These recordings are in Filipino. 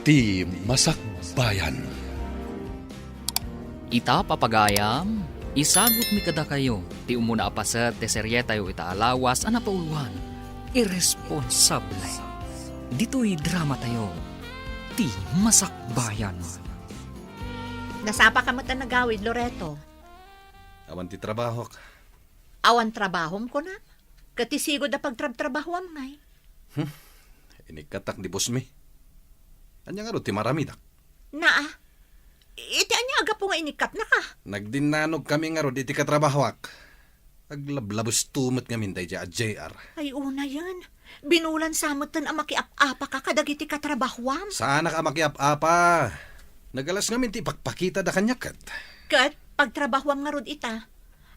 Ti Masakbayan. Ita papagayam, isagot mi kada kayo, ti umuna apasat te serye tayo itaalawas ana pauluan, irresponsable. Dito'y drama tayo, ti Masakbayan. Nasapa ka mo ta nagawid, Loreto. Awan ti trabaho. Awan trabahom ko na. Katisigod na pagtrabahom ngay. Inikatak di boss mi. Anya nga ro ti maramidak. Naa, iti anya aga po nga inikat na ka. Nagdinanog kami nga ro di ti katrabahowak. Aglablabos tumot nga minday dya at JR. Ay una yan. Binulan samutan ang makiap-apa ka kadagiti katrabahwam. Sana ka makiap-apa. Nagalas nga minti pakpakita da kanyakat. Kat, pagtrabahwam nga rod ita,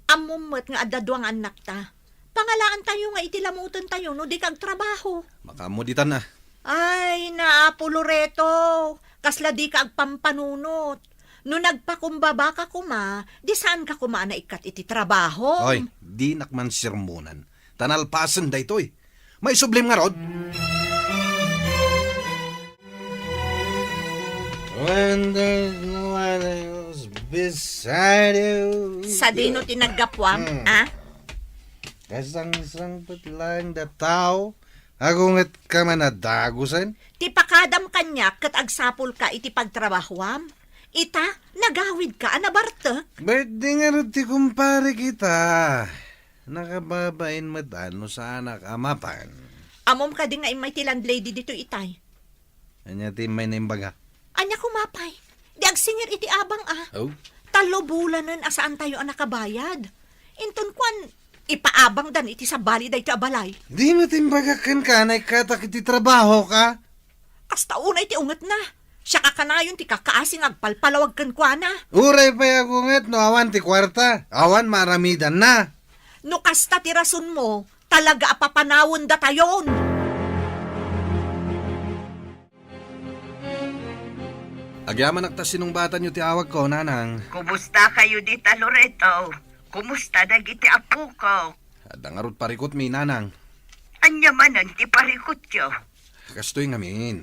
amumot nga adadwang anak ta. Pangalaan tayo nga itilamutan tayo no di kag trabaho. Makamuditan na. Ay, naapo Loreto. Kasla di ka agpampanunot. No nagpakumbaba ka kuma, di saan ka kuma na ikat iti trabaho? Oy, di nakman sirmunan. Tanalpasan da ito'y. May sublim nga rod. When there's no one else beside you. Sa dino tinaggapwam, ah? Kasang-sangpot lang da tao. Agungat ka man na dagusan. Ti pakadam kanya kat agsapol ka iti pagtrabahwam. Ita, nagawid ka, anabartek. Ba't di nga rin ti kumpare kita? Nakababain matano sa anak amapan. Amom ka din nga imay ti landlady dito itay. Anya ti may naimbaga. Anya kumapay. Di agsingir iti abang Oh? Talo bulanan asaan tayo ang nakabayad. Inton kwan, ipaabang dan iti sa bali day ti abalay. Di mo timbagakan ka na ikatak iti trabaho ka? Kasta una iti unget na. Siya kakanayon ti kakaasing agpalpalawag kan kwa na. Uray pa agungat no awan ti kwarta. Awan maramidan na. No kasta ti rason mo, talaga apapanawon da tayon. Agyaman naktas sinungbatan nyo ti awag ko, nanang. Kumusta kayo dita, Loreto? Kumusta dagiti apo ko? Adangarot parikot mi, nanang. Anya manan ti parikot yo. Kastoy ngamin.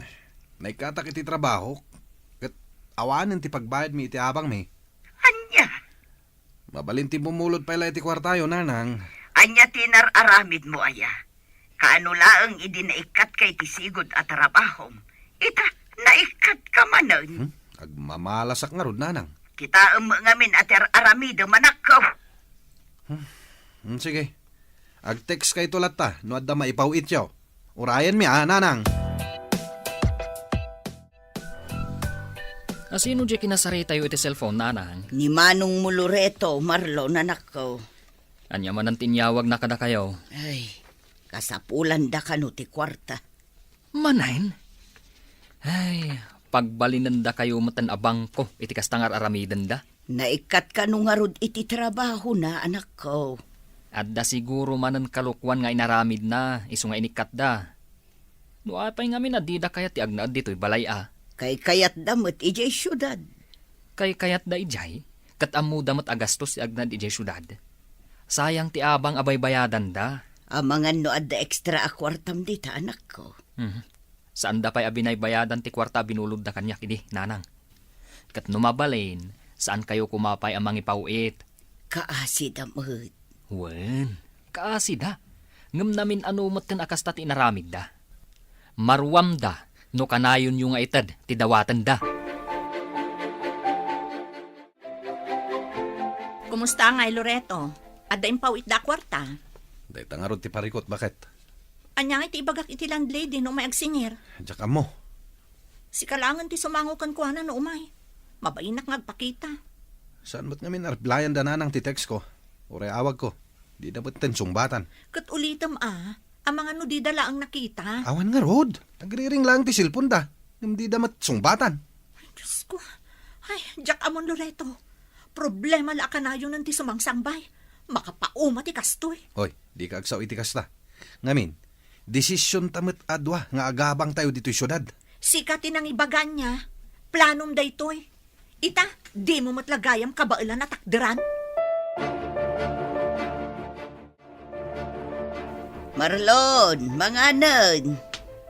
Naikatak iti trabaho. Kat awanan ti pagbayad mi iti abang mi. Anya? Mabalin ti bumulod pala iti kwartayo, nanang. Anya tinar-aramid mo aya. Kaano laang idinaikat kay tisigod at trabahom. Ita, naikat ka manan. Agmamalasak nga rod, nanang. Kita ngamin at aramido manakaw. Sige. Ag-text kay tulat ta, no adda maipawit yaw. Urayan mi, nanang. Asino di kinasari tayo iti cellphone, nanang? Ni Manong mo, Loreto, Marlo, nanakaw. Anya man ang tinyawag na kada kayo. Ay, kasapulan da ka no ti kwarta. Manain? Ay, pagbalinanda kayo matan abang ko, iti kastangar aramidan da. Naikat ka nung arod iti trabaho na, anak ko. At da siguro manan kalukwan nga inaramid na, iso nga inikat da. No apay nga minadida kaya ti agnaad dito'y balay Kay kayat damot ijay syudad. Kay kayat da ijay, kat amu damot agastos ti agnaad ijay syudad. Sayang ti abang abay bayadan da. Amangan no adda extra a kwartam dita, anak ko. Saan da pa'y abinay bayadan ti kwarta binulod da kanya kidi, nanang. Kat numabalin, saan kayo kumapay ang mangipauit? Kaasi damot. Wen, kaasi da. Ngam namin ano matin akas ta ti inaramid da. Marwam da, no kanayon yung nga itad, ti dawatan da. Kumusta nga, Loreto? Adda impawit da kwarta. Dahil tangarod ti parikot, bakit? Anya nga iti ibagak iti landlady no may agsingir. Diyak mo. Si kalangan ti sumangukan kwa na no umay. Mabainak nga agpakita. Saan ba't ngamin arplayan da nanang ti text ko? Uray awag ko. Di na ba't tensumbatan? Kat ulitam ang mga no di dala ang nakita. Awan nga rod. Nagriring lang ti silpon da. Hindi damat sumbatan. Ay, Diyos ko. Ay, Jack Amon Loreto. Problema la ka na yun ng ti sumangsangbay. Makapauma ti kastoy. Hoy, di ka agsaw iti kasta. Ngamin, desisyon tamat adwa nga agabang tayo dito'y syudad. Sikatin ang ibagan niya. Planom da ito'y. Ita, di mo matlagayam kabailan na takderan. Marlon, manganan.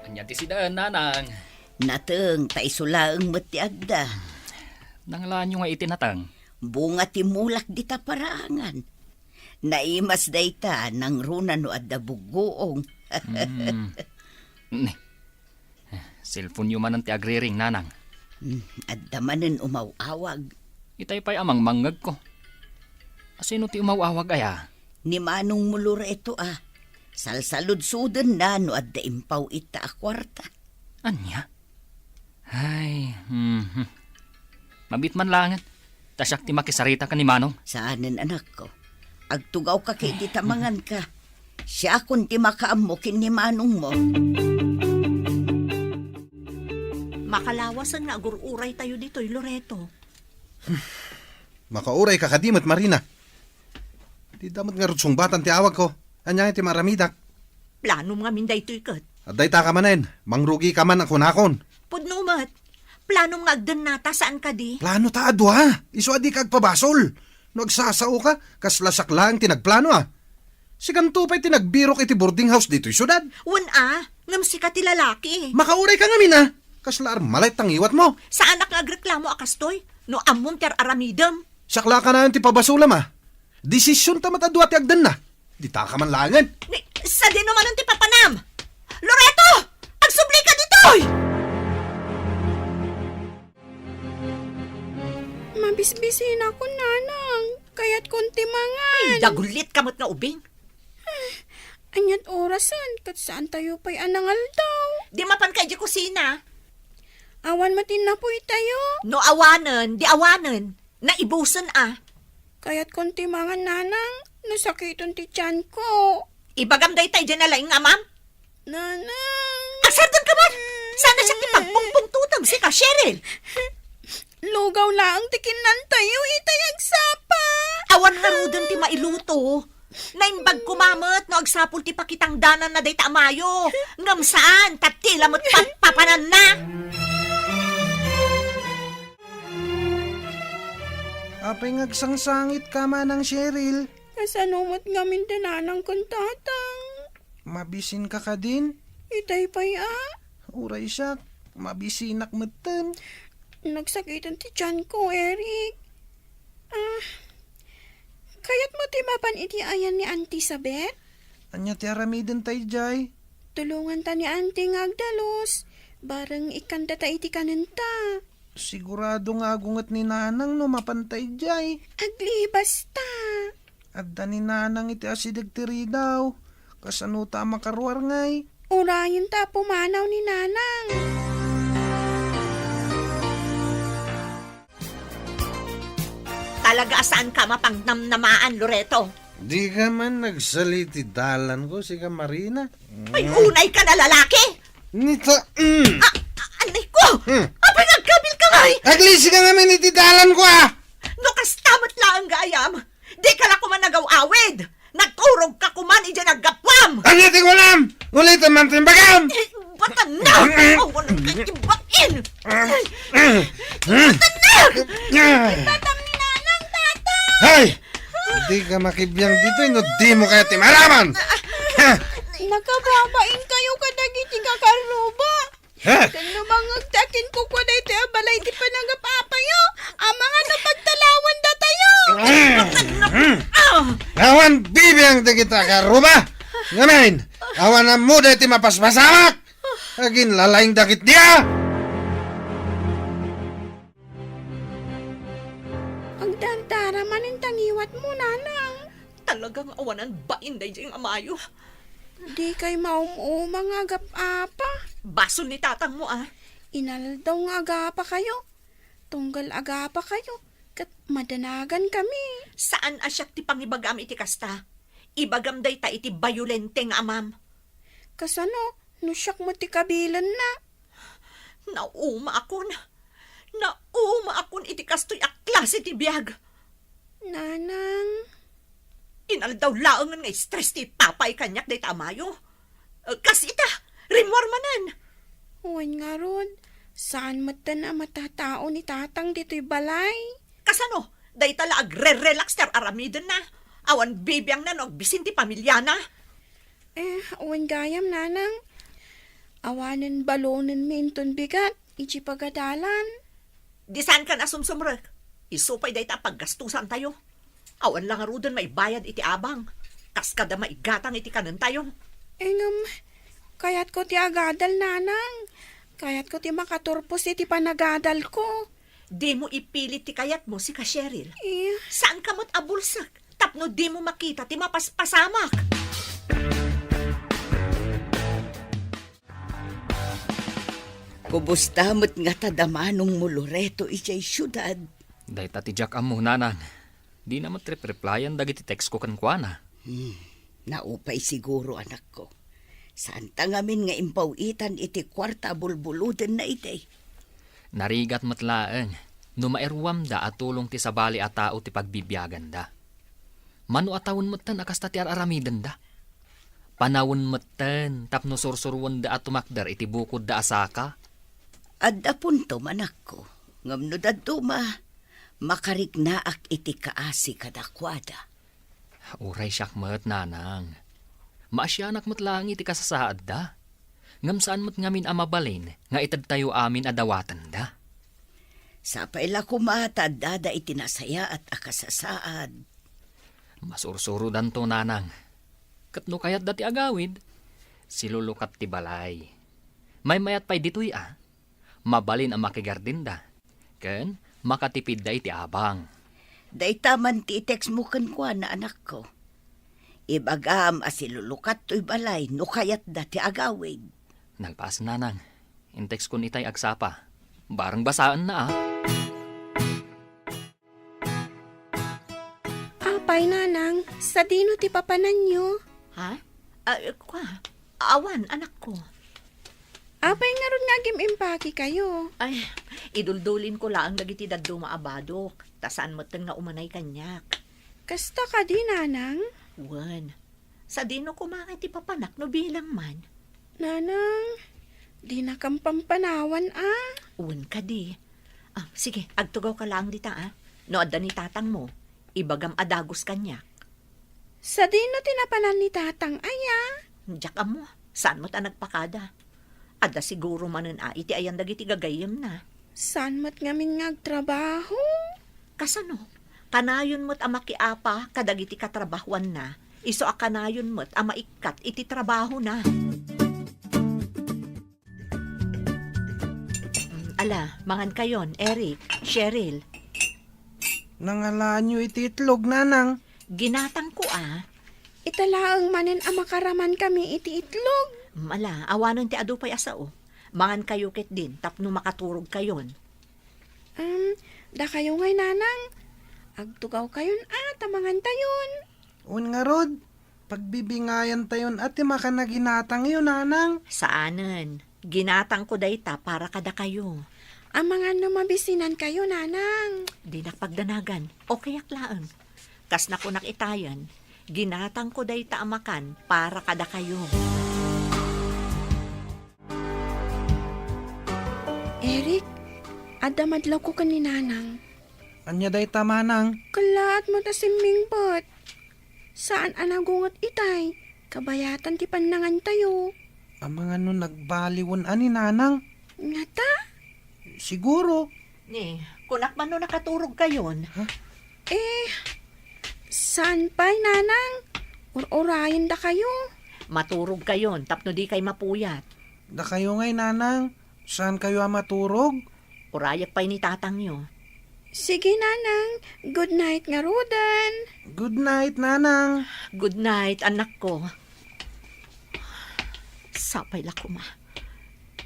Anya ti sidaan, nanang. Nateng, taisulaang mati agda. Nanglaan nyo nga itinatang. Bunga timulak di ta parangan. Naimas dayta nang runa no adda bugoong. Ne. Cellphone nyo man ang ti agriring, nanang. Adda manen umawawag. Itay pa'y amang mangag ko. Asino ti umawawag aya? Ni manong mulura ito Salsalud-sudan na no adda impaw ita a kwarta. Anya? Ay, mabit man langan. Tasyak ti makisarita ka ni Manong. Saanen anak ko. Agtugaw ka kay di tamangan ka. Siya kun ti makaamukin ni manong mo. Makalawas ang nagururay tayo dito'y Loreto. Makauray ka kadimot, Marina. Di damat nga rutsong batan ti awag ko. Anya ti maramidak. Plano nga minday to'y kat. At day ta ka manen, mangrugi ka man ako nakon. Pudnumat, plano nga agdan nata saan ka di? Plano ta adwa, iso adi kag pabasol. No agsasao ka, kaslasak lang tinagplano Si Kantupay tinagbirok iti boarding house dito syudad. Ngamsi ka ti lalaki. Makauray ka nga mina, kaslar malay tangiwat mo. Sa anak nga agreklamo akastoy, no amom ter aramidam. Sakla ka na yung ti pabasulam Desisyon ta matadwa ti agdan na. Di ta ka man langan. Sa din naman ang ti papanam. Loreto! Agsubli ka ditoy! Mabisbisin ako, nanang. Kaya't konti mangan. Dagulit kamot nga ubing. Anyat orasan, kat saan tayo pa'y anangal daw. Di mapan kay di kusina. Awan matin na po'y tayo. No awanen, di awanen. Naibusan Kaya't konti mangan, nanang. Nasakiton ti tiyan ko. Ibagam day tayo dyan na laing amam. Nanang. Asardan ka man! Sana siya ti pagpungpungtutam si ka, Cheryl. Lugaw lang tikinan tayo, itayag sapa. Awan nga rudan ti mailuto. Naimbag kumamot no agsapul ti pakitang danan na day taamayo. Ngam saan, tatila mo't papanan na. Apay ngagsangsangit ka man ng Cheryl. Kasanumot ngamin dananang kontatang. Mabisin ka din. Itay pa'y Uray siya, mabisinak matan. Nagsakitan ti tiyan ko, Eric. Kaya't mo ti mapan iti ayan ni Auntie Sabet? Anya ti aramiden tayo jay. Tulungan ta ni Auntie ngagdalos. Barang ikanda ta iti kanenta. Sigurado nga agungat ni Nanang no mapantay jay. Aglibas ta. Adda ni Nanang iti asidagtiri daw. Kasano ta makaruar ngay. Urayin ta pumanaw ni Nanang. Talaga saan ka mapangnamnamaan, Loreto? Di ka man nagsaliti dalan ko, si ka Marina. Ay, unay ka na lalaki! Nita, Anay ko! Apay nagkabil ka ngay! Aglisi ka namin iti dalan ko No kastamat lang gayam! Di ka na kuman nagaw-awid! Nagturog ka kuman ija naggapwam! Anya ti kulam! Ulit ang mantimbagam! Batan na! Awan ang katibain! Batam ni Nanang, tata! Hay! Di ka makibiyang dito, no di mo kaya timalaman! Nakababain kayo kadagiti kakaruba. Ha? Kano mangagtakin ko kwa dahi tayo balay ti panagapapayo. Ang mga napagtalawan da tayo. Awan bibiyang di kita karuba! Ngamin, awan na muda iti mapaspasamak! Agin lalaing dakit dia! Agdantara manin tangiwat mo, Nanang. Talagang awanan bain day diyang amayo. Di kay maumumang agap-apa. Baso ni tatang mo Inaldaw nga agapa kayo. Tunggal agapa kayo. Kat madanagan kami. Saan asyak ti pangibagam iti kasta? Ibagam day ta iti bayulente nga amam. Kasano, nusyak mo ti kabilan na. Nauma akon. Nauma akon iti kastoy aklas iti biyag. Nanang, Inaldaw laangan nga stress ti papay kanyak day tamayo. Kas ita, rimor manan. huwan nga ron. Saan matan na matatao ni tatang dito'y balay? Kasano, day tala agre-relax ter aramiden na. Awan bibiyang na no, bisin ti pamilya na. Huwan gayam, Nanang. Awanan balonen minton bigat, iji pagadalan. Di saan ka nasumsumrek? Isupay day ta paggastusan tayo. Awan lang arudan may bayad iti abang. Kas kada maigatang iti kanan tayo. Kayat ko ti agadal, nanang. Kayat ko ti makaturpos iti panagadal ko. Di mo ipilit ti kayat mo si ka Cheryl. Eh, Saan ka mo't abulsak? Tapno di mo makita ti mapaspasamak. Kubusta mo't nga tadamanong mo Loreto ijay syudad. Day ta ti Jack amo, nanang. Di na matrip-replyan dagiti text ko kankwana. Naupay siguro anak ko. Saan tangamin nga impawitan iti kwarta bulbuluden na iti. Narigat matlaeng, numaerwam da at tulong ti sabali at tao ti pagbibiyagan da. Mano atawon matan akasta ti aramidan da. Panawon matan tapno sursurwan da at tumakder iti bukod da asaka. Adda punto manak ko. Ngamno daduma, makarignaak iti kaasi kadakwada. Uray siyak mat, nanang. Maasyanak matlaang iti kasasaad da. Ngam saan mat ngamin amabalin, nga itad tayo amin adawatan da. Sa paila kumatad dada iti nasaya at akasasaad. Masursuro danto, nanang. Katno kayat dati agawid, silulukat ti balay. May mayat pa'y dito'y mabalin ang makigardin da. Ken, makatipid da iti abang. Daitaman ti text mo kwa na anak ko. Ibagam asilulukat to'y balay no kayat dati agawid. Nagpaas, nanang. Intex kun itay agsapa. Barang basaan na apay, nanang. Sa dino ti papanan nyo. Ha? Awan, anak ko. Apay nga ron nga gimimpaki kayo. Ay, iduldulin ko lang dagiti daddo maabadok. Tasaan mo nga umanay kanyak. Kasta ka di, nanang. Wan, sa dino kumakay ti papanak no bilang man. Nanang, di na kang pampanawan, Wan ka di. Sige, agtugaw ka lang dita No adda ni tatang mo, ibagam adagos kanyak. Sa dino tinapanan ni tatang aya. Diyak mo, saan mo ta nagpakada? Adda siguro manen iti ayan dagiti gagayem na. Saan mat ngamin ngagtrabaho? Kasano? Kanayon mo't amakiapa kadagiti katrabahuan na. Iso a kanayon mo't amaikat iti trabaho na. Ala, mangan kayon, Eric, Cheryl. Nangalaan nyo iti itlog, nanang. Ginatang ko Italaang manen amakaraman kami iti itlog. Mala, awanon ti adupay asao. Mangan kayo ket din, tapno makaturog kayon. Da kayo ngay, nanang. Agtugaw kayon tamangan tayon. Un nga rod, pagbibingayan tayon at makanaginatang yun, nanang. Saanen? Ginatang ko dayta para kada kayo. Ang mga numabisinan kayo, nanang. Di nakpagdanagan, o kayak laang. Kas na ko nakitayan, ginatang ko dayta amakan para kada kayo. Eric, adamadlaw ko ka ni nanang. Anya day tamanang. Kalaat mo ta simmingbot. Saan anagungot itay? Kabayatan ti panangan tayo. Ang mga nun nagbaliwon ani, nanang. Nga ta? Siguro. Ni, kunak man no nakaturog kayon. Saan pa'y, nanang? Ur-urayin da kayo. Maturog kayon, tapno di kay mapuyat. Da kayo ngay, nanang. Saan kayo maturog? Urayak pa'y ni tatang nyo. Sige, nanang. Good night nga, Rudan. Good night, nanang. Good night, anak ko. Sapay la kuma.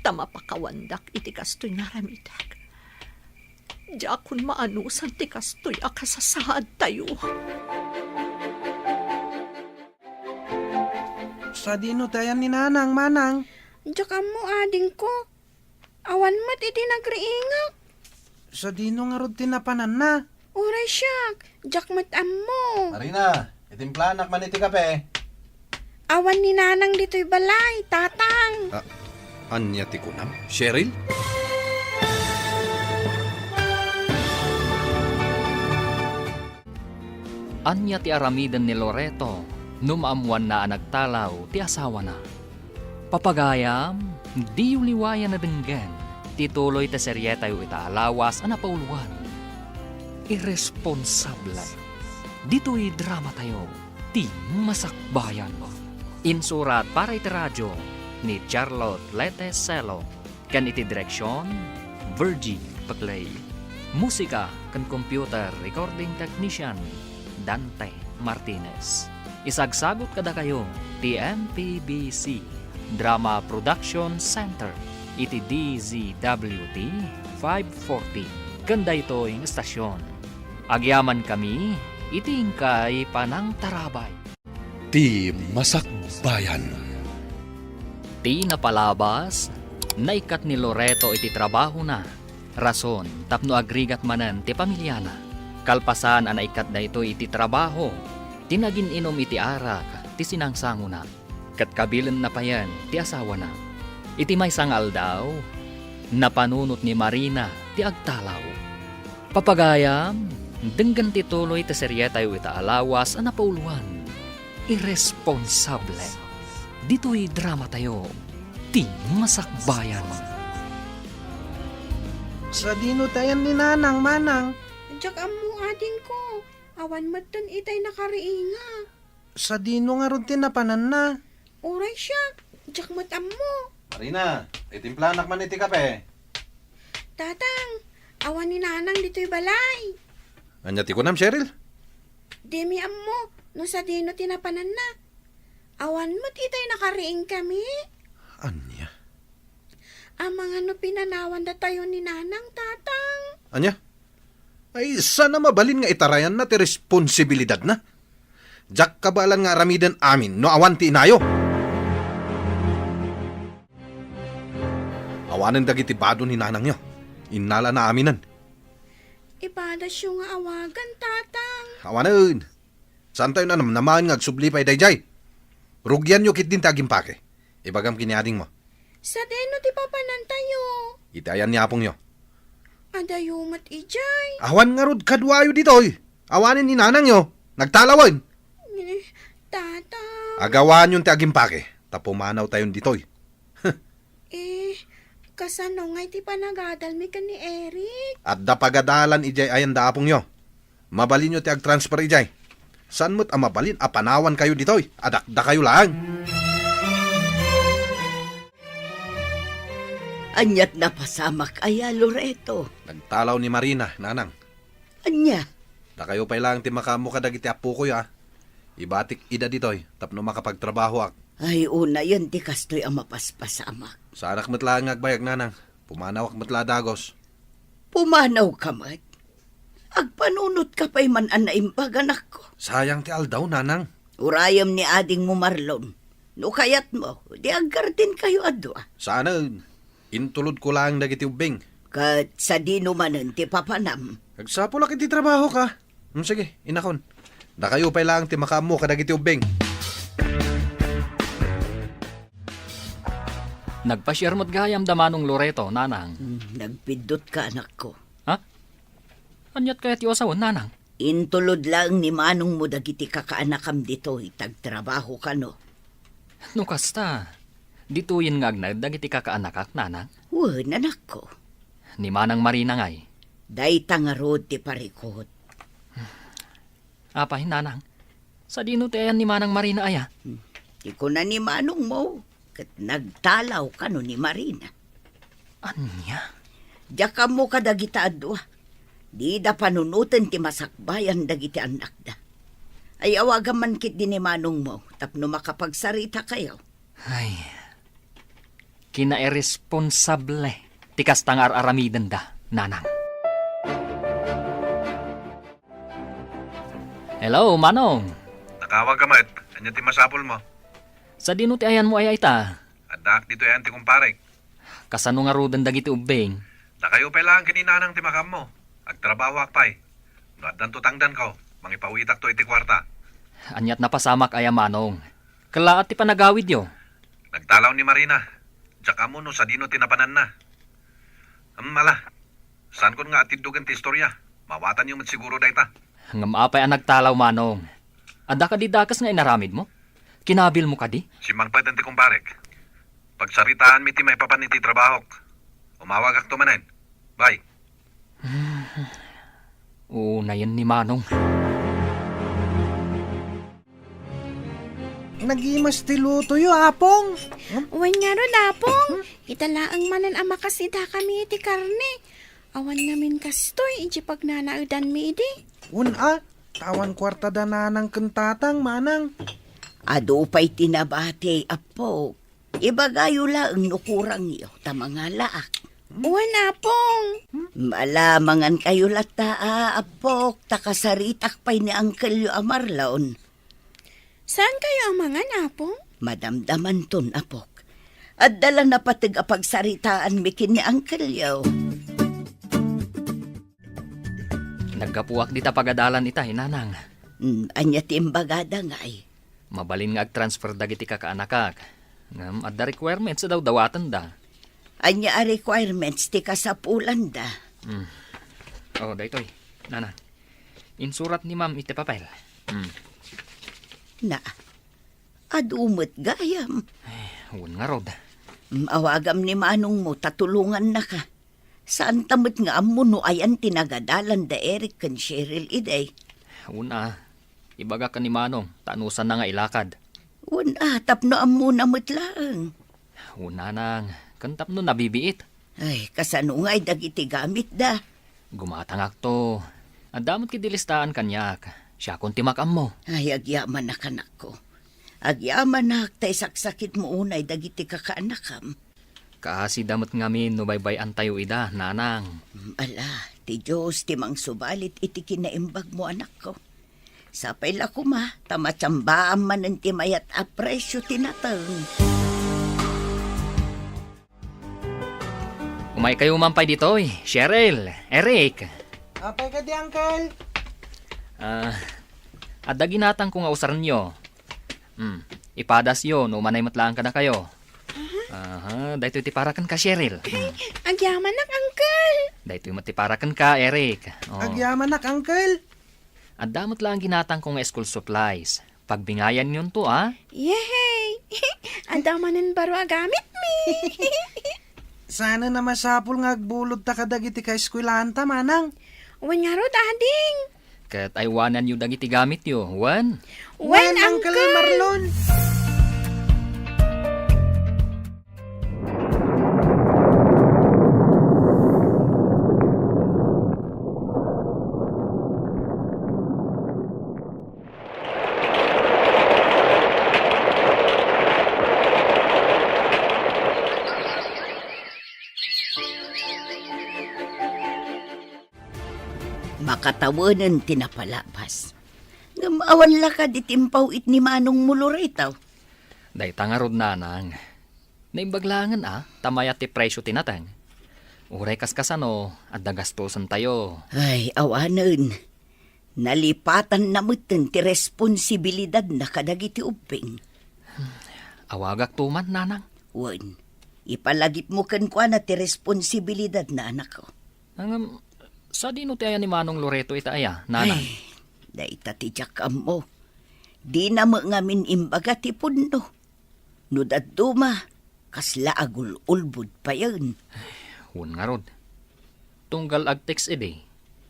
Tama pa kawandak iti kastoy nga ramidak. Diya kun maanusan ti kastoy akasasaad tayo. Sa dino tayan ni nanang, manang. Diyak mo, ading ko. Awan mat iti nagriingak. Sa dino nga rod tinapanan na. Uray siyak. Diyak mat mo. Marina, itimplanak man iti kape. Awan ni nanang dito'y balay, tatang. Anya ti kunam? Cheryl? Anya ti aramidan ni Loreto, numaamuan na nagtalaw ti asawa na. Papagayam, di uliwayan na denggan, tituloy ta serye tayo itaalawas ana pauluan. Irresponsable. Dito'y drama tayo, ti masakbayan. Insurat para iti radyo ni Charlotte Leteselo, kan iti direksyon, Virgie Paclay. Musika kan computer recording technician, Dante Martinez. Isagsagot kada kayo, TMPBC Drama Production Center, iti DZWT 540. Kanda ito'y estasyon. Agyaman kami, iti ingkay panang tarabay. Ti Masakbayan. Ti napalabas, naikat ni Loreto iti trabaho na. Rason, tapno agrigat manan ti pamilyana. Kalpasan ang naikat na ito iti trabaho. Tinagin inom iti arak, ti sinangsango na. Kat kabilan na pa yan, ti asawa na. Iti may sangal daw, napanunot ni Marina, ti agtalaw. Papagayam, denggan ti tuloy ti serye tayo itaalawas ang napauluan. Irresponsable. Dito'y drama tayo, ti masakbayan. Sa dino tayan ni Nanang, Manang. Diyak amo ading ko. Awan matan itay nakariinga. Sa dino nga ron tinapanan na. Uray siya. Diyak matam mo. Marina, itimplanak man iti kape. Tatang, awan ni Nanang dito'y balay. Anyati ko nam, Cheryl. Demi ammo, no sa dino tinapanan na. Awan mo't itay nakariing kami. Anya? Ang mga no pinanawan na tayo ni Nanang, tatang. Anya? Ay, sana mabalin nga itarayan na ti responsibilidad na. Jak kabalan nga ramidan amin no awan ti inayo. Awanan dagiti bado ni Nanang nyo. Inala na aminan. Ibadas yung nga awagan, tatang. Awanan. Saan tayo na naman nga agsublipay dayjay? Rugyan nyo kit din tagimpake. Ibagam kiniading mo. Sa deno ti papanan tayo. Itayan ni apong nyo. Adayo mat ijay. Awan nga rod kadwayo ditoy. Awanin ni Nanang nyo. Nagtalawan. Tatang. Agawan yung tagimpake. Tapumanaw tayon ditoy. Kasano nga iti panagadal mi ka ni Eric? At dapagadalan ijay ayan da apong nyo. Mabalin nyo ti ag-transfer ijay. San mo't amabalin apanawan kayo ditoy. Adakda kayo lang. Anyat na pasamak aya, Loreto. Nagtalaw ni Marina, Nanang. Anya, Da kayo pa lang ti makamu kadagiti apo ko ya. Ibatik ida ditoy. Tapno makapagtrabaho ak. ay una yan ti kastoy ang mapaspasamak. Sa anak matla ang agbayag, Nanang. Pumanaw ak matla dagos. Pumanaw ka mat. Agpanunot ka pa'y man anaimpag anak ko. Sayang ti aldaw, Nanang. Urayam ni ading mo Marlon. No kayat mo, di aggartin kayo adwa. Sana, intulod ko lang dagiti ubing. Kat sa dino manan ti papanam. Kagsapulak iti trabaho ka. Sige, inakon. Da kayo pa lang ti makamu kadagiti ubing. Nagpasyermot gayam damanong Loreto, Nanang. Nagpindot ka anak ko. Ha? Anyat kaya ti osawon, Nanang? Intulod lang ni manong mo dagiti kakaanakam dito itagtrabaho ka no. No kasta, dituyin nga agnad dagiti kakaanak Nanang. Wan anak ko. Ni Manang Marina ngay. Day tangarod ti parikot. Apay, Nanang. Sa dino tayan ni Manang Marina aya. Di ko na ni manong mo. Kat nagtalaw ka no ni Marina. Anya? Diyaka mo ka dagita adwa. Di da panunutan ti masakbayan dagiti anak da. Ay awagan man kit din ni manong mo. Tapno makapagsarita kayo. Ay, kinairresponsable. Tikas tangar aramidan da, Nanang. Hello, Manong. Nakawag ka, Mat. Anya ti masapol mo. Sa dino ti ayan mo ay ita. Adak dito yan ti kumparek. Kasano nga rudan dagiti ubing. Na kayo pa lang kininanang ti makam mo. Agtrabaho akpay. No at tutangdan ko. Mangipawitak to iti kwarta. Anyat na pasamak aya, Manong. Kala at ti panagawid yo. Nagtalaw ni Marina. Tsaka mo no sa dino tinapanan na. Mala. Saan ko nga atidugan ti istorya? Mawatan yung siguro dayta. Ngam apay ang nagtalaw, Manong. Ada ka di dakas nga inaramid mo? Kinabil mo ka di? Si Mangpad ang ti kumparek. Pagsaritaan mi ti may papan iti trabaho. Umawag ak manen. Bye. Na yan ni Manong. Nagimas ti luto yo, apong. Uwan nga ro, Lapong. Italaang manan ang makasida kami iti karne. Awan namin kastoy, iji pag nanaudan mi idi. Tawan kwarta da nanang kentatang, manang. Ado pa'y tinabate, apo. Ibagayo lang nukurang iyo, tamanga laak. Uwan, Apong. Malamangan kayo lata, apok, takasaritak pa'y ni Uncle yu amarlaon. Saan kayo ang mga Apong? Madamdaman ton, apok. At dala na patig apagsaritaan mikin ni Uncle yu. Nagkapuak di ta pagadalan ita, hinanang. Anya timbagada nga ay. Mabalin nga ag-transfer dagiti kakaanakak. Ngam, at the requirements daw dawatan da. Anya a requirements ti kasapulan da. Daytoy. Nana. Insurat ni ma'am iti papel. Na, adumot gayam. Huwag nga rod. Awagam ni Manong mo, tatulungan na ka. Saan tamot nga amo no ayan tinagadalan da Eric kan Cheryl iday. Una, ibaga ka ni Manong, tanusan na nga ilakad. Una, tapno amo na mutlaang. Una nang, kantap no nabibiit. Ay, kasano nga'y dagiti gamit da. Gumatangak to. Ang damot kidilistaan kanyak. Siya kung timakam mo. Ay, agyaman na kanak ko. Agyaman na tay saksakit mo unay dagiti kakaanakam. Kasi damot ngamin no baybay tayo ida, nanang. Ala, ti Diyos timang subalit iti kinaimbag mo anak ko. Sapay la kuma, tamatsambaan man ang timayat apresyo tinatang. Umay kayo mampay ditoy. Cheryl, Eric. Apay ka di, Uncle. Adda ginatang ko nga usaran nyo. Ipadas yo, no manay matlaan ka na kayo. Dahito itiparakan ka, Cheryl. Agyaman nak, Uncle. Dahito matiparakan ka, Eric. Agyaman nak, Uncle. Adamot lang ginatang ko nga school supplies. Pagbingayan yun to, Yay! Adamanin baro agamit mi. Sana na masapul nga agbulod ta kadagiti ka eskwelahan ta, manang. Uwan nga ro, dading. Kat aywanan yung dagiti gamit yo. Wan? Uwan, Uncle. Marlon. Makatawanan tinapalabas. Ngamawan la ka di timpaw it ni Manong muluritaw. Day tangarod nanang. Naimbaglangan tamayat ti presyo tinatang. Uray kaskasano, at dagastosan tayo. Ay, awanan. Nalipatan na mutin ti responsibilidad na kadagiti uping. Awagak tuman, nanang. Wan, ipalagip mo kan kwa na ti responsibilidad na anak ko. Sa dino ti aya ni Manong Loreto ita aya, nanang? Ay, daita ti jakam mo. Di na mo ngamin imbaga ti puno. Nudad duma, kasla agul ulbud pa yun. Hun nga rod. Tunggal agtex ide,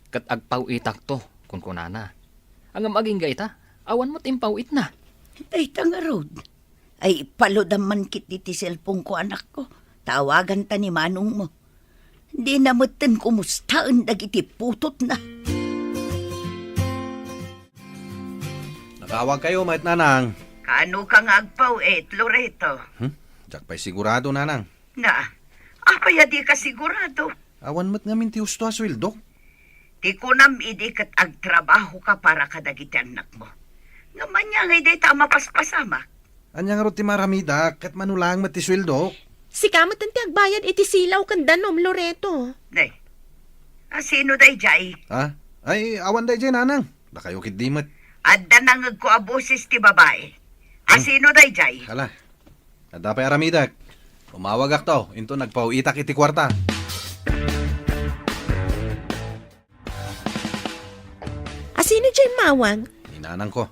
kat agpaw itak to, kun kunana. Ang maging gaita, awan mo't impaw it na. Daita nga rod. Ay, palodaman kit ti cellphone ko anak ko. Tawagan ta ni Manong mo. Di na mutin kumustaan dagiti putot na. Nakawag kayo, mait nanang. Kaano ka nga agpaw Loreto? Diyak pa'y sigurado, nanang. Na, apaya di ka sigurado. Awan mo't ngamin ti husto asweldo. Di ko nam idi kat agtrabaho ka para kadagiti anak mo. Naman niya ngay day tama paspasama. Anyang rot ti maramida, kat manulang mat ti sweldo. Si kamot ang tiagbayad iti silaw kan danom, Loreto. Day, sino day jay? Ha? Ay, awan day dyan, nanang. Da kayo kitdimat. Adda nangag ko aboses ti babae. Sino day jay? Kala. Ada pa aramidak. Umawag ak to. Into nagpauitak iti kwarta. Sino dyan mawang? Ninanang ko.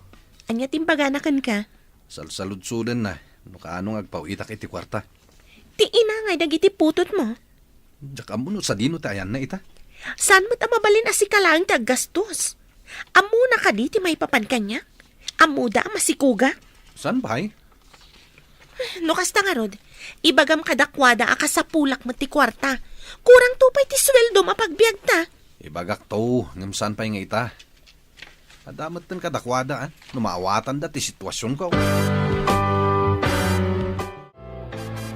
Anya timbaganakan ka? Salsaludsudan na. No kaanong agpauitak iti kwarta. Ti inangay dagiti putot mo. Jaka mo no sa dino tayan na ita. Saan mo't amabalin as ikalang ti aggastos? Amo na ka di ti may papan kanya? Amo da masikuga? San ba ay? No kasta nga rod, ibagam kadakwada aka sa pulak mo ti kwarta. Kurang tupay ti sweldo mapagbiag ta. Ibagak to, ngam saan pa nga ita. Adamat tan kadakwada, numaawatan da ti sitwasyon ko.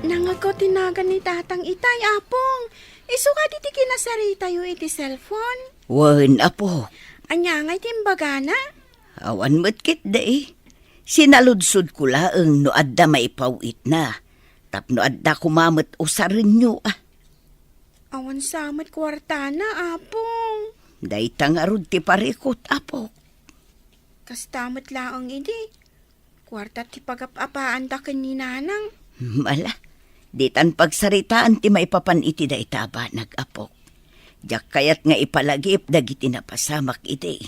Nangagaw tinagan ni tatang itay, apong. Isuka di ti kinasari tayo iti cellphone. Wan, Apok. Anya nga timbaga na. Awan mo't kit da eh. Sinaludsod ko laeng no adda maipawit na. Tapno adda kumamot usarin nyo ah. Awan samat kwarta na, apong. Daitang arod ti parikot, Apok. Kastamat laang idi. Kwarta ti pagapapaan da ni nanang. Mala, ditan pagsaritaan ti maipapan iti da itaba nag-Apok. Diyak kayat nga ipalagip dagiti napasamak iti.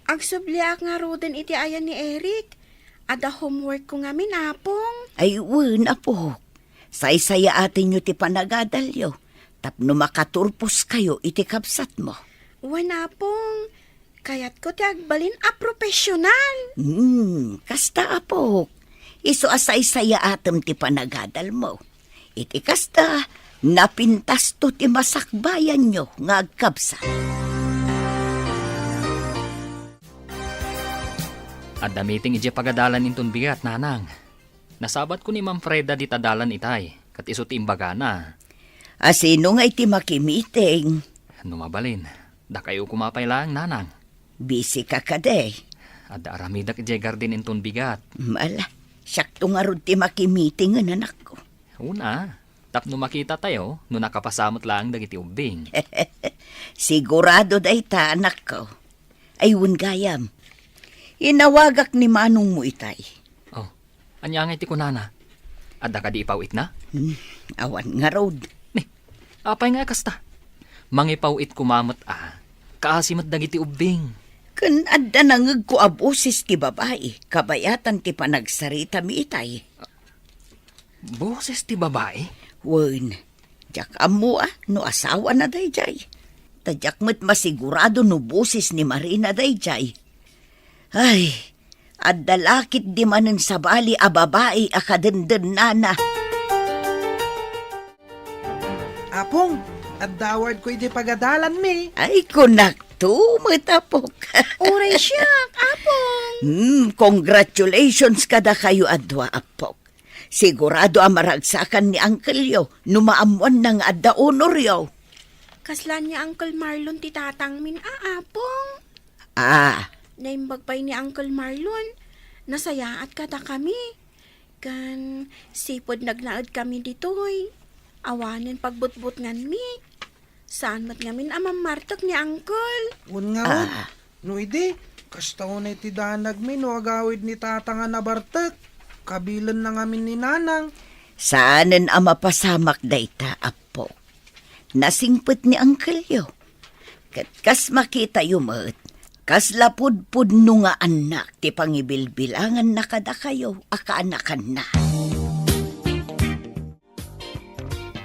Agsubliak nga roden iti ayan ni Eric. Ada homework ko nga minapong. Ay wen, Apok. Saysaya atin nyo ti panagadalyo. Tapno makaturpos kayo iti kapsat mo. Wanapong. Kayat ko ti agbalin a profesional. Kasta, Apok. Iso asay-saya atem ti panagadal mo. Iti kasta, napintas to ti masakbayan nyo nga agkabsat. At damiting ije pagadalan inton bigat, nanang. Nasabat ko ni Ma'am Freda di tadalan itay, kat iso ti imbaga na. Asino nga iti makimiting? Numabalin, da kayo kumapay lang, nanang. Busy ka kaday. At da aramidak ije gardin inton bigat. Mala, sakto nga rod ti makimiting ang anak ko. Una, tapno makita tayo, no nakapasamot lang dagiti ubing. Sigurado day ta, anak ko. Ayun gayam. Inawagak ni manong mo itay. Oh, anya nga iti kunana. Adda ka di ipawit na? Awan nga rod. Apay nga kasta. Mangipawit kumamot kaasimat dagiti ubing. Kan adda nangag ko abusis ti babae, kabayatan ti panagsarita mi itay. Boses ti babae? Wen, jak amo no asawa na dayjay. Tadyak mo't masigurado no busis ni Marina dayjay. Ay, adda lakit di manen sa bali a babae a kadenden nana. Apong, at daward ko iti pagadalan mi. Ay, kunak to, matapok. Oray siya, apong. Congratulations kada kayo adwa, Apok. Sigurado ang maragsakan ni Uncle Yo, numaamuan ng adda honor yo. Kaslan niya Uncle Marlon ti tatang min, apong. Naimbagpay ni Uncle Marlon, nasayaat kada kami. Kan sipod nagnaad kami ditoy. Awanin pagbutbut ngan mi. Saan mat ngamin amang martok ni Uncle? Un nga rod. No ide, kastaw na iti danag mi no agawid ni tatanga na bartek. Kabilan na ngamin ni nanang. Saanen ang mapasamak dayta, Apok. Nasingpet ni Uncle Yo. Kas makita yumat, kas lapudpud no nga anak ti pangibilbilangan na kada kayo, akaanakan na.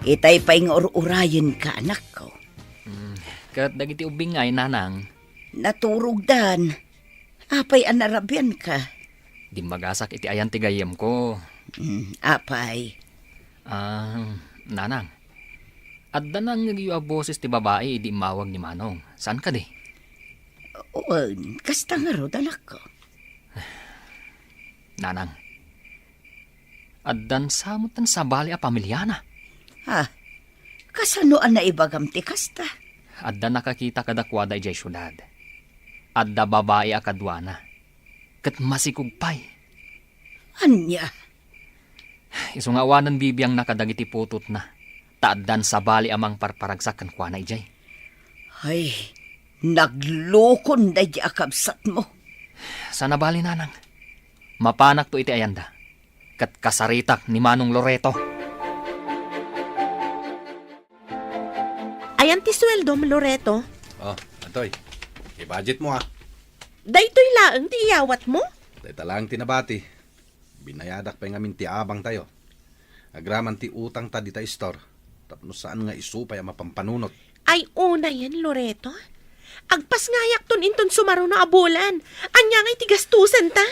Itay pa yung urayin ka, anak ko. Kat dagiti ubing ay nanang. Naturog dan. Apay anarabyan ka. Di magasak iti ayan ti gayem ko. Apay. Nanang. Adda nang nagyo boses ti babae di mawag ni Manong. Saan ka di? Kasta nga rod, anak ko. Nanang. Addan samutan sa bali a pamilyana. Kasanoan na ibagam ti kasta? Adda nakakita kadakwada ijay syudad. Adda babae a kadwana. Kat masikugpay. Anya? Iso nga awanan bibiyang nakadagiti putot na. Taaddan sa bali amang parparagsak kan kwa na ijay. Ay, naglokon na di akabsat mo. Sana bali nanang. Mapanak to iti ayanda. Kat kasaritak ni Manong Loreto. Ayan ti sweldo mo, Loreto. Oh, Antoy. I-budget mo Daytoy laang ti iyawat mo. Dahil talang tinabati. Binayadak pa ngamin ti abang tayo. Agraman ti utang ta dita store. Tapno saan nga isupay ang mapampanunot. Ay, una yan, Loreto. Agpas ngayak ton inton sumaro na abulan. Anya nga'y tigastusan ta.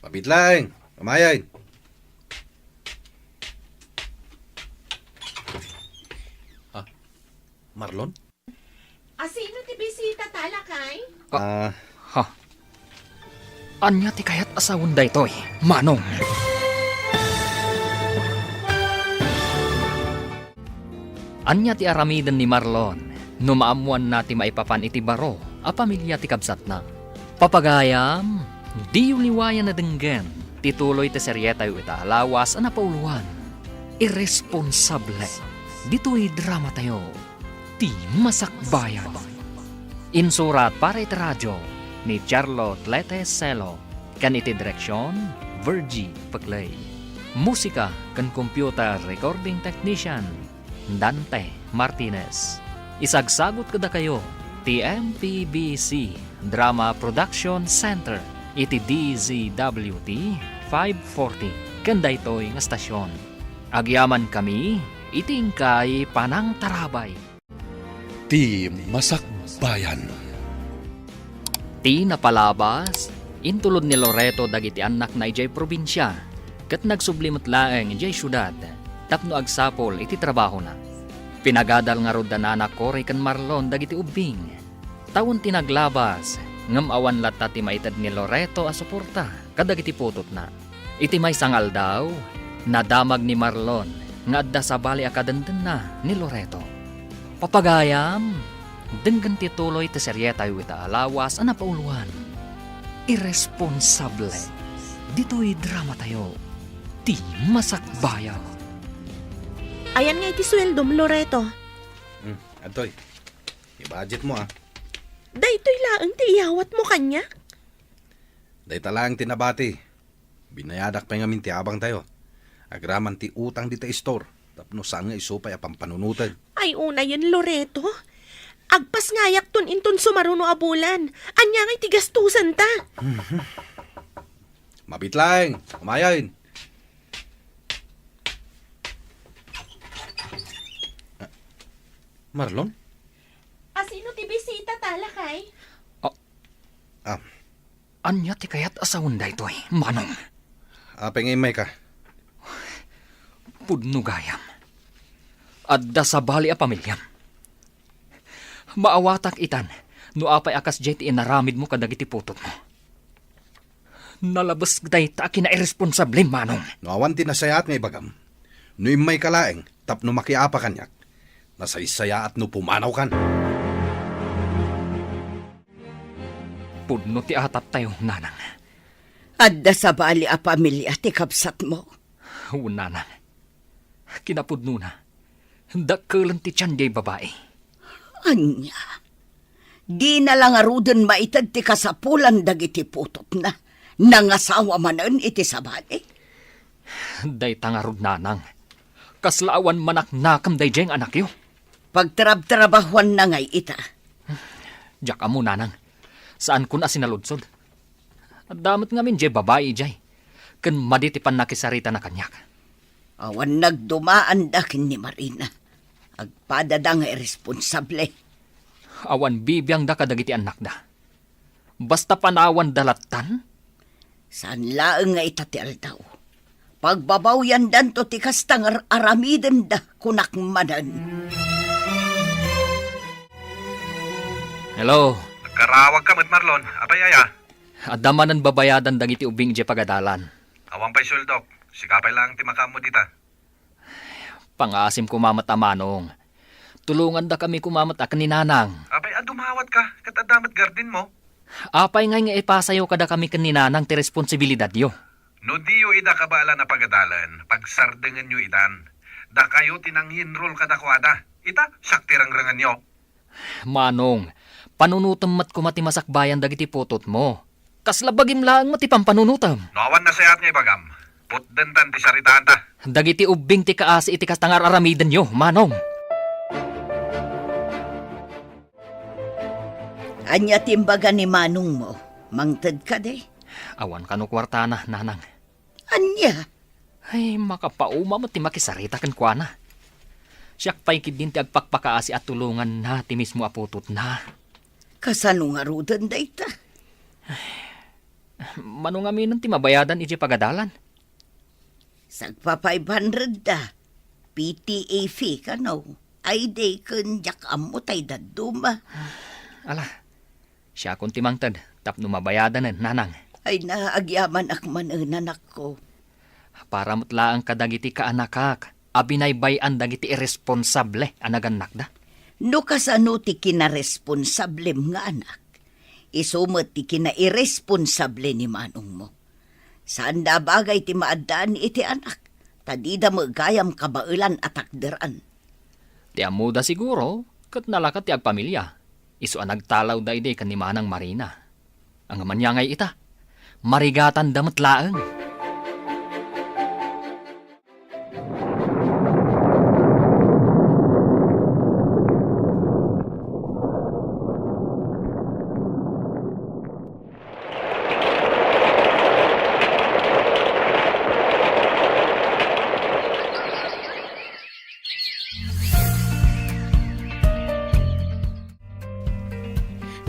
Pabitlang, kamayan. Marlon? Asino ti bisita talakay? Ha? Anya ti kayat asawon da ito'y, Manong. Anya ti aramiden ni Marlon, no maamuan na ti maipapan iti baro, a pamilya ti kabsat na. Papagayam, di uliwayan na denggen, tituloy ti seryeta yu ita alawas a napauluan. Irresponsable, dito'y drama tayo, ti masakbayan. Insurat para iti radyo, ni Charlotte Lete Celo, kan iti direksyon, Virgie Paclay. Musika kan computer recording technician, Dante Martinez. Isagsagot kada kayo, TMPBC Drama Production Center, iti DZWT 540, kanda ito'y nga stasyon. Agyaman kami, itingkay panang tarabay. Ti Masakbayan. Ti napalabas, intulod ni Loreto dagiti anak na ijay probinsya, kat nagsublimot laeng ijay syudad, tapno agsapol iti trabaho na. Pinagadal nga rod na anak ko kan Marlon dagiti ubing. Tawon tinaglabas, ngam awan lata ti maitad ni Loreto a suporta, kadagiti putot na. Iti may sangal daw, nadamag ni Marlon, nga adda sa bali akadandan na ni Loreto. Papagayam, denggan tituloy ti seryeta yu ita alawas a napauluan. Irresponsable, dito'y drama tayo, ti masakbayan. Ayan nga iti sweldo mo, Loreto. Atoy, i-budget mo Daytoy laang ti iyawat mo kanya. Day talang tinabati. Binayadak pa nga minti abang tayo. Agraman ti utang dita store. Tapno saan nga isupay apang panunutan. Ay, una yan, Loreto. Agpas ngayak ton inton sumaro no abulan. Anya nga'y tigastusan ta. Mabitlang, kumayan. Marlon? Asino ti bisita talakay? Anya ti kayat asawon da ito'y, Manong. Apeng imay ka. Pudno gayam. Adda sa bali a pamilyam. Maawatak itan, no apay akas jay ti inaramid mo kadagiti putot mo. Nalabas day ta kina irresponsable, Manong. No awan tinasayat nga ibagam. No imay kalaeng, tapno makiapa kanyak. Nasaysaya at no pumanaw kan. Pudno ti atap tayo, Nanang. Adda sa bali a pamilya ti kapsat mo. Nanang. Kinapudno na. Dakkelan ti tiyan jay babae. Anya, di na lang aruden maitad ti kasapulan dagiti putot na. Nangasawa manen iti sa bali. Day tangarod, Nanang. Kaslaawan manak nakam day jeng anak yo. Pagtrab-trabahuan na ngay ita. Diyak amo, Nanang. Saan kun asinaludsod? Damot nga min jay babae jay. Ken maditipan nakisarita na kanyak. Awan nagdumaan dakin ni Marina. Agpadada nga irresponsable. Awan bibiyang da kadagiti anak da. Basta panawan dalatan? Saan laeng nga ita ti aldaw. Pagbabawyan dan to ti kastang aramiden da kunak manan. Hello. Nagkarawag ka, Marlon. Apayaya. Adamanan babayadan dagiti ubing jay pagadalan. Awang pa'y suldok. Sikapay lang timakam mo dita. Pangasim kumamat a Manong. Tulungan da kami kumamat a kaninanang. Apay, dumawat ka. Katadamat garden mo. Apay nga ipasayo kada kami kaninanang ti responsibilidad yo. No diyo ida kabala na pagadalan, pagsardengan nyo idan, da kayo tinanghinrol kadakwada. Ita, saktirangrangan nyo. Manong, panunutam mat kumati masakbayan dagiti putot mo. Kaslabagim lang mati pampanunutam. Nawan na sayat nga ibagam. Putdentan ti saritaan ta. Dagiti ubing ti kaasi iti kastangar aramiden yo, Manong. Anya timbaga ni Manong mo. Mangted ka de. Awan kano kwarta na, Nanang. Anya, Ay, makapauma mo ti makisarita kan kwa na. Siyak pa'y kidin ti agpakpakaasi at tulungan na ti mismo aputot na. kasano nga rudan dayta? Manungaminon ti mabayadan iti pagadalan. Sagpa 500 da. PTA fee ka no. Ay day kun jak amutay da duma. Ala, siya kung timangtad, tapno mabayadan nanang. Ay naagyaman akman ang nanak ko. Para mutlaang kadagiti kaanakak, abinaybayan dagiti irresponsable anaganak da. No kasano ti kinaresponsablem nga anak. Isumot ti kinairresponsable ni manong mo. Saan da bagay ti maadaan iti anak. Tadida magayam kabailan at akderan. Ti amuda siguro, kat nalakat ti agpamilya. Isu ang nagtalaw da ide kan ni Manang Marina. Ang amanyangay ita, marigatan damat laeng.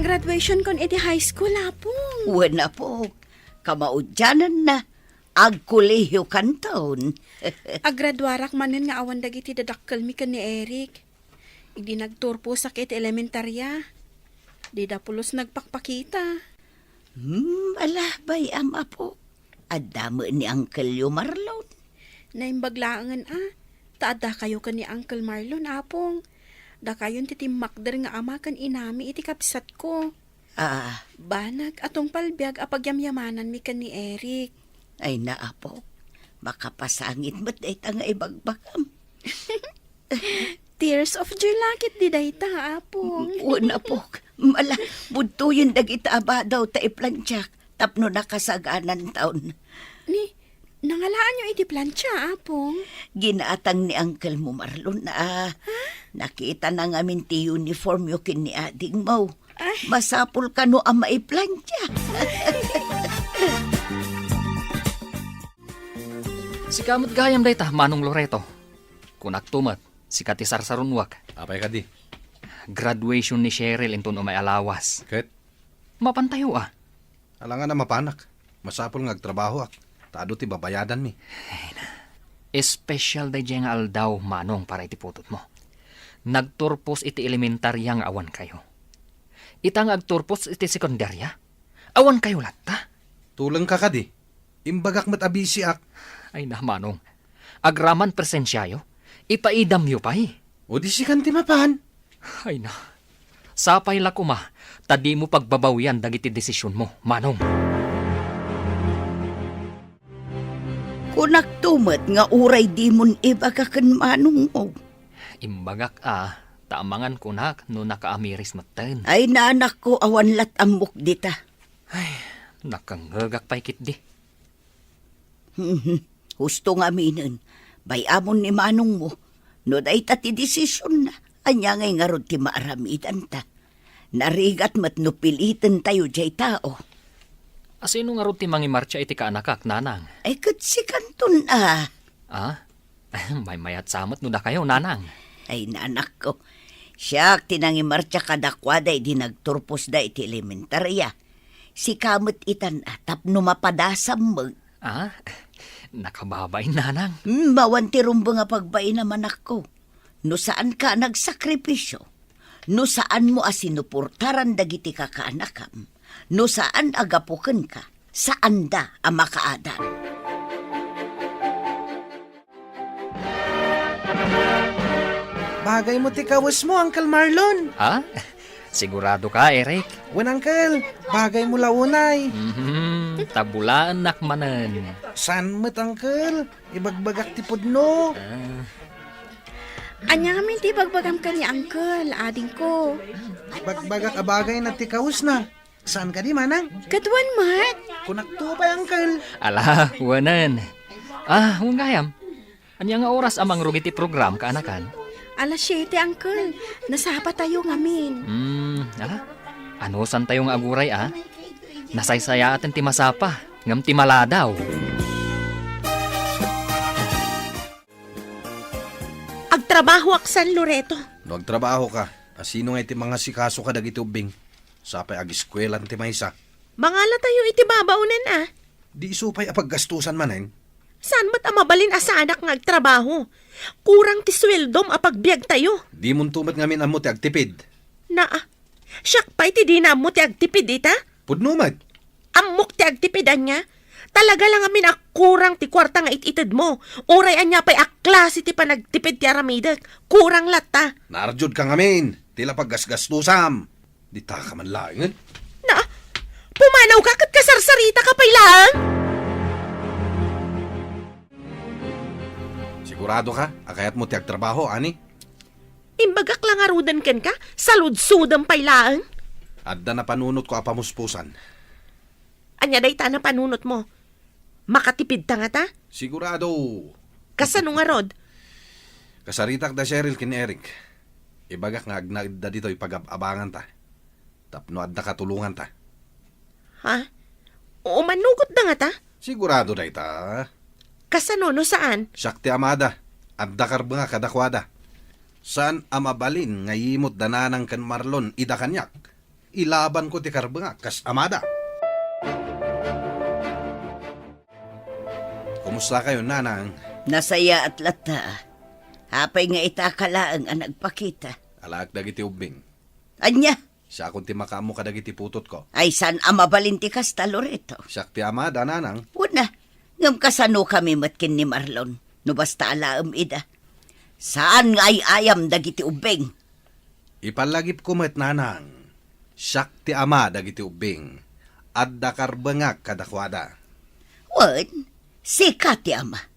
Graduation kon iti high school, apong. Wala po. Kamaudyanan na. Agkuleyo kantaon. Agradwarak manen nga awan dagiti dadakkel mi ken ni Eric. Idi nagturpo sa iti elementarya. Di da pulos nagpakpakita. Ala bayam apo. Adamo ni Uncle Marlon. Naimbaglaangan taada kayo ken ni Uncle Marlon, apong. Da kayon ti timakder nga ama ken inami iti kapsat ko. Banag atong palbiag apagyamyamanan mi ken ni Eric. Ay naapo. Makapasangit mo't ay nga ibagbakam. Tears of joy lakit di dayta, apong. Una po. Mala, budto yung dagita aba daw ta iplantsak. Tapno nakasaganan taon. Ni, nangalaan nyo iti plancha, apong. Ginaatang ni Uncle mo Marlon na nakita na ngamin ti uniform yo kin ni ading mo. Masapul ka no ang maiplantya. Si kamot gayam dayta, Manong Loreto. Kunak tumat, si Kati Sarsarunwak. Apay ka di. Graduation ni Cheryl inton umay alawas. Ket, Mapantayo alangan na mapanak. Masapol nga agtrabaho ak. Tado ti babayadan mi. Special day nga aldaw, Manong, para iti putot mo. Nagturpos iti elementaryang awan kayo. Itang agturpos iti sekundarya. Awan kayo latta. Tulang ka di. Imbagak mat abisi ak. Ay na, Manong. Agraman presensyayo. Ipaidam yo pa'y. O di si kanti mapan. Ay na. Sapay la kuma. Tadi mo pagbabawian dagiti desisyon mo, Manong. Kunak tumat nga uray di mon ibagakan manong mo. Imbagak taamangan kunak no nakaamiris maten. Ay naanak ko awan lat amok dita. Nakangagak pa'y kitdi. Husto nga minen. Bayamon ni manong mo. No day ti desisyon na. Anya ngay nga rod ti maaramidan ta. Narigat mat no pilitan tayo jay tao. Asino nga ron ti mangimarcha iti kaanakak, nanang? Ay kat si kanton May mayat samot no da kayo, nanang. Ay nanak ko. Siya tinangimarcha kadakwaday di nagturpos da iti elementarya. Si kamot itan tapno mapadasam mo. Nakababay, nanang. Mawanti rumbo nga pagbay naman ako. No saan ka nagsakripisyo? No saan mo asinupurtaran dagiti ka kaanakam? No saan agapuken ka? Saan da ang makaadan? Bagay mo ti kawas mo, Uncle Marlon. Sigurado ka, Eric? Wen, Uncle, bagay mo launay. Tabulaan nakmanan. San mo't, Uncle? Ibagbagak ti pudno. Anya kami ti bagbagam ka ni Uncle, ading ko. Bagbagak abagay na ti kawas na. Saan ka di, Manang? Katuan mat. Kunak to pa, Uncle. Ala, wanan. Hunggayam. Anya nga oras amang rugiti program kaanakan? Alas 7, Uncle. Nasapa tayo ngamin. Ano san tayong aguray, Nasaysaya atin ti masapa. Ngam ti maladaw. Nagtrabaho ak San Loreto. Nagtrabaho ka. Asino nga iti mga sikaso ka dagiti ubing. Sapay ag-eskwelan ti maysa. Mangala tayo iti babaunan ah. Di isupay apaggastusan manen. Saan ba't amabalin asanak nga agtrabaho? Kurang ti sweldom apagbiag tayo. Di mun tumat ngamin amo ti agtipid. Siyak pa iti di na mo ti agtipid ita? Pudnumat. Amok ti agtipidan niya? Talaga lang amin kurang ti kwarta nga ititid mo. Uray anya pa'y klase ti panagtipid ti aramidak. Kurang lata. Narjud ka ngamin. Tila paggasgastusam. Di ta ka man laingan. Pumanaw ka kat kasarsarita ka pa'y lang? Sigurado ka? Akayat mo ti agtrabaho, ani? Imbagak lang arudan ken ka? Saludsudang pa'y lang? Adda na panunot ko apamuspusan. Anya day ta na panunot mo. Makatipid ta nga ta? Sigurado. Kasano nga rod? Kasaritak da Cheryl kin Eric. Ibagak nga agnaid da dito ipag-abangan ta. Tapno adda katulungan ta. Ha? O manugot na nga ta? Sigurado da ita. Kasano no saan? Sakti amada. Adda karbanga kadakwada. Saan amabalin nga yimot dananang kan Marlon ida kanyak. Ilaban ko ti karbanga kas amada. Kumusta kayo, nanang? Nasaya at lata. Hapay nga itakalaang ang nagpakita. Alaak dagiti ubing. Anya, Siya kung ti makamo kadagiti putot ko. ay san amabalinti kasta Loreto. Siya ti amada, nanang. Una, ngam kasano kami matkin ni Marlon. No basta alaam ida. Saan nga ay ayam dagiti ubeng? Ipalagip ko met, nanang. Siya ti ama dagiti ubing. Adda karbangak kadakwada. Wan, si Kati ama.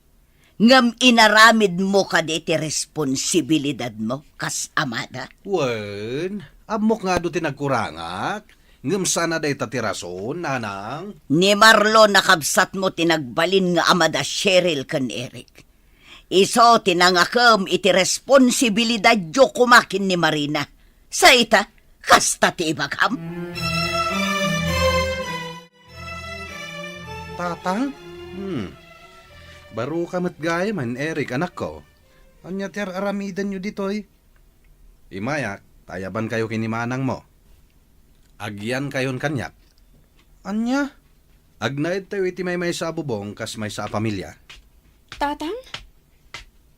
Ngam inaramid mo ka ti responsibilidad mo kas amada. Wen, amok nga do ti nagkurangak. Ngam sana day tatirason, nanang. Ni Marlon nakabsat mo tinagbalin nga amada Cheryl kan Eric. Iso tinangakam iti responsibilidad jo kumakin ni Marina. Sa ita, kasta ti ibagam. Tatang? Baro ka matgaya man, Eric, anak ko. Anya ti aramidan nyo ditoy? Imayak, tayaban kayo kinimanang mo. Agyan kayon kanyak. Anya? Agnaid tayo iti may sa bubong kas may sa pamilya. Tatang?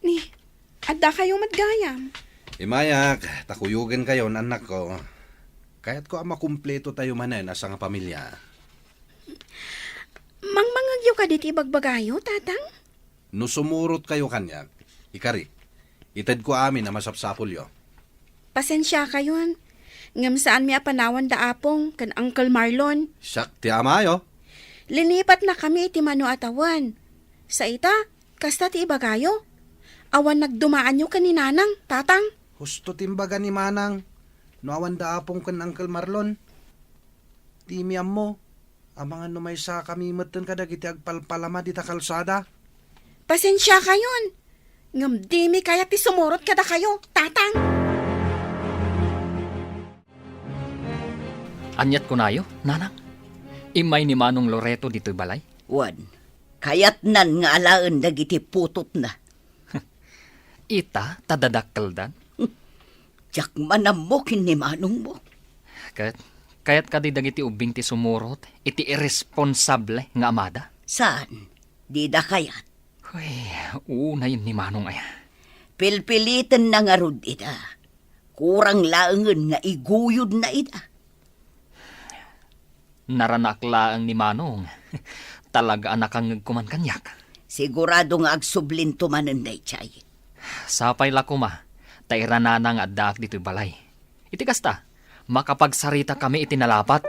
Ni, adda kayo matgayam. Imayak, takuyugan kayo, anak ko. Kaya't ko makumpleto tayo manen asa nga pamilya. Mangmangagyo ka diti bagbagayo, tatang? No sumurot kayo kanyak, ikari, itad ko amin na masapsapulyo. Pasensya kayon. Ngam saan mi apanawan da apong kan Uncle Marlon. Siyak ti amayo. Linipat na kami iti Mano atawan. Sa ita, kasta ti ibagayo. Awan nagdumaan nyo kaninanang, tatang. Husto timbaga ni Manang. No awan da apong kan Uncle Marlon. Timiam mo. Amangan no may sa kami matan kadagiti agpalpalama dita kalsada. Pasensya kayon. Ngam di mi kaya ti sumurot kada kayo, tatang. Anyat ko nayo, nanang. Imay ni Manong Loreto dito'y balay. Wan, kayat nan nga alaan dagiti putot na. Ita, tadadakkel dan. Tiyak manamokin ni manong mo. Kaya't kadi dagiti ubing ti sumurot, iti irresponsable nga amada. Saan? Di da kayat. Uy, unay ni Manong ay. Pilpilitan na nga rod ida. Kurang laangan nga iguyod na ida. Naranakla ang ni Manong. Talaga anak ang kuman kanyak. Sigurado nga agsublin tumanan day chay. Sapay la kuma, tairana nga addaak dito'y balay. Iti kasta, makapagsarita kami itinalapat.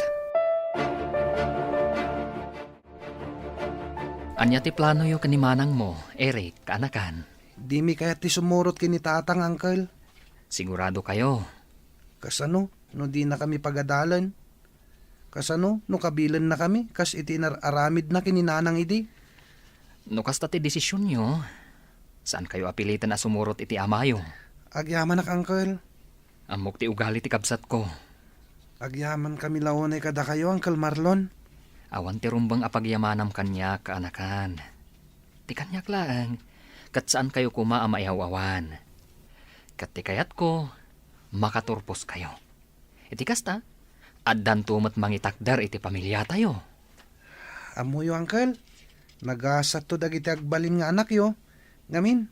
Anya ti plano yo kanimanang mo, Eric, kanakan. Di mi kaya ti sumurot kini tatang, Uncle. Sigurado kayo. Kasano? No di na kami pagadalan. Kasano? No kabilan na kami. Kas iti aramid na kininanang idi. No kasta ti desisyon nyo, saan kayo apilitan na sumurot iti amayo? Agyaman nak, Uncle. Amok ti ugali ti kabsat ko. Agyaman kami laonay kada kayo, Uncle Marlon. Awan ti rumbang apagyamanam kanya kaanakan. Ti kanyak lang, kat saan kayo kuma amaihawawan. Kat ti kayat ko, makaturpos kayo. Iti kasta, addan tumat mangitakdar iti pamilya tayo. Amo yo, Uncle. Nagasat to dagiti agbalin nga anak yo. Ngamin,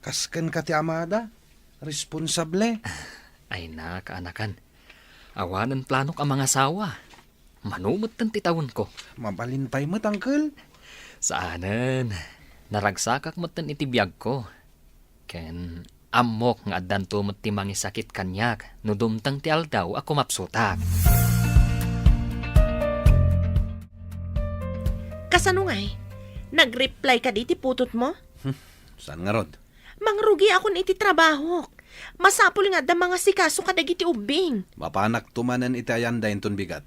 kasken ka ti amada. Responsable. Ay na, kaanakan. Awanan planok ang mga asawa. Manumot tan titawon ko. Mabalin pa'y mo't, Uncle. Saanan, naragsakak mo tan iti biyag ko. Ken, amok nga addan tumot ti mangisakit kanyak, no dumtang ti aldaw ako mapsutak. Kasano ngay? Nag-reply ka di ti putot mo? Saan nga rod? Mangrugi akon iti trabaho. Masapul nga da mga sikaso ka dagiti ubing. Mapanak tumanan iti ayanda inton bigat.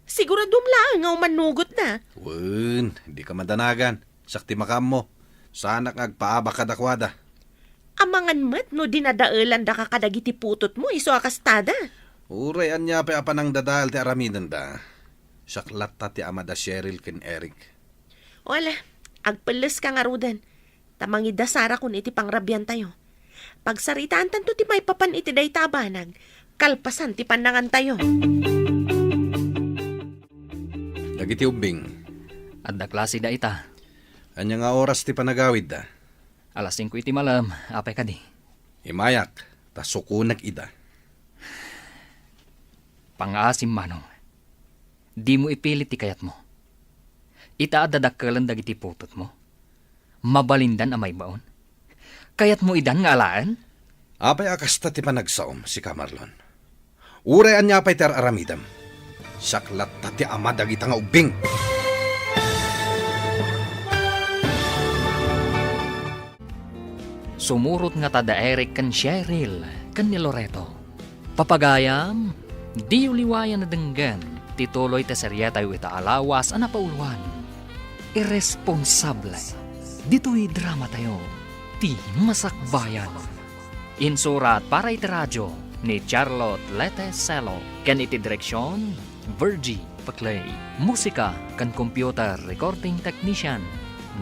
Siguradum lang nga manugot na. Wen, hindi ka madanagan. Sakti makam mo. Sana agpaaba kadakwada. Amangan met no dinadaalan da ka kadagiti putot mo iso akastada. Uray anya pa apanang dadal ti aramidan da. Saklat ta ti amada Cheryl ken Eric. Wala, agpeles ka nga rudan. Tamangida Sara kun iti pangrabyan tayo. Pagsaritaan tanto ti may papan iti day tabanag, kalpasan ti panangan tayo. Dagiti ubing. Adda klase da ita. Anya nga oras ti panagawid da. Alas 5 iti malam, apay ka di. Imayak, ta sukunag ida. Pangasim manong. Di mo ipilit ti kayat mo. Ita adadakkelan dagiti putot mo. Mabalindan amay baon. Kayat mo idan nga alaan? Apay akasta ti panagsaom si Kamarlon. Uray anya pa'y ter aramidam. Saklat ta ti ama dagita nga ubing. Sumurot nga tada Eric kan Cheryl, kan ni Loreto. Papagayam, di uliwayan na denggan, tituloy ta serya tayo ita alawas ana pauluan. Irresponsable. Dito'y drama tayo. Ti masakbayan. Insurat para iti radyo ni Charlotte Leteselo. Kan iti direksyon, Virgie Paclay. Musika kan computer recording technician,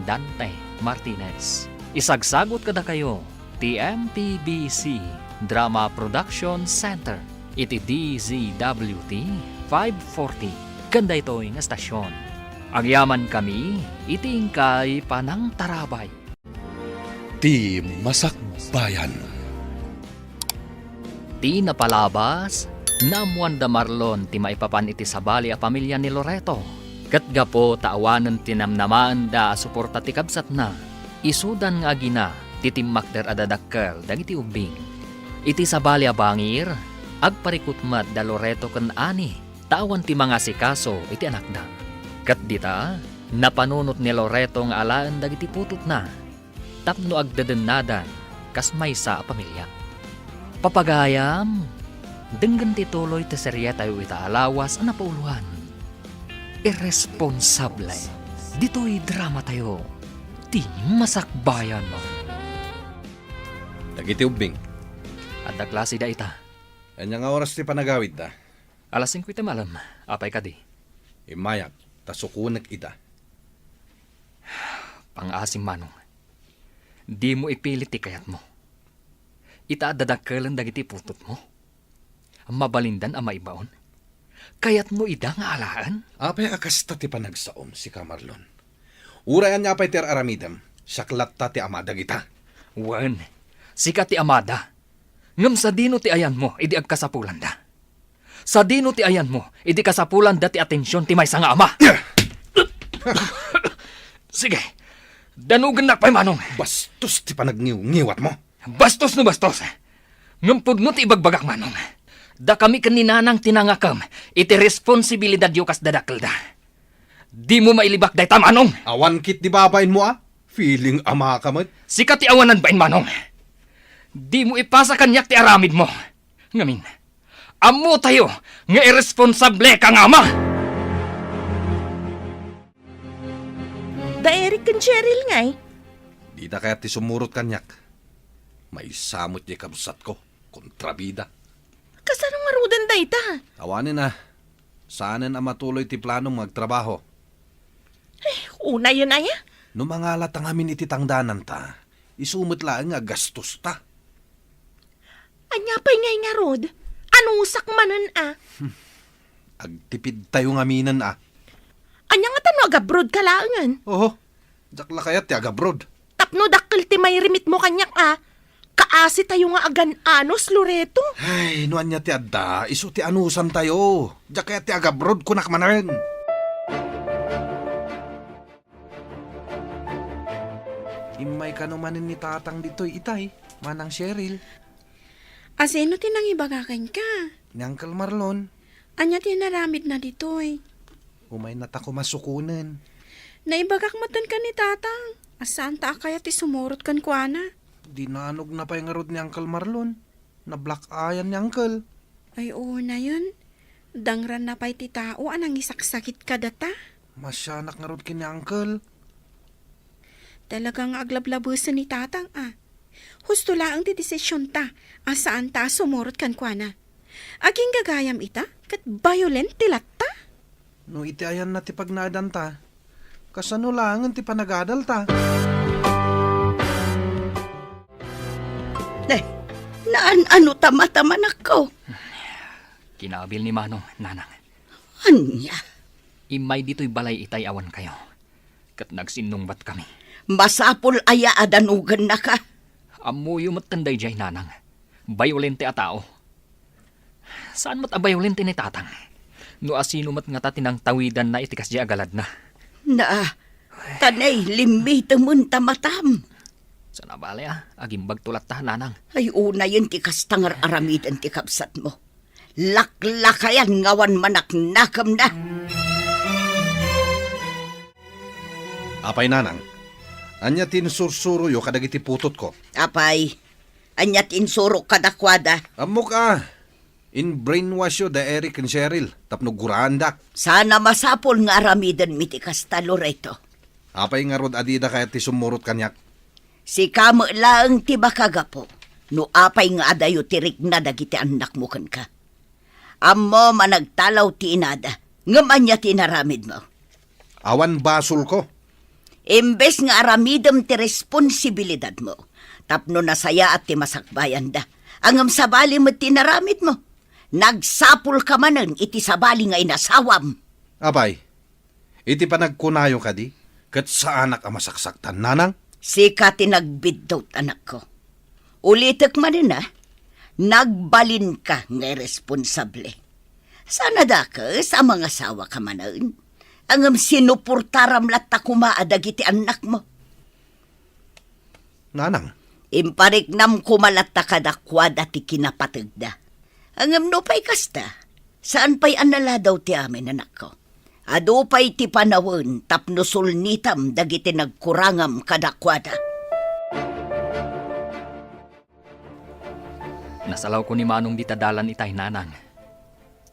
Dante Martinez. Isagsagot kada kayo, TMPBC Drama Production Center. Iti DZWT 540. Ganda ito'y nga stasyon. Agyaman kami, itingkay panang tarabay. Ti Masakbayan. Ti napalabas, namuan da Marlon ti maipapan iti sabali a pamilya ni Loreto. Katgapo taawanan tinamnamaan da suporta ti kabsat na. Isudan nga agina, titimmakder adadakkel dagiti ubing. Iti sabali a bangir, agparikutmat da Loreto ken ani, tawan ti mga sikaso iti anakda. Kat dita, napanunot ni Loreto nga alaan dagiti putot na. Tapno agdadennadan, kas maysa a pamilya. Papagayam, denggan tituloy ti serya tayo ita alawas ana pauluan. Irresponsable. Dito'y drama tayo. Ti masakbayan mo. Dagiti ubing. Adda klase da ita. Anya nga oras ti panagawid da. Alas 5 iti malam, apay ka di. Imayak, ta sukunag ida. Pangasim manong. Di mo ipilit ti kayat mo. Ita adadakkelan dagiti putot mo. Mabalindan ang maibaon. Kayat mo ida nga alaan? Apay akasta ti panagsaom si Kamarlon. Urayan niya apay ter aramidam. Saklat ta ti amada kita. Wan, sika ti amada. Ngam sa dino ti ayan mo, idi agkasapulan da. Sa dino ti ayan mo, idi kasapulan da ti atensyon ti maysa nga ama. Sige, danugan na pa'y manong. Bastos ti panagniw-ngiwat mo. Bastos no bastos. Ngampod no ti ibagbagak manong. Da kami kaninanang tinangakam, iti responsibilidad yu kas dadakil da. Di mo mailibak day manong. Awan kit di babain mo ah. Feeling ama ka mo. Sika ti awanan bain manong. Di mo ipasa kanyak ti aramid mo. Ngamin, amo tayo nga irresponsable kang ama. Da Eric kan Cheryl ngay. Di na kaya ti sumurot kanyak. May samot niya kabsat ko. Kontrabida. Kasano nga rudan da ita? Awanin na. Saanan ang matuloy ti planong magtrabaho. Una yun ay No mga latang amin iti tangdanan ta, isumot lang nga gastos ta. Anya pa'y ngay nga rod? Anusak manan Agtipid tayo nga minan Anya nga tano agabrod kalaangan. Oho, jakla kayat ti agabrod. Tapno dakkel ti may rimit mo kanyak Kaasi tayo nga agan-anos, Loreto. Ay, nuan niya ti adda, iso ti anusan tayo. Jak kayat ti agabrod kunak manan. Imay ka numanin ni tatang dito'y itay, manang Cheryl, Asino tinang ibagakan ka? ni Uncle Marlon. Anya tinaramid na ditoy. Umay na tako masukunan. Naibagak matan ka ni tatang. Asaan ta kaya ti sumurot kan kuana? Dinanog na pa yung rod ni Uncle Marlon. Na black ayan ni Uncle. Ay oo na yun. Dangran na pa'y ti tao anang isaksakit ka data. Masyanak nga rod kini Uncle. Talagang aglablabusan ni tatang Husto laang ti desisyon ta. Asaan ta sumurot kan kuana? Aging gagayam ita? Kat violent ti latta? No iti ayan na ti pagnadan ta. Kasano lang ti panagadal ta. Naan-ano tama-tama na ko. Kinabil ni Manong, nanang. Anya, Imay dito'y balay itay awan kayo. Kat nagsinungbat kami. masapol aya adanugan na ka. Amuyo matanday jay nanang. Bayolente a tao. Saan mat a bayolente ni tatang? No asino mat nga tatinang tawidan na itikas di agalad na. Na, tanay limita mun tamatam. Sana bale agimbag tulat ta nanang. Ay una yun ti kastangar aramidan ti kapsat mo. Laklakayan ngawan manak nakam na. Apay nanang, anya tinsursuro yo kadagiti putot ko. Apay, anyat insuro kadakwada. Amok in brainwash yo da Eric and Cheryl, tapno gurandak. Sana masapol nga aramidan mi ti kasta Loreto. Apay nga rod adida kaya ti sumurot kanyak. Si kamo lang ti bakagapo. No apay nga adayo tirik na dagiti anak mo kan ka. Ammo managtalaw ti inada. Ngamanya tinaramid mo. Awan basol ko. Imbes nga aramidam ti responsibilidad mo. Tapno nasaya at ti masakbayan da. Angam sabali mo tinaramid mo. Nagsapul ka manan iti sabali nga inasawam. Apay, iti pa nagkunayo ka di? Kat sa anak ang masaksaktan nanang? Sika tinagbidot anak ko. Ulitek manin nagbalin ka nga responsable. Sana da ka sa mga sawa ka manan. Angam sinupurtaram latta kumaadag iti anak mo. Nanang, Impariknam kumalatta kadakwada ti kinapatagda. Angam no pa'y kasta, saan pa'y anala daw ti amin anak ko? Ado pa'y ti panawon tapno sulnitam dagiti nagkurangam kadakwada. Nasalaw ko ni Manong di tadalan itay nanang.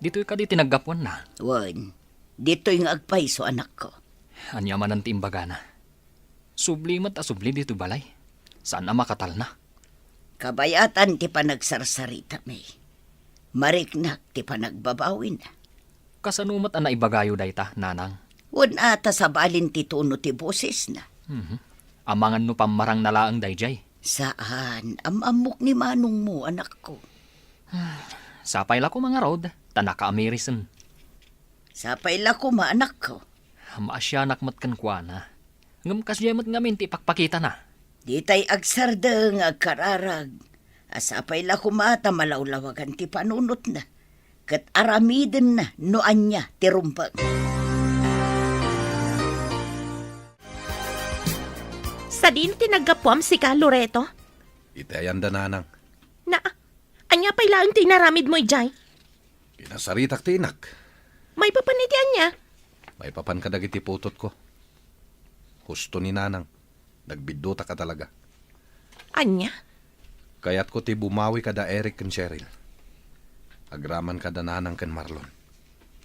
Dito'y ka di tinaggapuan na. Wan, dito'y nga agpaiso anak ko. Anya man ang timbaga na. Sublimat a subli dito balay. Saan na makatal na? Kabayatan ti panagsarsarita may. Mariknak ti panagbabawin. Kasanumat ang naibagayo dayta, nanang. Wan ata sa balin ti tuno ti boses na. Amangan no pamarang nalaang dayjay. Saan? Amamok ni manong mo, anak ko. Sapay la ko mga rod, tanaka amerisen. Sapay la ko, anak ko. Maasyanak matkan kwa na. Ngam kasyamat ngamin ti pakpakita na. Di tay agsarda nga agkararag. Asapay la kumata malawlawagan ti panunot na. Kat aramiden na noan niya ti rumpag. Sa din tinaggapuam si ka, Loreto? itayan da nanang. Na, anya pa'y laang tinaramid mo ijay? Kinasaritak tinak. May papanitian niya. May papan kadagiti putot ko. Husto ni nanang. Nagbidota ka talaga. Anya? Kaya't ko ti bumawi kada Eric and Cheryl. Agraman kada nanang ken Marlon.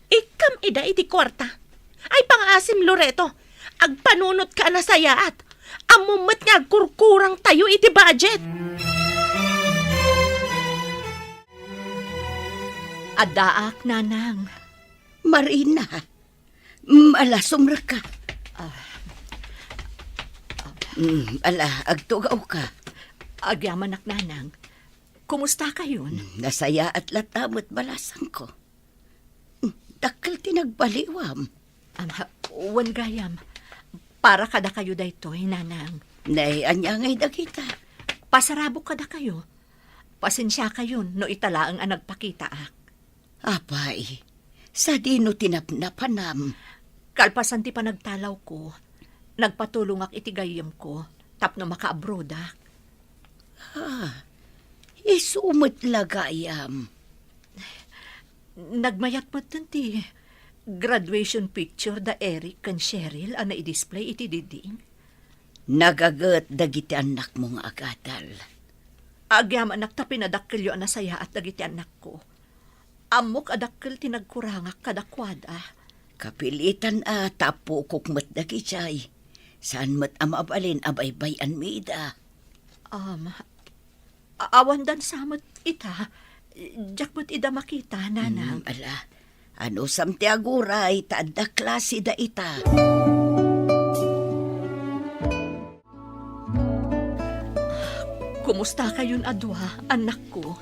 Ikam ida iti kwarta. Ay pangasim, Loreto. Agpanunot ka na sayaat. Amumat nga kurkurang tayo iti budget. Adaak, nanang. Marina, malasumra ka. Agtugaw ka. Agyaman nanang. Kumusta kayon? Nasaya at latamot balasang ko. Dakkel tinagbaliwam. Wan gayam. Para kada kayo daytoy, nanang. Nay, anya ngay dagita. Pasarabo kada kayo. Pasensya kayon no italaang ang nagpakita ak. Apay, sa dino tinapnapanam. Kalpasan ti panagtalaw ko. Nagpatulong ak itigayam ko. Tapno maka-abroad ak. Isumot lagayam. Nagmayat mo ti graduation picture da Eric kan Cheryl ang na-display iti diding. Nagagat dagiti anak mong agadal. Agyam anak ta pinadakkel yo anasaya at dagiti anak ko. Amok adakkel tinagkurangak kadakwada. Kapilitan tapo kukmat dagichay. Saan mat amabalin abaybayan mida. Awan dan samot ita. Jakmat ida makita, nanang. Ala, ano samti aguray, taadda klase da ita. Kumusta kayon adwa, anak ko?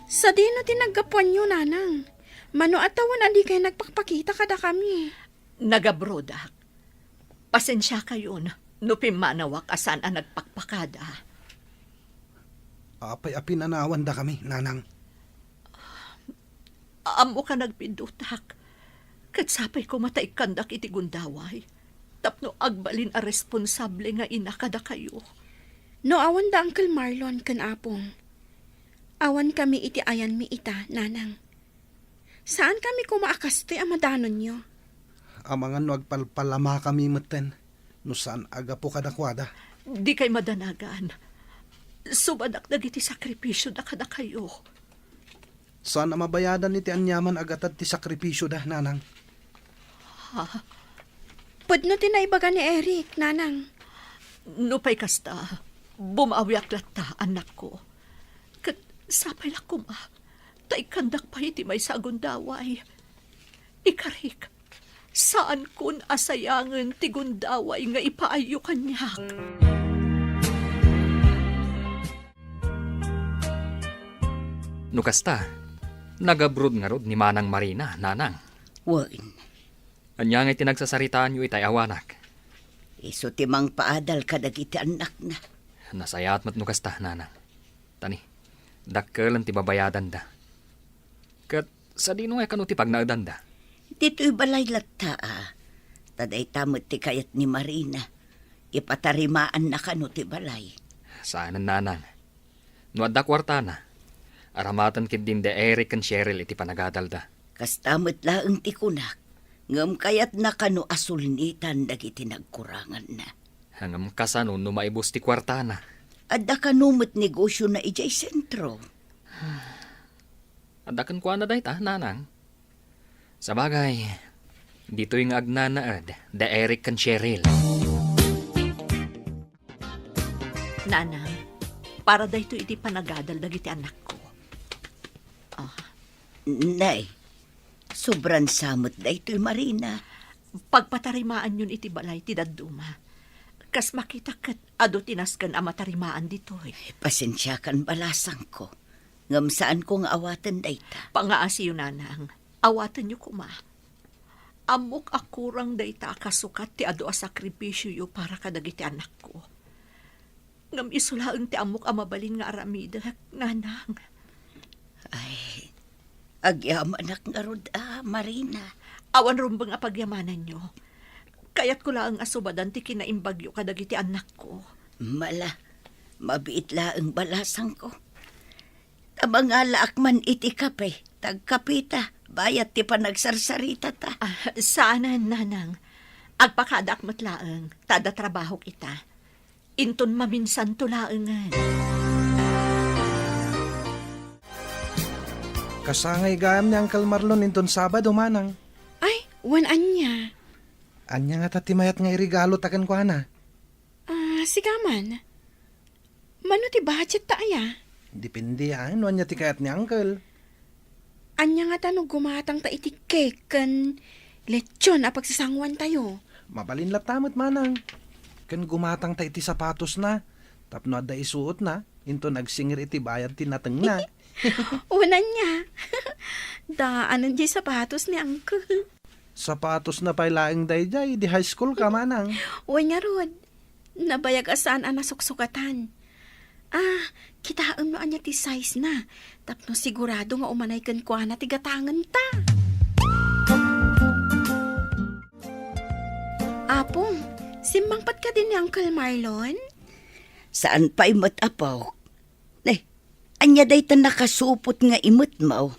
Sa di na tinagapuan nyo, nanang. Mano atawan andi kayo nagpakpakita kada kami. Nagabrodak. Pasensya kayon, no pimanawak asan ang nagpakpakada. Apay apinanawan da kami, nanang. Amo ka nagpindutak. Katsapay ko matay kandak iti gundaway. Tapno agbalin a responsable nga ina kada kayo. No awan da Uncle Marlon kan apong. Awan kami iti ayan mi ita, nanang. Saan kami kumaakaste ang madanon nyo? Amangan no agpalpalama kami maten. No saan aga po kadakwada. Di kay madanagan. Subadak dagiti sakripisyo da kada kayo. Saan na mabayadan ni ti anyaman agatad ti sakripisyo da, nanang? Pwede na tinaibaga ni Eric, nanang. Nupay kasta, bumawiak lata, anak ko. Kat sapay lakuma, taikandak pa iti may sagundaway. Ikarik, saan kun asayangan ti gundaway nga ipaayo kanyak? Nukasta, nagabrod nga rod ni Manang Marina, nanang. Wan, Anya nga tinagsasaritaan yu itay awanak. iso timang paadal kadagiti anak na. Nasayat mat nukasta, nanang. Tani, dakkel ang tibabayadan da. Kat sa dino nga kanuti pag naadan da. Dito'y balay lata Taday tamot ti kayat ni Marina. Ipatarimaan na kano ti balay. Saan nanang. No adda kwarta na. Aramatan kid din de Eric and Cheryl iti panagadal da. Kastamot laeng ti kunak. Ngam kayat na kano asulnitan dagiti nagkurangan na. Hangam kasano no maibos ti kwarta na. Adda kanumot negosyo na ijay sentro. Adda kan kuana day ta, nanang. Sa bagay, dito yung agnanaad, de Eric and Cheryl. Nanang, para dayto iti panagadal dagiti anak ko. Nay, sobran samot da ito'y Marina. Pagpatarimaan yun iti balay ti daduma. Kas makita kat ado tinaskan ang matarimaan ditoy. Pasensya kan balasang ko. Ngam saan ko nga awatan da ita. Pangaasi yun, nanang. Awatan niyo kuma. Amok akurang dayta kasukat ti ado a sakripisyo yu para kadagiti anak ko. Ngam isulaang ti amok amabalin nga aramida, nanang. Ay, agyaman anak nga rod, Marina. Awan rumbang apagyamanan nyo. Kaya't ko lang asubadan ti kinaimbagyo kadagiti anak ko. Mala, mabiit laeng balasang ko. Tamangala akman iti kape, tagkapita, bayat ti panagsarsarita ta. Saanan, nanang. Agpakadak matlaang, tada trabaho kita. Inton maminsan tulaangan. Kasangay gayam ni Uncle Marlon inton Sabado, manang. Ay, wan anya. Anya nga tatimayat nga irigalo takan ko na. Sigaman. Mano ti budget ta aya? Depende ano anya ti kayat ni Uncle. Anya nga tanong gumatang ta iti cake kan lechon a pagsasangwan tayo. Mabalin latamot, manang. Kan gumatang ta iti sapatos na. Tapno adda isuot na, Into nagsingir iti bayad tinateng na. Unan niya. Daanan di sapatos ni Uncle. Sapatos na pailaing dayjay, di high school ka manang. Uy nga rod. Nabayag asaan ang nasuksukatan. Kitaan mo anya ti size na. Tapno sigurado nga umanay kan kwa na tigatangan ta. Apong, simbangpat ka din ni Uncle Marlon? Saan pa imot apaw? Anya day ta nakasupot nga imot mo.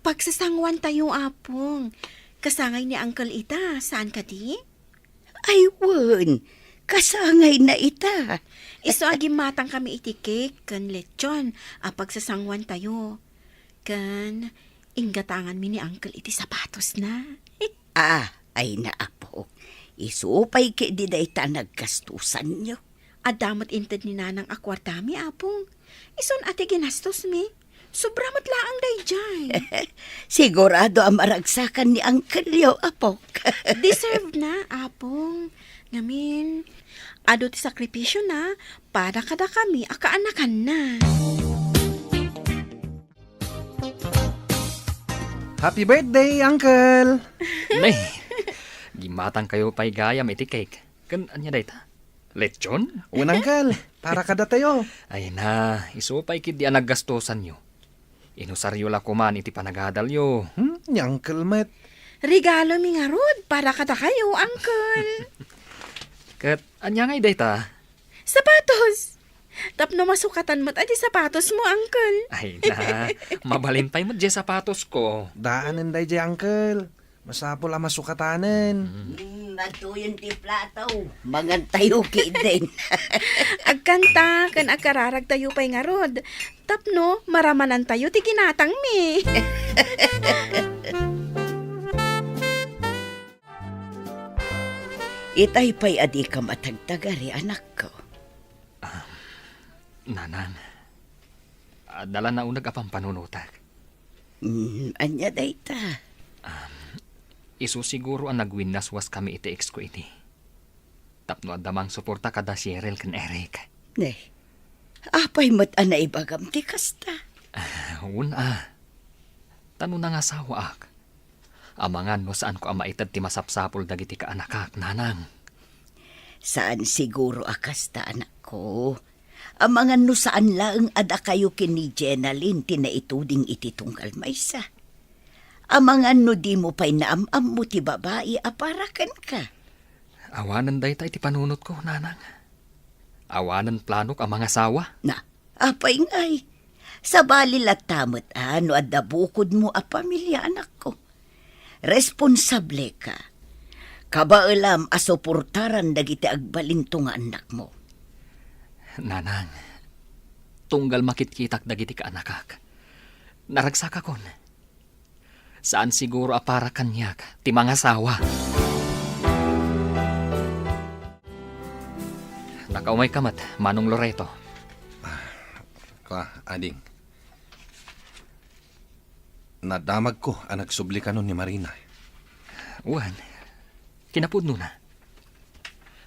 Pagsasangwan tayo, Apong. Kasangay ni Uncle ita, saan ka di? Ay, won. Kasangay na ita. Iso agim matang kami iti cake, kan lechon, pagsasangwan tayo. Kan, inggatangan mi ni Uncle iti sapatos na. Ay na apo. Isupay ki di day ta nagkastusan nyo. Adamot inted ni nanang akwartami, Apong. Ison ati ginastos mi. Sobramat laang day jay. Sigurado ang maragsakan ni Uncle yo, apo. Deserve na, Apong. Ngamin, ado ti sakripisyo na, para kada kami akaanakan na. Happy birthday, Uncle! Nay, gimatang kayo pa'y gayam iti cake. Kan anya dayta? Lechon? Un, Uncle, para kada tayo. Ay na, isupay kid di naggastosan nyo. Inusaryo la kuman iti panagadalyo. Ni Uncle Met. Regalo mi nga rod, para kada kayo, Uncle. Kat anya ngay dayta? Sapatos! Tapno masukatan mo't adi sapatos mo, Uncle. Ay na, mabalintay mo di sapatos ko. Daanan dayjay, Uncle. Masapol ang masukatanan. Matuyon ti plataw. Mangan tayo ki din. Agkanta, kan agkararag tayo pa'y nga rod. Tapno, maramanan tayo ti ginatang mi. Itay pa'y adi ka matagtagari, anak ko. Nanang, dala na unag apang panunutak. Anya dayta. Isu siguro ang nagwinaswas kami iti ex ko iti. Tapno adamang suporta kada si Erel kan Eric. Apay mo't anay bagam ti kasta. Tanong na nga sawa ak. Amangan no saan ko ang maitad ti masapsapol dagiti ka anakak, nanang. Saan siguro akasta, anak ko? Amangan no saan laeng ada kayo kini Jenalyn tinaituding iti tunggal maysa. Amangan no di mo pa'y naamam mo ti babae aparakan ka. Awanan day tayo ti panunot ko, nanang. Awanan planok ang mga sawa. Apay ngay. Sa balilat tamot no adda bukod mo a pamilya, anak ko. Responsable ka. Kabaalam asuportaran dagiti agbalinto nga anak mo. Nanang, tunggal makitkitak dagiti ka anakak. Naragsak akon. Saan siguro apara kanyak ti mga sawa. Nakaumay kamat, Manong Loreto. Ading. Nadamag ko ang nagsubli ka nun ni Marina. Uwan, kinapudno na.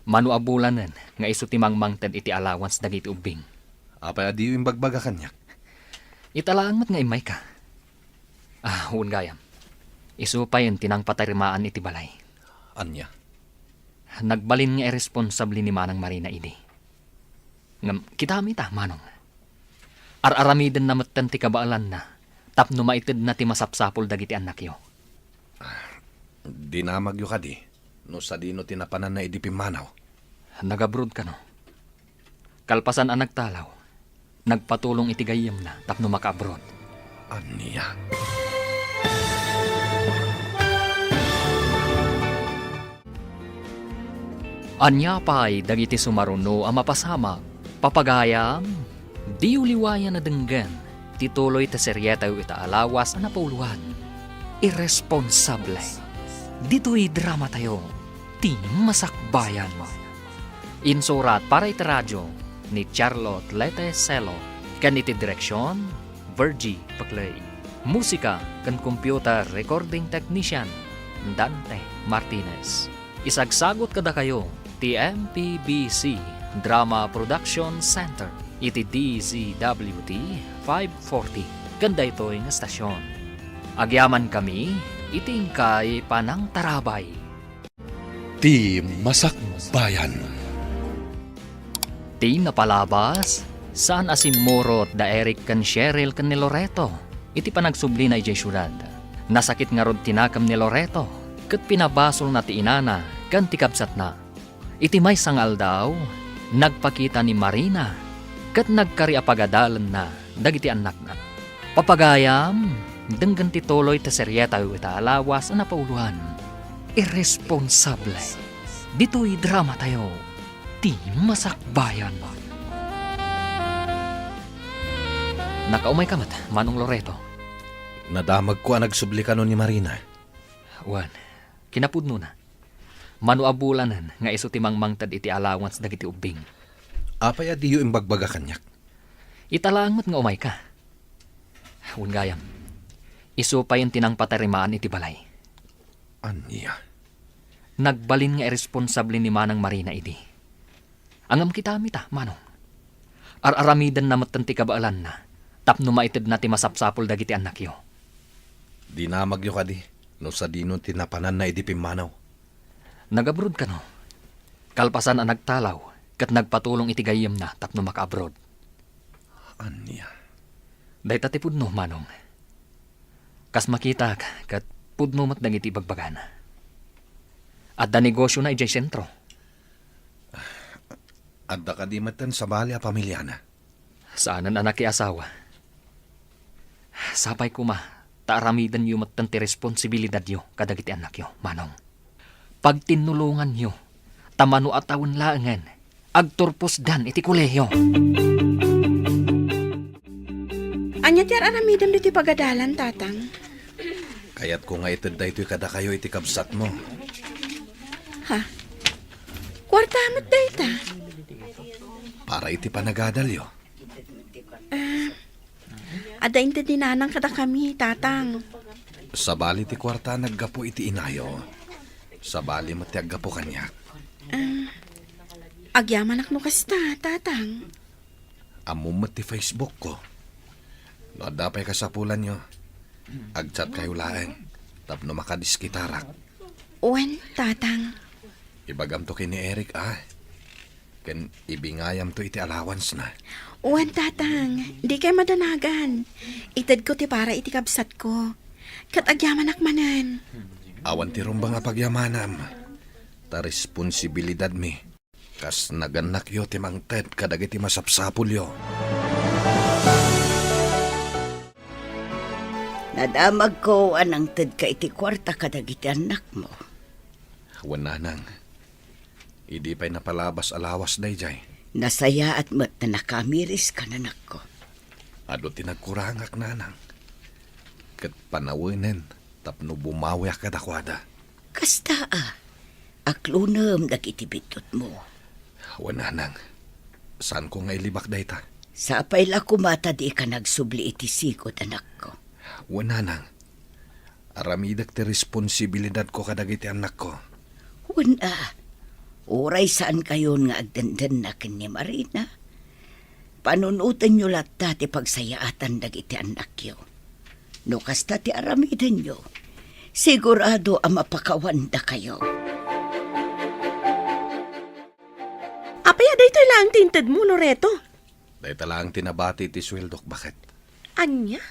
Manuabulanan nga iso ti mangmangted iti allowance dagiti ubing. Apay adi yung bagbaga kanyak. Italaang mat nga imay ka. Huwag gayam. Iso pa yun tinang patarimaan iti balay. Anya? Nagbalin nga irresponsable ni Manang Marina idi. Ngam, kita amita, Manong. Ar-aramiden na matan ti kabaalan na. Tapno maitid na ti masapsapol dagiti anak yo. Dinamag yo ka di. No sa dino tinapanan na idipimanaw. Nagabrod ka no. Kalpasan ang nagtalaw. Nagpatulong iti gayem na tapno makabrod. Anya? Anya pa'y dagiti sumaruno ang mapasamak, papagayam, di uliwayan na denggan, tituloy ta seryeta ita alawas ang napauluan. Irresponsable. Dito'y drama tayo, ti masakbayan mo. Insurat para iti radyo ni Charlotte Lete Celo, kan iti direksyon, Virgie Paclay. Musika kan computer recording technician, Dante Martinez. Isagsagot kada kayo, TMPBC Drama Production Center. iti DZWT 540 kanda ito'y nga stasyon. Agyaman kami, itingkay panang tarabay. Ti Masakbayan. Ti napalabas, saan asimurot da Eric kan Cheryl kan ni Loreto, iti panagsubli na ijay syudad. Nasakit nga rod tinakam ni Loreto, kat pinabasol na ti inana, kan tikabsat na. Iti may sangal daw, nagpakita ni Marina, kat nagkariapagadalan na, dagiti anak na. Papagayam, denggan ti tuloy ta seryeta ita alawas na pauluhan. Irresponsable. Dito'y drama tayo, ti Masakbayan. Nakaumay ka mat, Manong Loreto. Nadamag ko ang nagsubli ka nun ni Marina. Wan, kinapudno na. Manuabulanan nga iso timang mangtad iti allowance dagiti ubing. Apay adiyo imbagbaga kanyak. Italangot nga umay ka. Wan gayam, iso pa yung tinang patarimaan iti balay. Anya? Nagbalin nga irresponsable ni Manang Marina idi. Angam kita mita, Manong. Araramidan na matanti kabaalan na. Tapno maitid na ti masapsapol dagiti anak yo. Dinamag yo ka di. No sa dino tinapanan na idi pimanaw. Nag-abroad ka no. Kalpasan ang nagtalaw, kat nagpatulong iti gayem na tapno maka-abroad. Anya? Day tatipud no, Manong. Kas makita ka, kat pudno mat dagiti bagbagana. At da negosyo na ijay sentro. At da kadimatan sa bali a pamilya na. Saanan anak asawa. Sapay kuma, taaramidan yu matanti responsibilidad yo kadagiti anak yo, Manong. Pag tinulungan nyo, tamano at taon laangan, agturpos dan iti kuleyo. Anya ti aramidam diti pagadalan, tatang. Kaya't ko nga itid da ito'y kada kayo iti kabsat mo. Ha? Kwartamat da ita. Para iti panagadalyo. Adain ti dinanang kada kami, tatang. Sa bali ti kwarta naggapo iti inayo. Sa bali matiaggapo kanyak. Agyaman akno kasta, tatang. Amumot ti Facebook ko. No adapay kasapulan nyo. Agchat kayo laeng. Tapno makadiskitarak. Uwen, tatang. Ibagam to kini Eric Ken ibingayam to iti allowance na. Uwen, tatang. Di kay madanagan. Itad ko ti para iti kabsat ko. Kat agyaman akmanan. Awan ti rumbang nga pagyamanam. Ta responsibilidad mi. Kas naganak yo ti mangted kadagiti masapsapul yo. Nadamag ko anang ted ka iti kwarta kadagiti anak mo. Wananang. Idi pa'y napalabas alawas dayjay. Nasaya at mat na nakamiris ka nanak ko. Ado tinagkurangak nanang. Kat panawinen. Tapno bumawi ka dakwada. Kasta aklunam dagiti bitot mo. Wananang. Saan ko nga ilibak dayta? Sapay la kumata di ka nagsubli iti sikot anak ko. Wananang. Aramidak ti responsibilidad ko kadagiti anak ko. Wala. Uray saan kayon nga agdandan na ken ni Marina. Panunutan nyo lahat dati pagsayaatan dagiti anak yo. No kasta ti aramidan nyo, sigurado ang mapakawanda kayo. Apaya daytoy lang tinted mo, Loreto. Dayta lang tinabati ti sweldok bakit? Anya?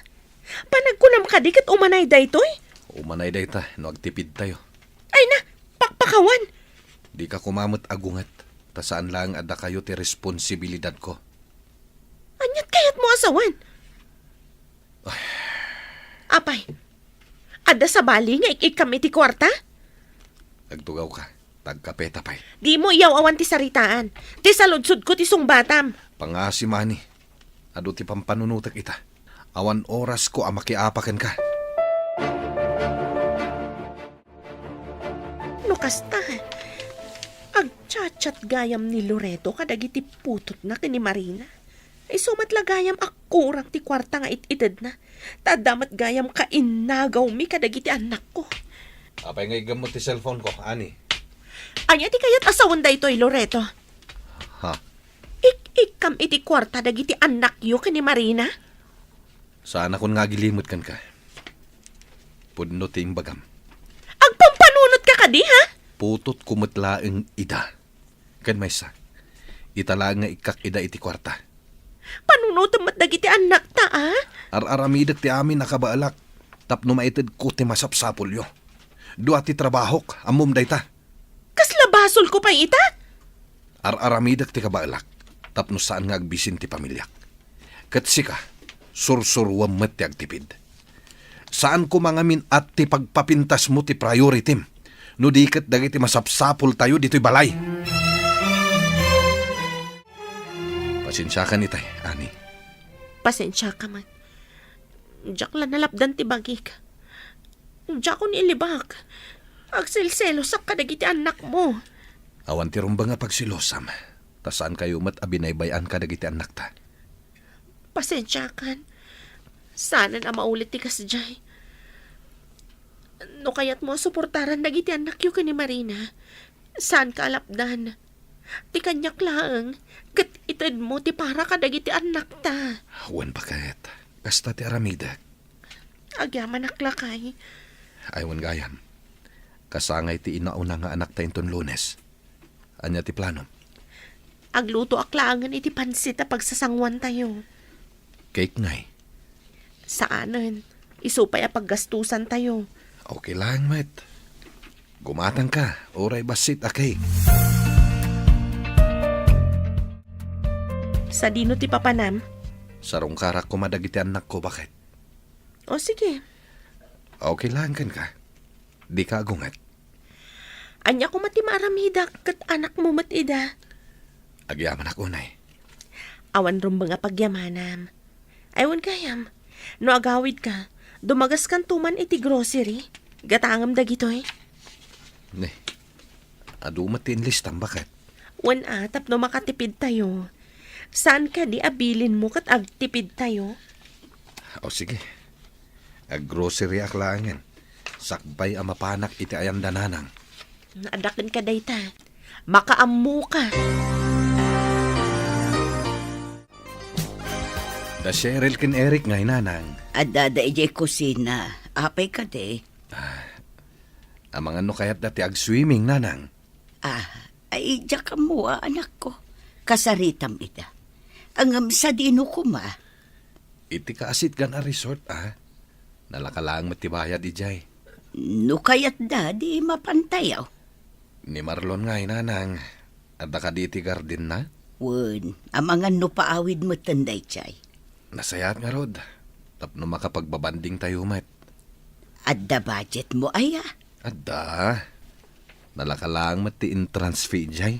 Panagkunam ka di kat umanay daytoy? Umanay dayta, no agtipid tayo. Ay na, pakpakawan. Di ka kumamot agungat, ta saan lang ada kayo ti responsibilidad ko. Anyat kayat mo asawan? Apay, ada sa bali nga ikikam iti kwarta? Nagtugaw ka, tagkapeta pa'y. Di mo iyaw awan ti saritaan. Ti saludsud ko ti sungbatam. Pangasimani, ado ti pampanunutak ita. Awan oras ko amakiapakan ka. No kasta, agchat-chat gayam ni Loreto kadagiti putot na kini Marina. Ay sumatla gayam akurang ti kwarta nga itidad na. Tadamat gayam kainagaw mi kadagiti anak ko. Apay nga igamot ti cellphone ko, ani. Anya ti kayat asawan da ito'y Loreto? Ha? Ik-ikam iti kwarta dagiti anak yu kani Marina? Sana kun nga gilimot kan ka. Pudno ti imbagam. Agpampanunot ka kadi, ha? Putot kumatlaeng ida. Kan maysa. Itala nga ikak ida iti kwarta. Panunutom mat dagiti anak ta, Ar-aramidak ti amin nakabaalak. Tapno maitid ko ti masapsapol yo. Dua ti trabahok, amom dayta. Kasla basol ko pa ita? Ar-aramidak ti kabaalak. Tapno saan nga agbisin ti pamilyak. Katsika, sursurwam met ti agtipid. Saan ko mangamin at ti pagpapintas mo ti priority mo? No di kat dagiti masapsapol tayo dito'y balay. Pasensya ka ni tay, ani. Pasensya ka man. Diyak la nalapdan ti bagik. Diyak ko nilibak. Agsilselo sa kadagiti anak mo. Awan ti rumba nga pagsilosam. Ta saan kayo mat abinaybayan ka dagiti anak ta? Pasensya kan. Sana na maulit ti kasjay. No kayat mo suportaran dagiti anak yu kani Marina. Saan ka alapdan? Ti kanyak lang. Kat itad mo ti para ka dagiti anak ta. Awan pa kahit. Kasta ti aramidak. Agyaman aklakay. Aywan gayam. Kasangay ti inauna nga anak ta inton Lunes. Anya ti plano? Agluto aklangan iti pansit a pagsasangwan tayo. Cake ngay. Saanan? Isupay a paggastusan tayo. Okay lang, met. Gumatang ka. Oray basit a cake. Sa dino ti papanam? Sarong karak ko madagiti anak ko, bakit? O sige. Okay lang kan ka. Di ka agungat. Anya ko mati maramida kat anak mo matida. Agyaman ako, nay. Awan rumba nga pagyamanam. Aywan kayam. No agawid ka, dumagas kan tuman iti grocery. Gatangam dagitoy. Ne. Adumat ti enlistan, bakit? Wan atap no makatipid tayo. Saan ka di abilin mo kat agtipid tayo? O sige. Ag-grocery aklangan. Sakbay ang mapanak iti ayam dananang. Naadakan ka dayta. Makaamu ka. Da Cheryl ken Eric ngay nanang. Adada ijay kusina. Apay ka de. Ang mga no kayat dati ag-swimming nanang. Ay diya ka mo anak ko. Kasaritam ita. Ang sa dino ko ma. Iti kaasit gan a resort, Nalakalang matibayad ijay. No kayat da di mapantayaw. Ni Marlon ngay nanang. Adda ka di iti garden na? Wen, amangan no paawid mo tanday chay. Nasayat nga rod. Tapno makapagbabanding tayo, met. Adda budget mo aya. Adda. Nalakalang mati entrance fee jay.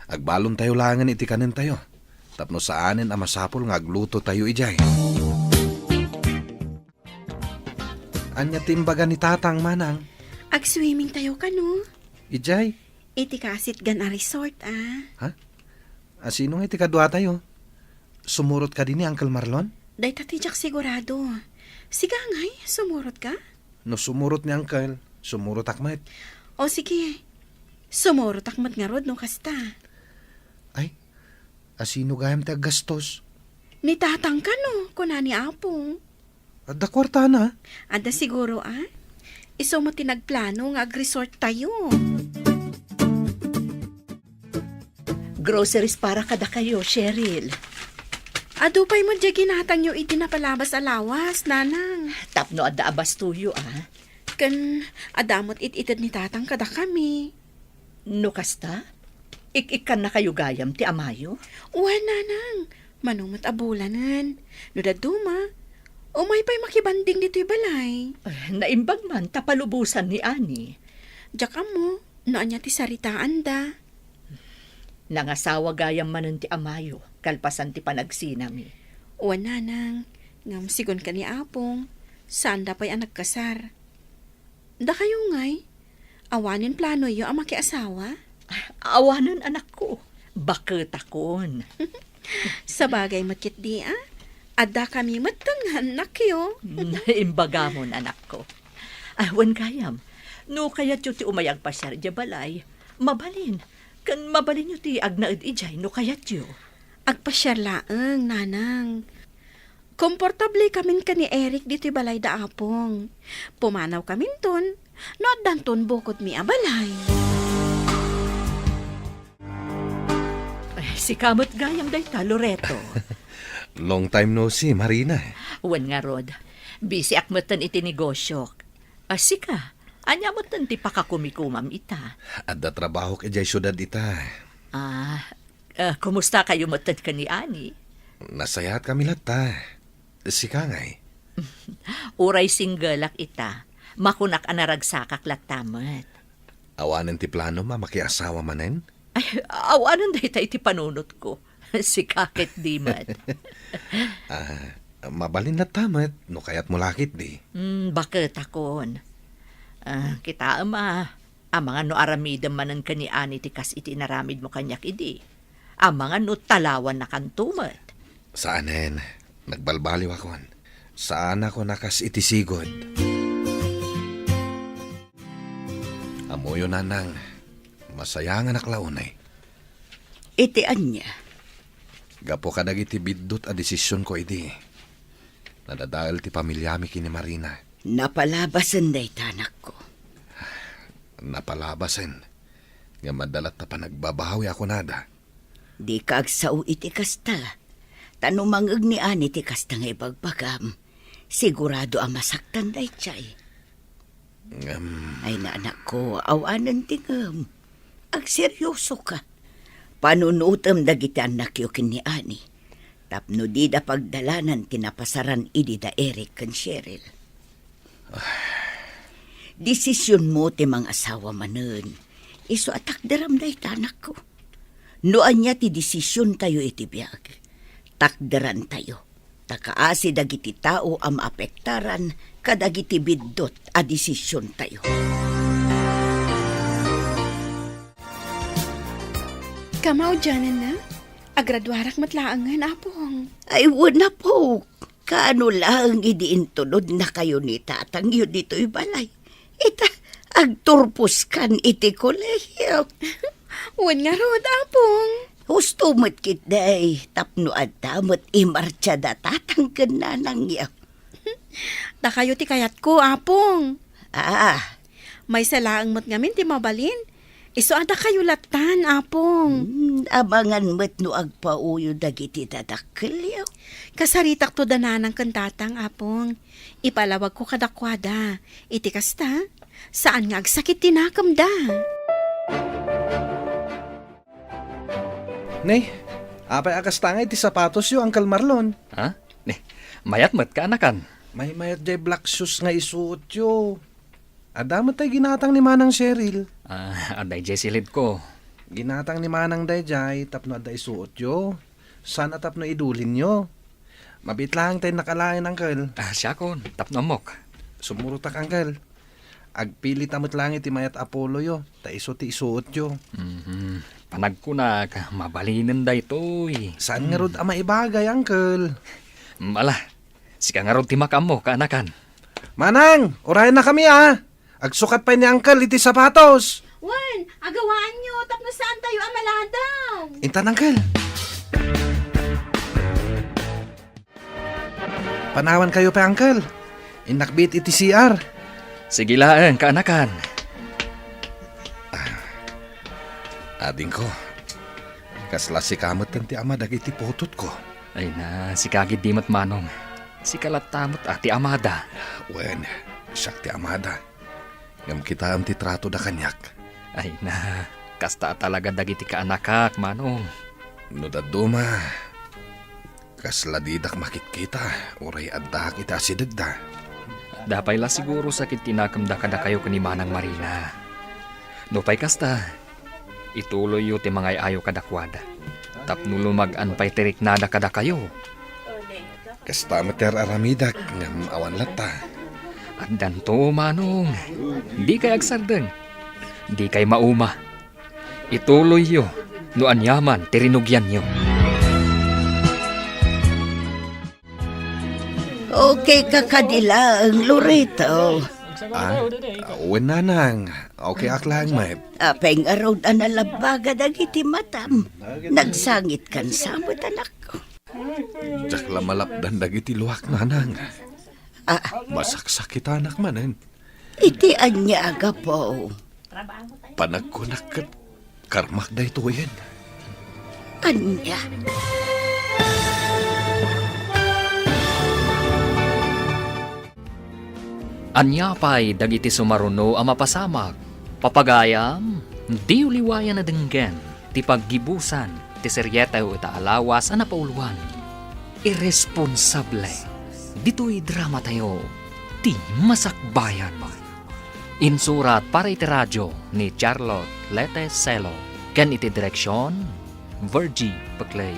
Agbalon tayo langan iti kanin tayo. Tapno saanin ang masapol nga agluto tayo ijay. Anya timbaga ni tatang manang. Ag-swimming tayo ka no? Ijay. Iti kasit gan a resort Sino nga iti kadwa tayo? Sumurot ka din ni Uncle Marlon? Day tatijak sigurado. Siga ngay, sumurot ka? No sumurot ni Uncle, sumurot akmet. O sige, sumurot akmat nga rod no kasta. Ay, asino gayam ti aggastos? Ni tatang ka no, kuna ni Apong. Adda kwarta na. Ada siguro Iso mo tinagplano nga ag-resort tayo. Groceries para kada kayo, Cheryl. Adupay mo dya ginatang yung itinapalabas alawas, nanang. Tapno adda abas tuyo, Kan adamot it-itad ni tatang kada kami. No kasta? Ik-ikan na kayo gayam ti amayo? Uwan, nanang. Manumot abulanan. No daduma. Umay pa'y makibanding dito'y balay. Naimbag man, tapalubusan ni Ani. Diyak mo, noan niya ti saritaan da. Nangasawa gayam manon ti amayo, kalpasan ti panagsinami. Uwan, nanang. Ngam sigon ka ni Apong. Saan da pa'y ang nagkasar? Da kayo ngay. Awanin plano yo ang makiasawa? Awanan anak ko. Bakit akon. Sa bagay matkit di Ada kami matanghan na kayo. Imbagamon anak ko. Wan kayam. No kaya ti umayag pa siya di balay. Mabalin. Kan mabalin nyo ti agnaid ijay no kayat yo. Agpasyar laeng, nanang. Komportable kamin ka ni Eric dito'y balay da apong. Pumanaw kamin ton, no danton bukod mi abalay. Si kamot gayam dayta, Loreto. Long time no see, Marina. Wan nga rod, busy akmatan iti negosyo. Sika, anya mo ti pakakumikumam ita. At da trabaho ka jay syudad ita. Kumusta kayo matad ka ni Ani? Nasayahat kami lata. Sika ngay. Uray singgalak ita. Makunak anaragsakak latamat. Awanan ti plano makiasawa manen? Ay, awanan dayta iti panunot ko. Si kakit di mat. Mabalin na tamat, no kayat mo lakit di. Bakit akon? Kita ang mga no aramidam manan ka ni Ani tikas iti naramid mo kanyak idi. Ang mga no talawan na kantumat. Saanen? Nagbalbaliw akon. Saan ako nakas itisigod? Amoyo nanang, masayangan aklaunay. Iti anya. Gapo kadag iti biddot a desisyon ko idi. Nadadahal ti pamilyami kini Marina. Napalabasan day tanak ko. Napalabasan. Nga madalat na panagbabahawi ako nada. Di ka agsao iti kasta. Tanumangag ni Ani ti kasta nga ibagbagam. Sigurado ang masaktan day chay. Ay na anak ko, awanan tingam. Agseryoso ka. Panunutam dagiti anak yo kin ni Ani. Tapno di da pagdalanan tinapasaran idi da Eric kan Cheryl. Desisyon mo ti mga asawa manen. Iso atak daram day tanak ko. Noan niya ti desisyon tayo iti biyag. Takdaran tayo. Takaasi dagiti tao ang maapektaran kadagiti biddot a desisyon tayo. Kamaw dyanan na? Agradwarak matlaangan, apong. Ay, wala po. Kaano lang idiintulod na kayo ni tatang yun dito'y balay. Ita, agturpos kan iti kolehiyo. Wan nga rod, apong. Husto mo't kitday, tapno at tamot imarcha da tatang kananang yaw. Da kayo ti kayat ko, apong. May May salaang mo't ngamin ti mabalin. Iso ada kayo latan, apong. Abangan mo't no agpauyo dagiti dadakkelyo. Kasaritak to dananang kantatang, apong. Ipalawag ko kadakwada. Iti kasta, saan nga agsakit tinakam da? Nay, apay akas tangay ti sapatos yo, Uncle Marlon. Ha? Mayat mat ka anakan. May mayat jay black shoes nga isuot yo. Adamot tay ginatang ni Manang Cheryl. Aday jay silid ko. Ginatang ni Manang Dayjay, tapno ada isuot yo. Sana tapno idulin yo. Mabit lang tayo nakalain, Uncle. Siya kon, tapno mok. Sumurutak, Uncle. Agpilit amot lang iti mayat Apollo yo. Ta iso ti isuot yo. Panagkunag, mabalinin da ito'y. Saan nga rod ama ibagay, Uncle? Mala, sika nga ron timakam mo, kaanakan. Manang, orayan na kami Agsukat pa ni Uncle iti sapatos. Wan, agawaan nyo, tapno saan tayo amaladaw? Intan, Uncle. Panawan kayo pa, Uncle. Inakbit iti CR. Sige lang, kaanakan. Ading ko, kasla si kamot ti ama dagiti putot ko. Ay na, si kagid di mat manong. Si kalatamot ati amada. Wen, siyak ti amada. Ngam kita am ti trato da kanyak. Ay na, kasta talaga dagiti kaanakak, manong. No daduma, kasla didak makitkita, uray adda kita asidagda. Dapay la siguro sakit tinakamda kada kayo kani Manang Marina. No pay kasta, ituloy yu ti mga ayaw kadakwada. Tapno lumag-an pay tirik nada kada kayo. Kasta mater aramidak ngam awan lata. At danto, manong, di kay agsardeng, di kay mauma. Ituloy yu, no anyaman, tirinugyan yu. Okay ka kadilang, Loreto. Uwan nanang. Okay aklang, mat. Apay nga raw analabaga dagiti matam. Nagsangit kan samot anak ko. Jak lamalapdan dagiti luwak nanang. Ah, Masaksakit anak manen. iti anya aga po. Panagkunak kat karmak da ito yan. Anya. Anya pa'y dagiti sumaruno a mapasamak. Papagayam, di uliwayan na denggen, ti paggibusan, ti seryeta o itaalawas a napauluan. Irresponsable. Dito'y drama tayo, ti masakbayan. Insurat para iti radyo ni Charlotte Lete Celo. Ken iti direksyon, Virgie Paclay.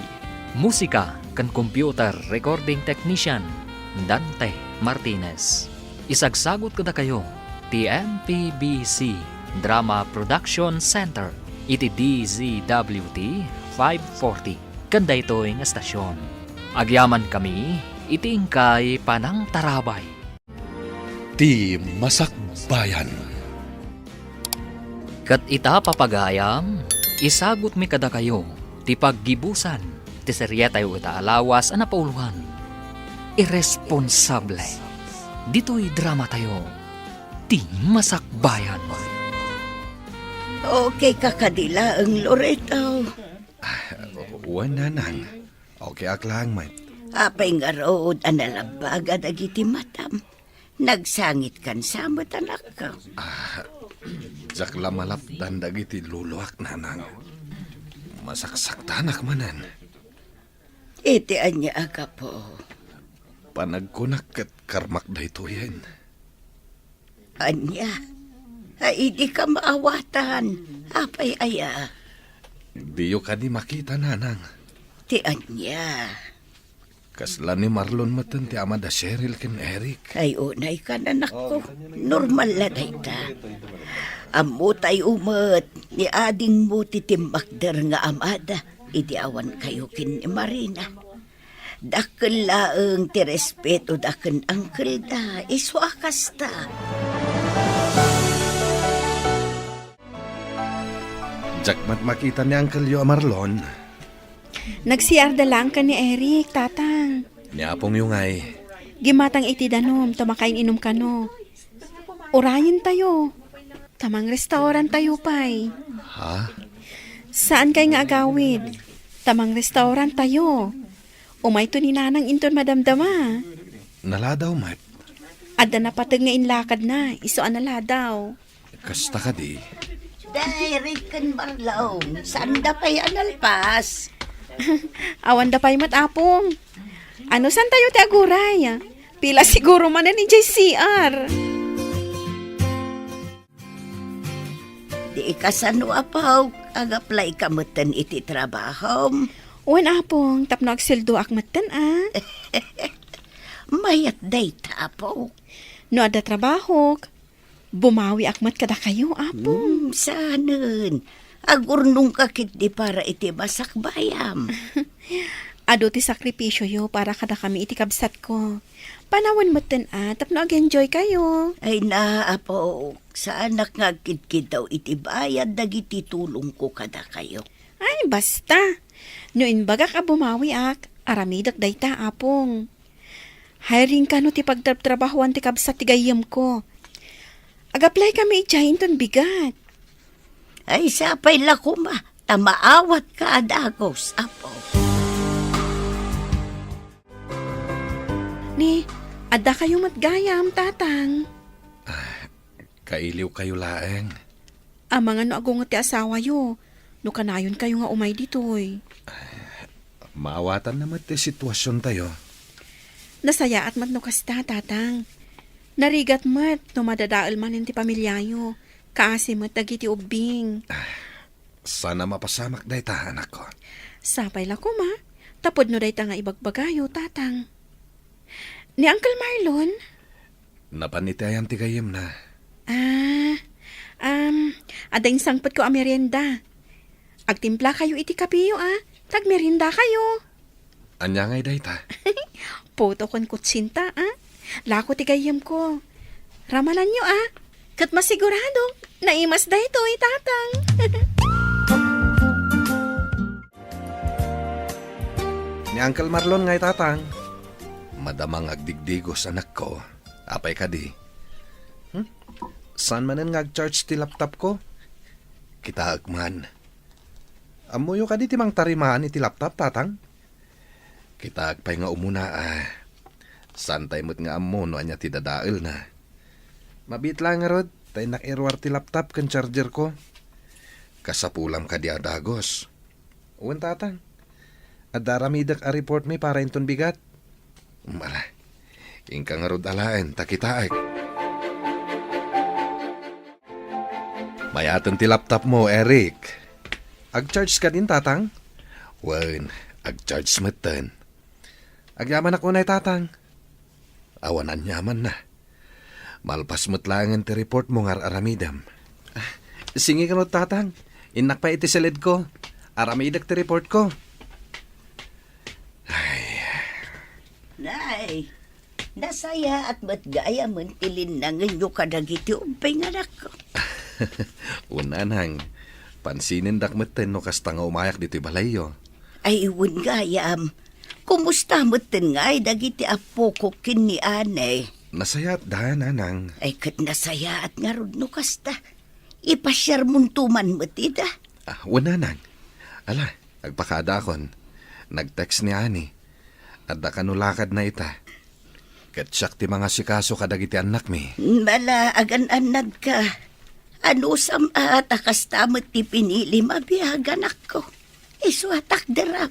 Musika kan computer recording technician, Dante Martinez. Isagsagot ko na kayo, ti MPBC Drama Production Center, iti DZWT 540. Kanda ito'y nga estasyon. Agyaman kami, iti ingkay panang tarabay. Ti Masakbayan. Kat ita papagayam, isagot mi kada kayo, ti paggibusan, ti seryeta yu itaalawas a napauluhan. Irresponsable. Dito'y drama tayo, ti masakbayan. Okay ka kadila ang Loreto. Uwan nanang. Okay aklang, mat. Apay nga raw analabaga dagiti matam. Nagsangit kan samot anak ko. Jak lamalapdan dagiti luluwak nanang. Masaksak tanak manan. Iti anya aga po. Panagkunak kat karmak da ito yan. Anya. Ay, di ka maawatan. Apay aya. Diyo ka di makita nanang. Ti anya. Kasla ni Marlon matan ti ama da Cheryl ken Eric. Ay, unay ka na nako. Normal na dayta. Amo tay umat. Ni ading mo titimbakder nga amada. Idi awan kayo kin ni Marina. Dakkel laeng ti respeto daken angkel da. Iswakas ta. Jakmat makita ni Uncle Yo Marlon. Nagsiyarda lang ka ni Eric, tatang. Niapong yung ay. Gimatang iti danom, tumakain inom ka no. Urayin tayo. Tamang restaurant tayo pay. Ha? Saan kay nga agawid? Tamang restaurant tayo. Umay to ni nanang inton madamdama. Naladaw, mat. Adda na patag nga inlakad na, isuan na ladaw. Kasta ka di. Direct kan Marlon. Saan da pa'y analpas? Awan da pa'y matapong. Ano san tayo ti aguray? Pila siguro man na ni JCR. Di kasano apaw. Ag-apply ka matan iti trabaho. Uwan apong, tapno agsildo akmatan Mayat day tapo. No ada trabaho, bumawi akmat kada kayo, apong. Sanan. Agurnong kakit di para iti masakbayam. Ado ti sakripisyo yo para kada kami iti kabsat ko. Panawan matan tapno ag-enjoy kayo. Ay naapo. Sa anak nga kidkid daw iti bayad dagiti tulong ko kada kayo. Ay, basta. No inbaga ka bumawi aramidak dayta, apong. Hiring ka no ti pagtrabahuan ti kabsat ti gayam ko. Ag-apply kami ityahin ton bigat. Ay sapay lakuma. Tamaawat ka adagos, apo. Ni, adda kayo matgayam, tatang. Kailiw kayo laeng. Mga no agong ti asawa yo. No kanayon kayo nga umay ditoy. Maawatan naman ti sitwasyon tayo. Nasaya at mat no kasta, tatang. Narigat mat no madadaal man ti pamilyayo. Kaasi mat dagiti ubing. Sana mapasamak day ta, anak ko. Sapay la ko ma. Tapod no day ta nga ibagbagayo, tatang. Ni Uncle Marlon? Napanitayan ti gayem na. Ading sangpot ko a merienda. Agtimpla kayo iti kapiyo, Tagmerienda kayo. Anya ngay day ta. Poto kon kutsinta, Lako ti gayam ko. Ramalan nyo kat masigurado, naimas da ito tatang. Ni Uncle Marlon ngay tatang. Madamang agdigdigos anak ko. Apay ka di. Saan manan ngag-charge ti laptop ko? Kita agman. Amuyo ka di timang tarimaan iti laptop tatang? Kita agpay nga umuna Santay mo't nga amo no anya ti dadael na. Mabit lang nga rod, tay nak-erwar ti laptop kan charger ko. Kasapulam ka di adagos. Uwan tatang. Adaramidak a report may para inton bigat. Mala, ingka nga rod alaen, takitaag. Mayatan ti laptop mo, Eric. Ag-charge ka din, tatang? Wan, ag-charge matan. Agyaman ako na, tatang. Awanan yaman na. Malpas matlangan ti report mo ngar aramidam. Singi ka no, tatang. Inak pa iti salid ko. Aramidak ti report ko. Nay, nasaya at matgaya man tilinangan nyo kadagiti umpay nga nako. Unanang, pansinin dakmeten no kasta nga umayak dito balayo. Ay iwan gayam, kumusta matan nga ay dagiti apo ko kini anay. Nasayat da, nanang. Ay kat nasaya at nga rod no kasta. Ipasyar muntuman matida. Unanang. Ala, agpakada kon. Nag-text ni Ani. Adda kanulakad na ita. Katsak ti mga sikaso kadagiti anak mi. Mala agan-anad ka. Ano sam at akastamot ti pinili mabihagan ako. Isuatak daram.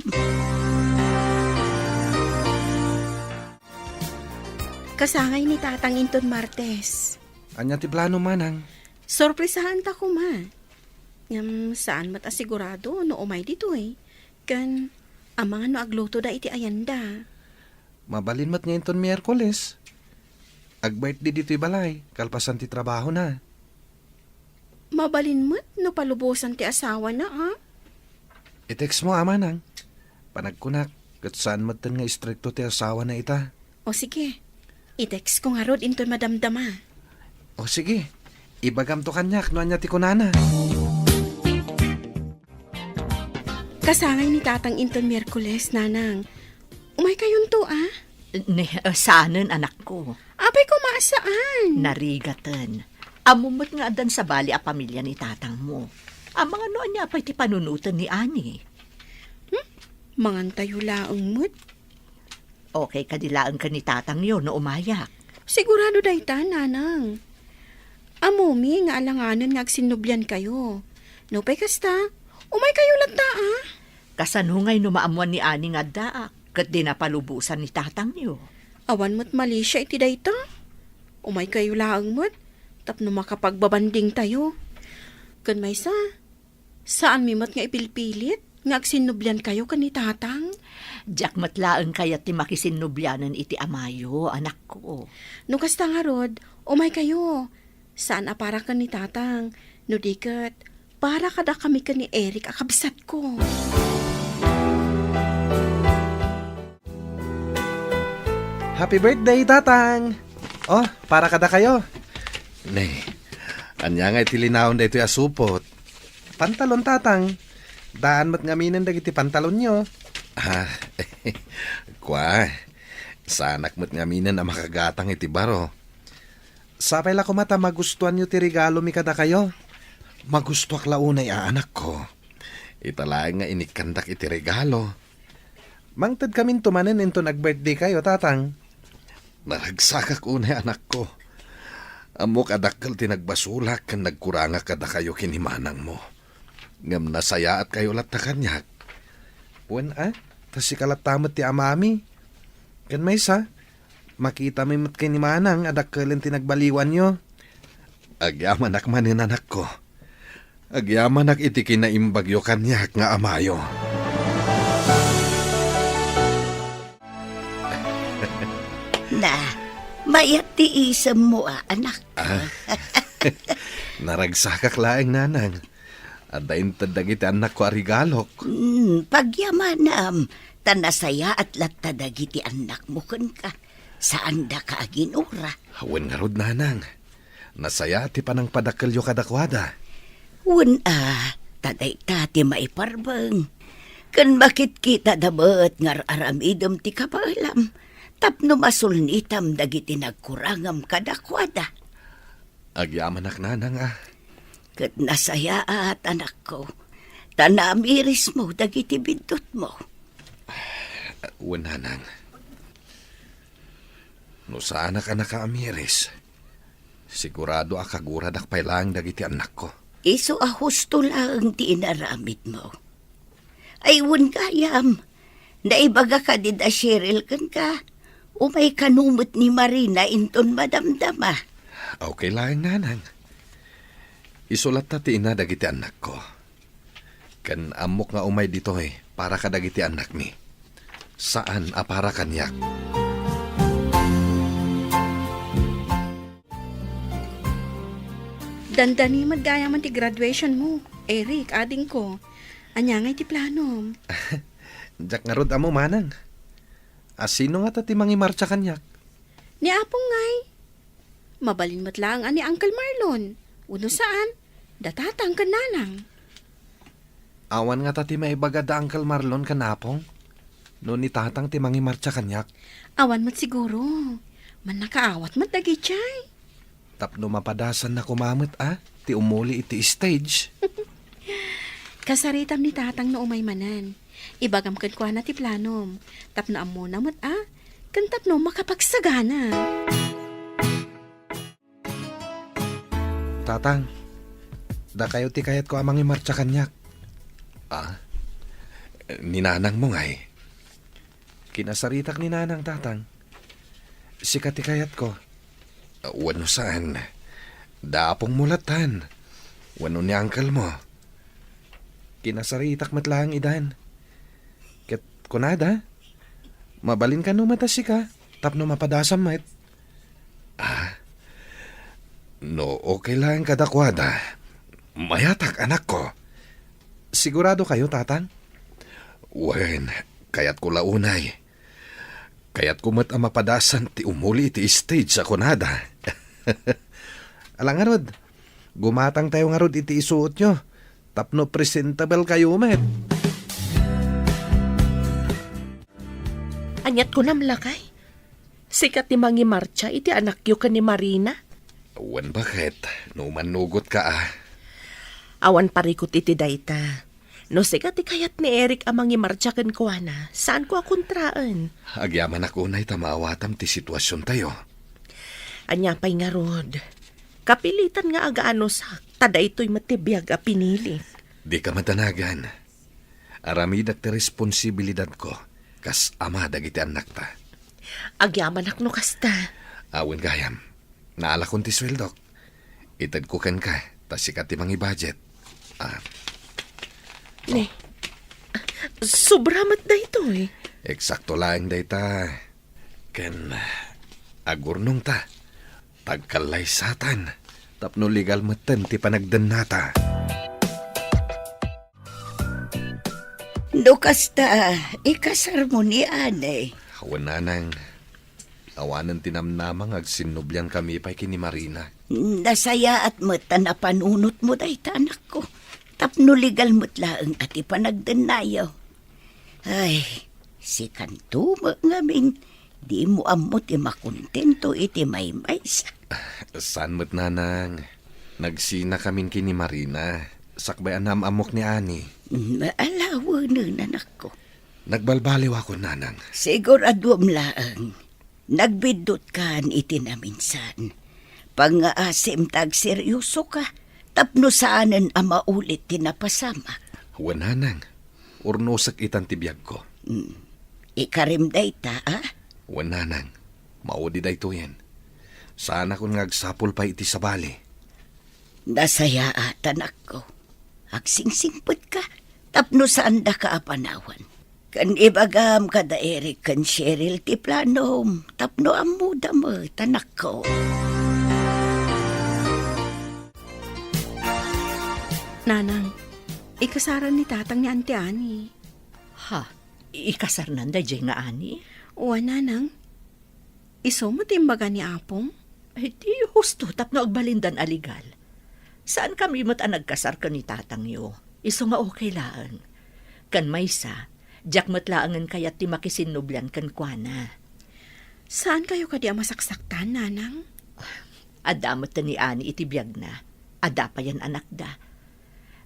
Kasangay ni tatang inton Martes. Anya ti plano manang. Sorpresahan ta ko ma. Ngam saan mat asigurado no umay dito Kan ang mga no agluto da iti ayanda. Mabalin mat ngayon ton Miyerkules. Ag-birthday dito balay. Kalpasan ti trabaho na. Mabalin mo't no palubusan ti asawa na I-text mo ama nang. Panagkunak. Kat saan mat nga istrikto ti asawa na ita. O sige, i-text ko nga rod inton madamdama. O sige. Ibagam to kanyak no anya ti kunana. Kasangay ni tatang inton Miyerkules, nanang. Umay kayon to Saanan anak ko? Apay ko maasaan? Narigatan. Amumot nga adan sa bali a pamilya ni tatang mo. Ang mga noon niya pa'y ti panunutan ni Ani. Mangantayo laang mo't. Okay, kadilaan ka ni tatang yun no umayak. Sigurado dayta, nanang. Amumi nga alanganan nga agsinubyan kayo. No pay kasta, umay kayo lagta Kasanungay no maamuan ni Ani nga daak. Kat di napalubusan ni tatang yo. Awan mo't mali siya iti dayta. Umay kayo laang mo't. Tapno makapagbabanding tayo. Kan may saan mi mat nga ipilpilit? Nga agsinubyan kayo kan ni tatang? Diyak matlaan kaya ti makisinubyanan iti amayo, anak ko. No kasta nga rod, umay kayo. Saan apara kan ni tatang? No dikat, para kada kami kan ni Eric akabisat ko. Happy birthday, tatang! Oh, para kada kayo. Nay, anya nga itilinaon da ito asupot. Pantalon, tatang. Daan mat ngaminan dagiti pantalon nyo. Kwa, sanak mat ngaminan na makagatang iti baro. Sapay la ko mata magustuhan nyo ti regalo mi kada kayo. Magusto ak launay anak ko. Italaang nga inikandak iti regalo. Mangtad kamin tumanen into nag-birthday kayo, tatang. Naragsakak unay anak ko. Amok adakkel tinagbasulak kan nagkuranga kada kayo kinimanang mo. Ngam nasaya at kayo lat na kanyak. Wen tas si kalatamat ti amami. Kan may makita may mat kay ni manang adakkelin tinagbaliwan nyo. Agyaman ak manin anak ko. Agyaman ak iti kinaimbagyo kanyak nga amayo. Na, mayat ti isam mo anak. Naragsakak laeng nanang. Adain tadagiti anak ko arigalok. Pagyamanam, tanasaya at latadagiti anak mo kun ka. Saan da ka aginura? Hawan nga rod nanang. Nasaya ti panang padakalyo kadakwada. Taday ti maiparbeng. Kan bakit kita dabat ngar aramidem ti kapaalam. Tapno masulnitam dagiti nagkurangam kadakwada. Agyaman nanang Kat nasaya at anak ko. Tanamiris mo dagiti bindot mo. Nanang. No saan ka nakaamiris? Sigurado akagurad akpailang dagiti anak ko. Iso husto lang ti inaramid mo. Ay gayam. Naibaga ka din Cheryl kan ka. Umay kanumot ni Marina inton madamdama. Okay lang nanang. Isulat ta ti ina dagiti anak ko. Kan amok nga umay dito para ka dagiti anak mi. Saan para kanyak? Dandani maggayaman ti graduation mo. Eric, ading ko. Anya ngay ti planom. Jak nga rod amo manang. Sino nga ta ti mangimarcha kanyak? Ni Apong ngay. Mabalin mo't lang ani Uncle Marlon. Uno saan? Datatang ka nanang. Awan nga ta ti maibaga da Uncle Marlon kanapong. No ni tatang ti mangimarcha kanyak. Awan mo't siguro. Man nakaawat mo't dagi chay. Tapno mapadasan na kumamot ti umuli iti stage. Kasaritam ni tatang na umay manan. Ibagam kan kuha na ti planom. Tapno amo na mo't kan tapno makapagsagana. Tatang, da kayo ti kayat ko amang imarcha kanyak. Ninanang mo ngay. Kinasaritak ni nanang tatang. Sikat ti kayat ko. Wano saan? Dapong mulatan. Wano ni uncle mo. Kinasaritak matlang idan. Ket kunada. Mabalin ka no matasi ka. Tapno mapadasam mat. No, okay lang kadakwada. Mayatak anak ko. Sigurado kayo, tatang? Wen, kayat ko launay. Kayat ko mat mapadasan ti umuli ti stage sa kunada. Alang nga rod, gumatang tayo nga rod iti isuot nyo. Tapno presentable kayo, met. Anyat ko namlakay. Sikat ni Mangi Marcha iti anak yu ka ni Marina. Wen, bakit? No manugot ka Awan parikot iti dayta. No sikat ti kayat ni Eric ang Mangi Marcha kan kuana. Saan ko akuntraan? Agyaman ako na'y tamawatam ti sitwasyon tayo. Anya pa'y nga rod. Kapilitan nga agaano sa tada ito'y matibiyag a pinili. Di ka matanagan. Aramid at ti responsibilidad ko. Kas ama dagiti anak ta. Agyaman akno kasta. Awen gayam. Naala kong ti sweldok. Itad ko kan ka. Tas sikat ti mangi budget. Ne, sobramat da ito Eksakto lang dayta. Ken agurnong ta. Tagkalay satan. Tapno legal matan ti panagdan nata. No kasta, ikasar mo ni Ane. Hawananang. Awanan tinamnamang agsinubyan kami pa'y kini Marina. Nasaya at mata na panunot mo dayta anak ko. Tapno legal mo't laang at ipanagdanayaw. Ay, si Kantuma ngamin, di mo amot makontento iti maymaysa. San mo't nanang? Nagsina kamin kini Marina. Sakbay anam amok ni Ani. Maalawa nun anak ko. Nagbalbaliw ako nanang. Siguraduam laang. Nagbidot kan iti naminsan. Pang-aasim tag seryoso ka. Tapno saanan ang maulit tinapasamak. Wananang, urnosak itan tibiyag ko. Ikarim dayta, Wananang, maudi da ito yan. Sana kung ngagsapol pa iti sa bali. Nasaya atan ako. Agsingsingpot ka. Tapno saan da ka apanawan. Kan ibagam kada Eric kan Cheryl ti planom. Tapno amuda mo, tanak ko. Nanang, ikasaran ni tatang ni Auntie Annie. Ha, ikasar nanda dyan nga ani? Uwa, nanang. Iso mo timbaga ni Apong? Ay, di husto tapno agbalindan aligal. Saan kami mat nagkasar ka ni tatang yo? Iso nga okay laan. Kan maysa, jak matlaangan kayat ti makisinublan kan kuana. Saan kayo kadi masaksaktan, nanang? Adamat ni ani iti biyag na. Ada pa yan anak da.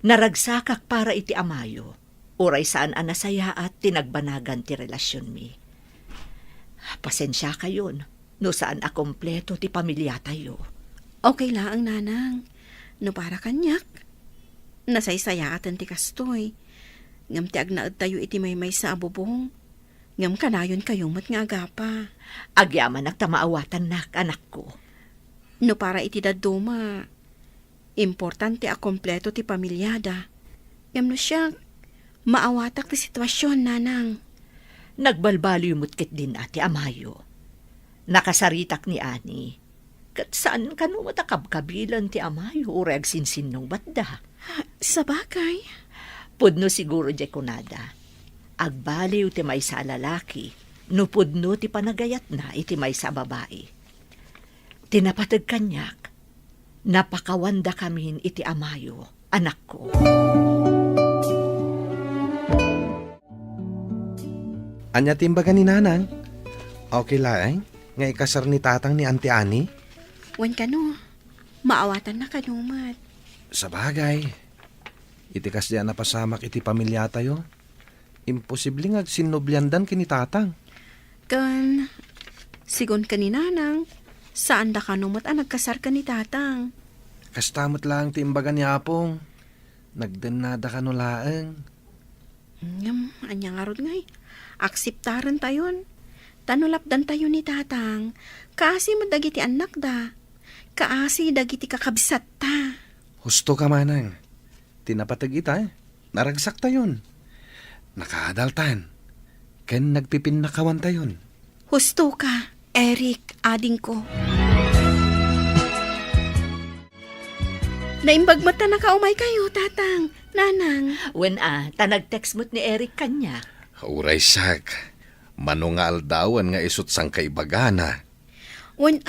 Naragsakak para iti amayo. Uray saan anasaya at tinagbanagan ti relasyon mi. Pasensya kayon. No saan akompleto ti pamilya tayo. Okay lang, nanang. No para kanyak. Nasaysaya atan ti kastoy. Ngam ti agnaad tayo iti maymay sa abubong. Ngam kanayon kayong mat nga agapa. Agyaman ak tamaawatan nak, anak ko. No para iti daduma. Importante a kompleto ti pamilyada. Ngam no siya, maawatak ti sitwasyon, nanang. Nagbalbaliw mutkit din ati amayo. Nakasaritak ni ani. Kat saan ka no matakabkabilan ti amayo ureg sinsinong batda. Sa bagay. Pudno siguro di kunada. Agbaliw ti may sa lalaki, no pudno ti panagayat na iti may sa babae. Tinapatag kanyak, napakawanda kamin iti amayo, anak ko. Anya timbaga ni nanang? Okay lang, nga ikasar ni tatang ni Auntie Annie? Wan ka no. Maawatan na kanumat. Sa bagay. Itikas diyan na pasamak iti pamilya tayo. Imposible nga sinublyandan kini tatang. Kan, sigon ka ni nanang, saan da kanumat nagkasar ka ni tatang? Kastamot lang timbaga ni Apong. Nagdanada ka no laeng. Anya nga rod ngay. Akseptaran tayon. Tanulapdan tayo ni tatang. Kaasi mo dagiti anak da. Kaasi dagiti kakabsat ta. Husto ka manang. Tinapatag ita Naragsak tayon. Nakaadaltan. Ken nagpipinakawan tayon. Husto ka, Eric, ading ko. Naimbagmat na nakaumay kayo, tatang, nanang. When tanag-text mo't ni Eric kanya. Uray sak, manungal dawan nga isot sang kaibagana. When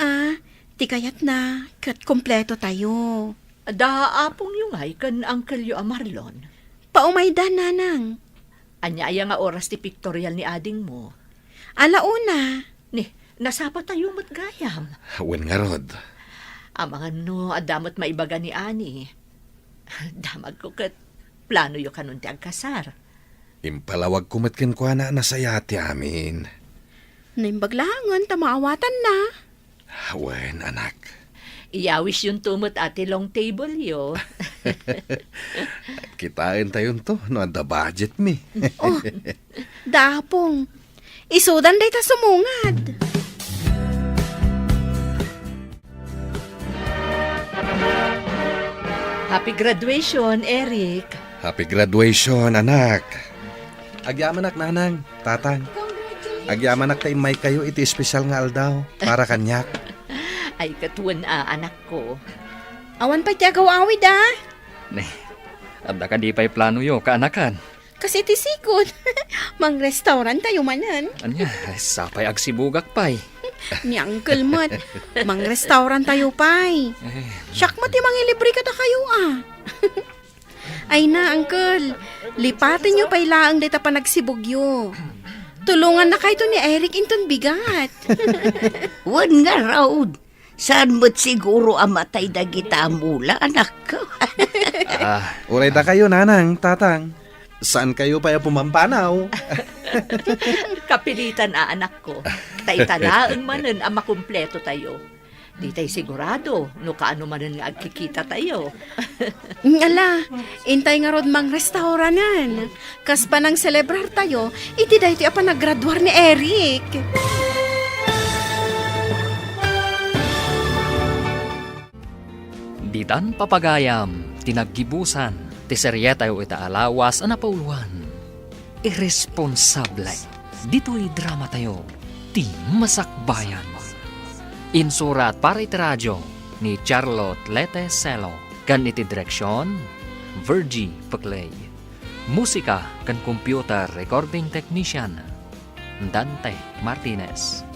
tikayat na, kat kompleto tayo. Daapong yung ay kan Uncle Yo Marlon. Paumay da, nanang. Anya aya nga oras ti pictorial ni ading mo. Alauna. Ni, nasapa tayo matgayam. Wen nga rod. Amangan no, adamat maibaga ni Ani. Damag ko kat plano yo kanon ti agkasar. Impalawag kumatken ko na nasaya ti amin. Naimbaglangan, tamaawatan na. Wen, anak. Iyawis yung tumot ati long table yo. Kitain tayon to, no ada budget mi. Oh, dapong. Isudan day ta sumungad. Happy graduation, Eric. Happy graduation, anak. Agyamanak nanang, tatang. Agyamanak tayo may kayo iti espesyal nga aldaw para kanyak. Ay katuan anak ko. Awan pa tiagaw awid Ne, abda ka di pa'y plano yo, kaanakan. Kasi tisikod. Mang restaurant tayo manan. Anya, sapay agsibugak pa'y. Ni Uncle Mat. Mang restaurant tayo pay. Siyak mo ti mangilibre ka ta kayo Ay na, Uncle. Lipatin nyo pa'y laang dita pa nagsibugyo. Tulungan na kayo to ni Eric inton bigat. Wan nga raud. Saan mo't siguro amatay dagita mula, anak ko? Uray da kayo nanang, tatang. Saan kayo pa pumampanaw? Kapilitan anak ko. Taitalaan manen ang makumpleto tayo. Di tayo sigurado, no kaano manen nga agkikita tayo. Ala, intay nga rod mang restauranan. Kas pa nang celebrar tayo, iti da ito apa naggraduar ni Eric. Ditan papagayam, tinaggibusan, ti serye tayo itaalawas ang napauluan. Irresponsable, dito'y drama tayo, ti masakbayan. Insurat para iti radyo ni Charlotte Lete Celo, kan iti direksyon, Virgie Paclay. Musika kan computer recording technician, Dante Martinez.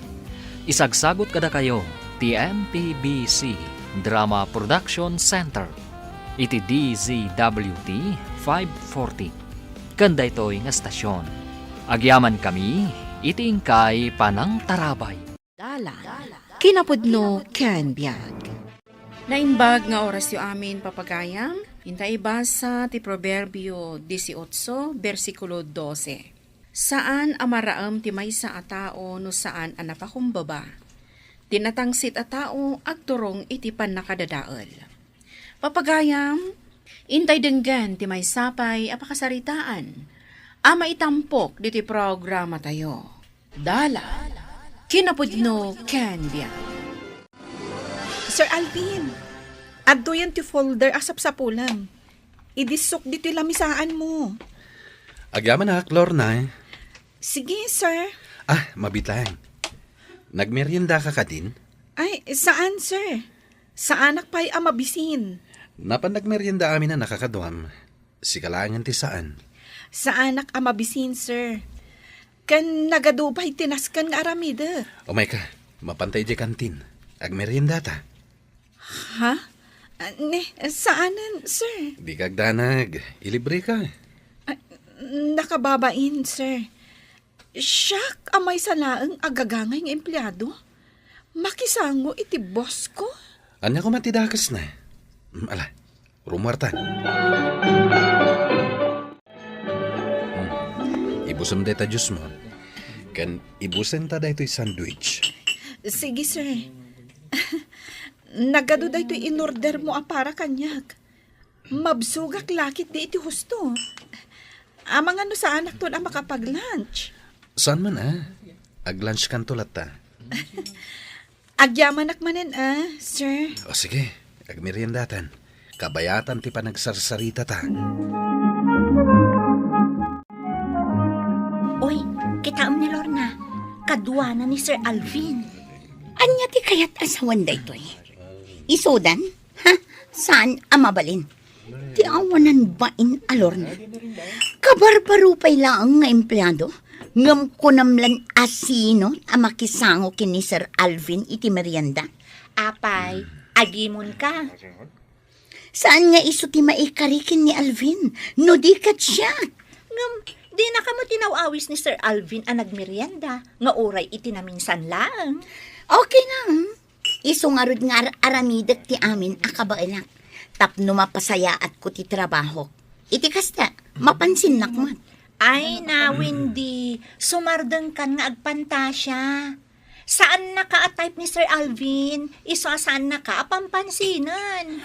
Isagsagot kada kayo, ti MPBC Drama Production Center. Iti DZWT 540. Kanda ito'y nga stasyon. Agyaman kami, iti ingkay panang tarabay. Dala. Kinapudno ken biag. Naimbag nga oras yu amin papagayam, intay basa ti Proverbio 18, versikulo 12. Saan amaraam ti maysa a tao no saan a napakumbaba? Tinatangsit a tao agturong iti pannakadadael. Papagayam, intay denggan ti maysapay a pakasaritaan. Ama itampok diti programa tayo. Dala. Kinapudno ken biag. Sir Alvin, adto yan ti folder asap sa pulang. Idisok dito lamisaan mo. Agyaman na, Lorna. Sige, sir. Mabitang. Nagmerienda ka din? Ay, saan, sir? Sa anak pa'y amabisin. Napan nagmerienda amin na nakakaduam. Sikalangan ti saan? Sa anak amabisin, sir. Kan nagadubay tinaskan nga aramida. Umay ka, mapantay di kantin. Agmerienda ta. Ha? Saanan, sir? Di kagdanag. Ilibre ka. Nakababain, sir. Siyak, amay sa laang agagangay ng empleyado. Makisango iti boss ko. Anya ko matidakas na. Ala, rumartan. Ibusam deta Diyos mo. Kan ibusen ta da ito'y sandwich. Sige, sir. Nagado da ito'y in-order mo para kanyag. Mabsugak lakit di iti husto. Amang ano sa anak to na makapag-lunch. Saan man Ag-lunch kan tulat ta. Agyamanak manen sir. O sige, agmeriendatan. Kabayatan ti panagsarsarita ta. Oy, kitaam ni Lorna. Kadwa na ni Sir Alvin. Anya ti kayat asawan da ito Isodan? Ha? Saan amabalin? Ti awanan bain Lorna? Kabarbarupay lang nga empleyado. Ngam ko namlan asino ang makisango kini Sir Alvin iti merienda. Apay, agimon ka. Saan nga iso ti maikarikin ni Alvin? No di kat siya. Ngam, di na kamo tinawawis ni Sir Alvin ang nagmerienda. Nga oray itinaminsan lang. Okay lang. Iso nga rod nga aramidak ti amin akabailang. Tapno mapasayaat ko ti trabaho. Iti kasta, mapansin nakmat. Ay na, Wendy, sumardeng kan nga agpantasya. Saan naka-type ni Sir Alvin? Iso saan naka-apampansinan?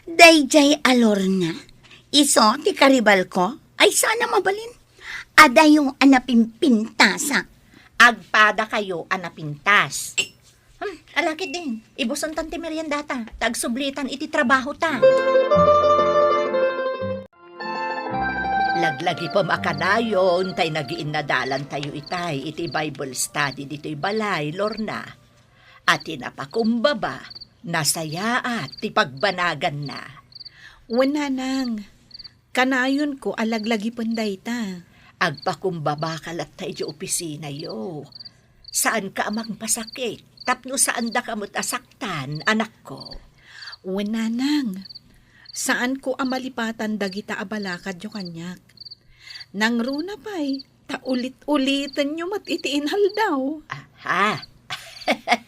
Dayjay Alorna. Iso ti karibal ko ay sana mabalin. Ada yung anapimpintasa. Agpada kayo anapintas. Alakit din. Ibuson tan ti meriendata. Tagsublitan iti trabaho ta. Laglagi pa makadayon, tay nagiinadalan tayo itay, iti Bible study dito'y balay, Lorna. At inapakumbaba, nasaya at ti pagbanagan na. Wananang, kanayon ko alaglagi panday ta. Agpakumbaba kalat tayo opisina yo. Saan ka amang pasakit? Tapno saan da kamot asaktan, anak ko? Wananang, saan ko amalipatan dagita abalakad yo kanyak? Nang runa pa'y, ulit-ulitan nyo matitiinhal daw. Aha,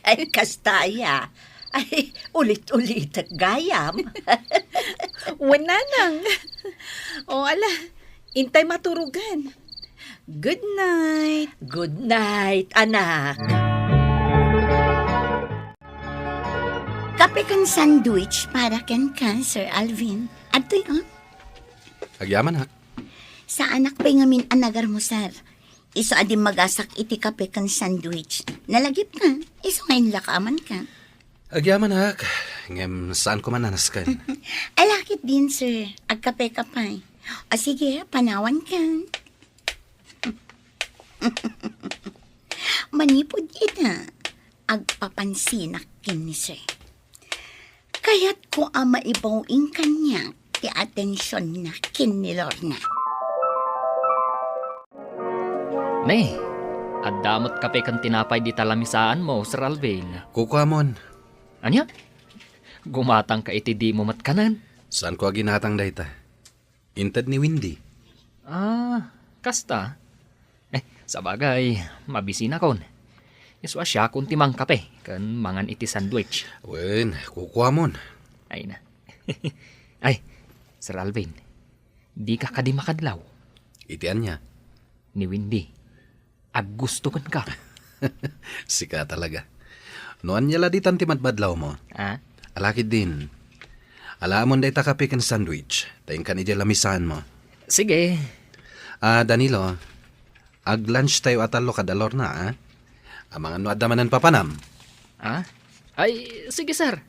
ay kastaya. Ay, ulit-ulit at gayam. Wananang. O ala, intay maturugan. Good night. Good night, anak. Kape kang sandwich para ken ka, Sir Alvin. Ato yun. Agyaman ha. Sa anak pa'y ngamin anagar mo, sir. Iso adim magasak iti kape kang sandwich. Nalagip ka. Iso ngayon lakaman ka. Agyaman ha. Ngem saan ko mananas ka? Alakit din, sir. Agkape ka pa. O sige, panawan ka. Manipod ita. Agpapansinak kin ni sir. Kaya't ko ama ibawing kanya ti atensyon na kin ni Lorna. Ne, At damot kape kan tinapay di talamisaan mo, Sir Alvin. Kukuamon. Anya? Gumatang ka iti di mo matkanan. Saan ko ginatang dayta? Intad ni Windy. Kasta. Sabagay, mabisi na kon. Iswa siya kung timang kape, kan mangan iti sandwich. Wen, kukuamon. Ay na. Ay, Sir Alvin, di ka kadi makadlaw. Itian niya. Ni Windy, gusto kan ka. Sika talaga. Noan niya laditan ti madbadlaw mo. Alakid din. Alamon day kape kan sandwich. Tayin kan ija lamisan mo. Sige. Danilo, ag-lunch tayo atalo kadalor na, Amangan no adamanan papanam. Ay, sige sir.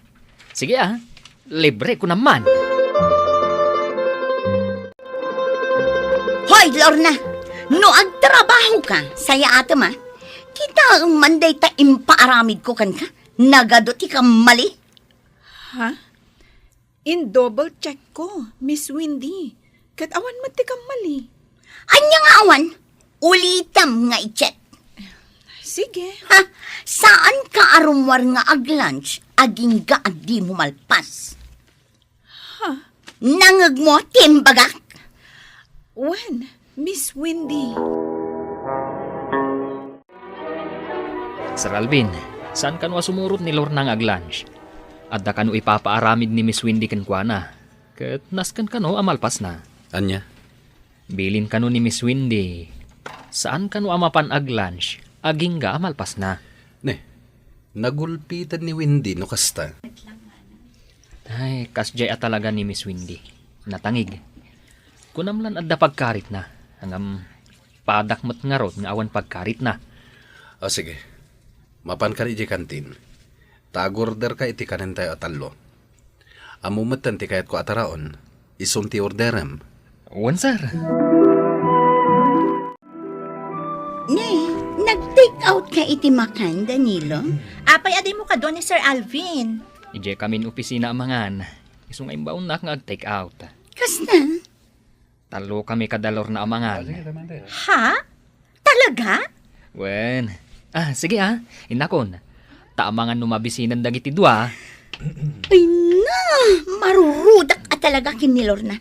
Sige libre ko naman. Hoy, Lorna! No agtrabaho ka, saya atam kita ang manday ta impaaramid ko kan ka. Nagadot ka mali. Ha? In double check ko, Miss Windy. Kat awan mo ti mali. Anya nga awan, ulitam nga i-check. Sige. Ha? Saan ka arumwar nga ag-lunch, aging ga agdi mo malpas? Nangag mo, timbagak. When, Miss Windy. Sir Alvin, saan kanwa sumurot ni Lorna nga ag-lunch? Adda kanu ipapaaramid ni Miss Windy kan kuana. Ket naskan kanu amalpas na. Anya? Bilin kanu ni Miss Windy. Saan kanu amapan ag-lunch? Aging ga amalpas na. Ne, nagulpitan ni Windy no kasta. Ay, kasjay talaga ni Miss Windy. Natangig. Kunamlan adda pagkarit na. Hangam padakmat nga rod nga awan pagkarit na. Sige. Mapan ka iti kantin. Tag-order ka iti kanin tayo atalo. Amumatan ti kayat ko ataraon. Isum ti orderem. Wan, sir. Ne, nag-take out ka iti makan, Danilo? Apay, aday mo ka doon ni Sir Alvin. Ije kamin opisina amangan. Isong imbaon na nga take out. Kasna? Talo kami kadalor na amangan. Ha? Talaga? Wen. Sige Inakon. Taamangan numabisinan dagiti dua. Ay na, marurudak at talaga kinilor na.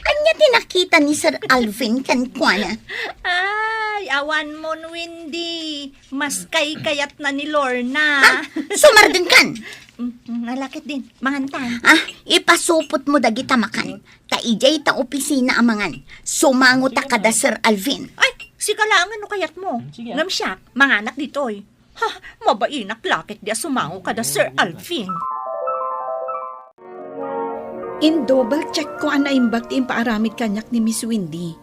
Anya tinakita ni Sir Alvin kan kuana? Ay, awan mo, Windy. Mas kayat na ni Lorna. Sumardeng kan? Nalakit din. Mangantan. Ipasupot mo dagita makan. Taijay ta opisina amangan. Sumango ta kada Sir Alvin. Ay, si kalangan no kayat mo. Ngam siya, manganak ditoy. Mabainak lakit dia sumango kada Sir Alvin. In double check ko ang naimbag ti impaaramid kanyak ni Miss Windy.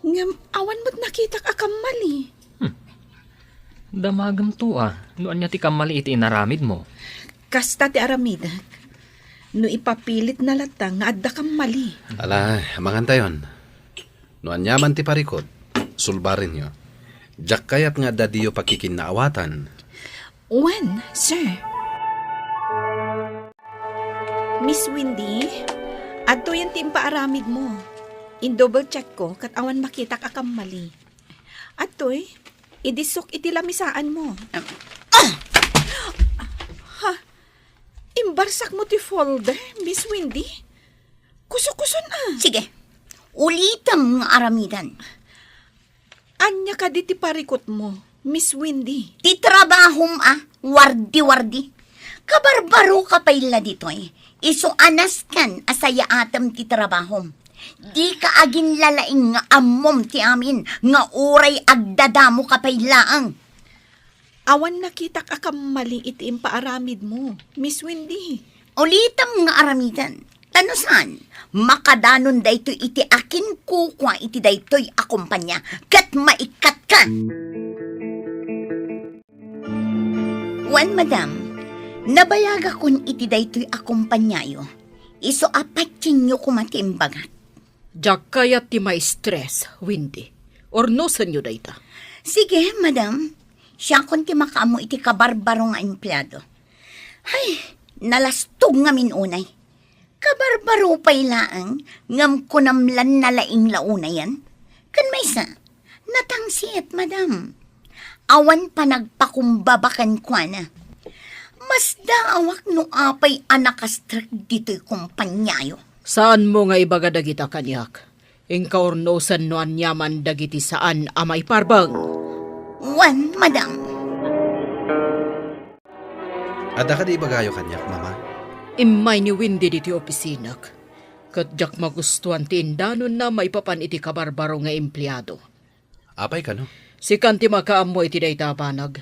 Ngam, awan mo't nakita ka mali. Damagam to Noan niya ti kamali iti inaramid mo. Kasta ti aramidak. No ipapilit na latang nga adda mali. Ala, amangan tayon. Noan yaman ti parikot. Sulbarin nyo. Jak kayat nga dadiyo pakikinaawatan. When, sir? Miss Windy, adto yan ti impaaramid mo. In double check ko, kat awan makita ka mali. Atoy, idisok iti lamisaan mo. Imbarsak mo ti folder, Miss Windy. Kuso-kuso na. Sige, ulitam nga aramidan. Anya ka di ti parikot mo, Miss Windy. Ti trabahom wardi-wardi. Kabarbaro ka payla ditoy. Iso anas kan asaya atam ti trabahom. Di ka agin lalaing nga amom ti amin nga uray agdadamo ka paylaang. Awan nakita ka mali iti impaaramid mo, Miss Windy. Ulitam nga aramidan. Tanusan, makadanon daytoy iti akin kukwa iti daytoy akumpanya kat maikat ka. Wan, madam, nabayaga kun iti daytoy akumpanyayo. Iso apatsin nyo kumatimbagat. Diyak kaya ti may stress, Windy. Or no sa nyo dayta? Sige, madam. Siya kun ti makaamo iti kabarbaro nga empleyado. Ay, nalastog nga minunay. Kabarbaro pa'y laang, ngam kunamlan na laing launa yan. Kan may isa, Natangsit, madam. Awan pa nagpakumbabakan kwa na. Mas daawak no apay anakastrak dito'y kumpanyayo. Saan mo nga ibaga dagita kanyak? Inkaornosan no anyaman dagiti saan amay parbang. Wan, madam. Ada ka di ibagayo kanyak, mama? Imay ni Windy diti opisinak. Kadyak magustuhan ti indanon na may papan iti kabarbaro nga empleyado. Apay ka, no? Si kanti makaamo iti dayta banag.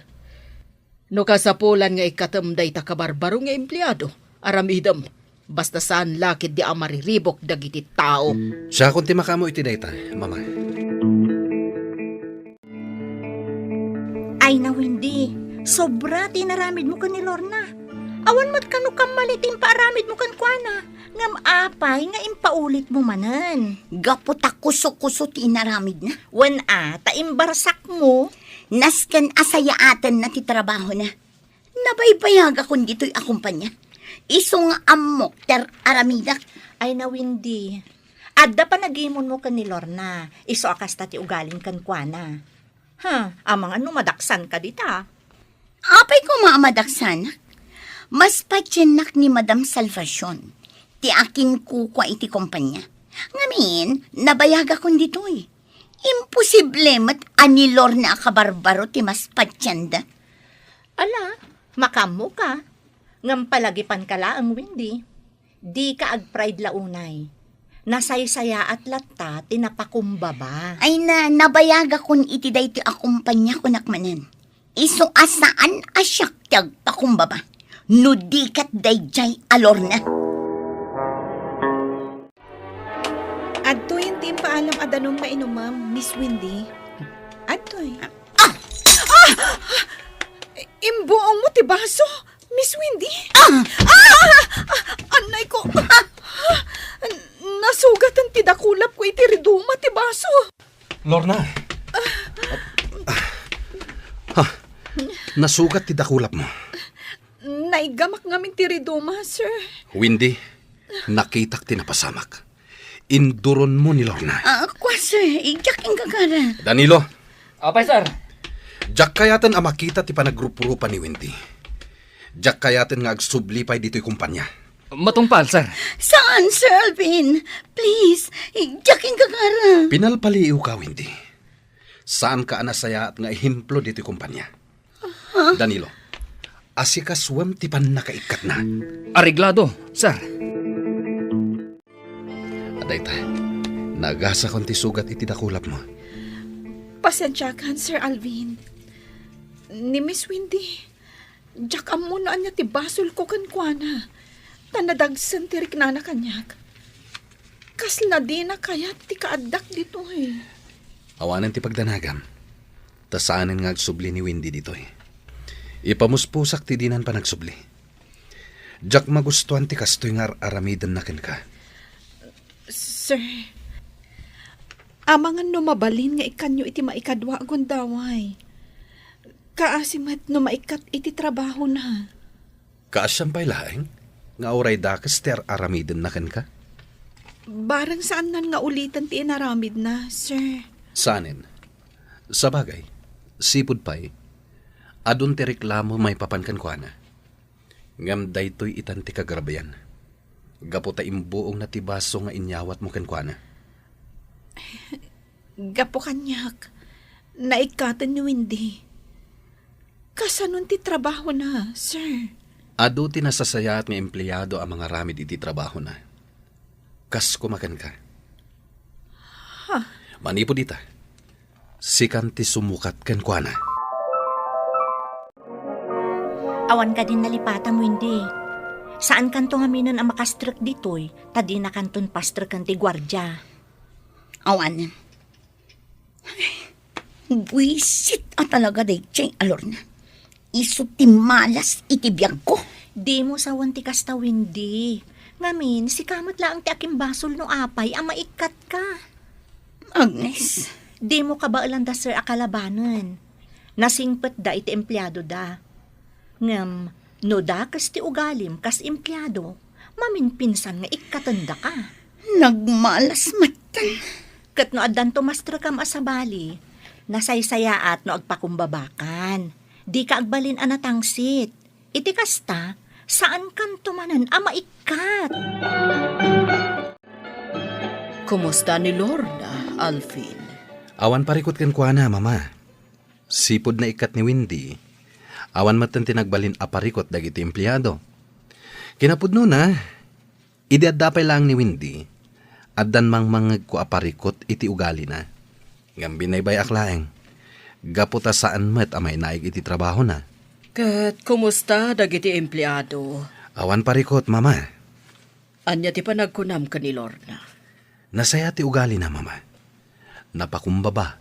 No kasapulan nga ikatam dayta kabarbaro nga empleyado. Aramidam, basta saan lakid di amariribok dagiti tao. Siya kung timakamo iti dayta, mama. Ay na, Windy. Sobra tinaramid mo ka ni Lorna. Awan mat kano kamalitin paaramid mo kan kuana. Ngam apay nga impaulit mo manan. Gaputak kuso-kuso tinaramid na. Wan taimbarsak mo. Naskan asayaatan na ti trabaho na. Nabaybayag akong dito'y akumpanya. Isong amok ter aramidak. Ay na, Windy. Adda pa nagimon mo kan ni Lorna. Iso akas ti ugaling kan kuana. Amang ano madaksan ka dita? Apay ko maamadaksan. Mas patyanak ni Madam Salvacion. Ti akin kukwa iti kumpanya. Ngamin, nabayaga kon dito'y. Imposible mat anilor na akabarbaro ti mas patyanda. Ala, makamo ka. Ngam palagipan ka la ang Windy. Di ka agpride launay. Nasaysaya at latta tinapakumbaba. Ay na, nabayaga kon iti day ti akumpanya ko nakmanan. Iso asaan asyak tiyag pakumbaba. Nudikat dayjay alor na. Adtoy hindi paalam adanong mainumam, Miss Windy. Adtoy. Imbuong mo ti baso, Miss Windy. Anay ko. Nasugatan ti dakulap ko iti riduma ti baso. Lorna! Nasugat ti dakulap mo. Naigamak ngamin ti riduma, sir. Windy, nakitak ti napasamak. Induron mo ni Lorna. Kwa sir, ijak ang gagara. Danilo, Apay, sir. jak kayatan ang makita ti panagrupurupa ni Windy. Jak kayatan nga agsublipay dito'y kumpanya. Matungpal, sir. Saan, Sir Alvin? Please, ijak ang gagara. Pinalpaliw ka, Windy. Saan ka anasaya at nga ihimplo dito'y kumpanya? Danilo, asikaswam ti pan nakaikat na. Areglado, sir. Aday ta, nagasa kon ti sugat iti dakulap mo. Pasensya kan, Sir Alvin. Ni Miss Windy, jak amuno anya ti basol ko kan kuana. Tanadagsan ti riknana kanyak. Kasla di na kayat ti kaadak dito eh. Awanan ti pagdanagam. Tasaanin nga agsubli ni Windy dito eh. Ipamuspusak ti dinan pa nagsubli. Jak magustuhan ti kastoy nga aramidan na ken ka. Sir, amangan no mabalin nga ikanyo iti maikadwa agundaway. Kaasimat no maikat iti trabaho na. Kaasampay laeng, nga oray dakas ter aramidan na ken ka. Barang saan nan nga ulitan ti inaramid na, sir. Saanin? Sa bagay, sipod pa'y, adun ti reklamo may papankan ko na. Ngam daytoy itan ti kagrabayan. Gapo ta imbuong na ti baso nga inyawat mo ken kuana. Gapo kanyak, naikatan ni Windy. Kasanon ti trabaho na, sir. Ado ti nasasayat nga empleyado ang mga ramid iti trabaho na. Kas kumakan ka. Manipo dita. Sikan ti sumukat ken kuana. Awan ka din nalipatan mo, Windy. Saan kanto nga minan ang makastrak ditoy, tadi na kanton pastrak kan ti gwardya. Awan. Buisit at talaga day chay alor na. Iso ti malas iti biyag ko. Di mo sawan ti kasta, Windy. Ngamin, si kamot lang ti aking basol no apay, ang maikat ka. Agnes. Di mo ka ba alanda, sir, akalabanan? Nasingpet da iti empleyado da. Ngam, no da kas ti ugalim kas empleyado, maminpinsan nga ikatanda ka. Nagmalas matan. Kat no adan to mastra kam asabali, Nasaysayaat no agpakumbabakan. Di ka agbalin anatangsit. Iti kasta, saan kan tumanan maikat? Kumusta ni Lorna, Alvin? Awan parikot kan kuana, mama. Sipod na ikat ni Windy. Awan matan tinagbalin aparikot dagiti empleyado. Kinapudno na, idiadapay lang ni Windy. Addan mang ko aparikot iti ugali na. Ngam binaybay aklaeng. Gaputa saan met amay naig iti trabaho na. Kat kumusta dagiti empleyado? Awan parikot, mama. Anya ti panagkunam ka ni Lorna? Nasaya ti ugali na, mama. Napakumbaba.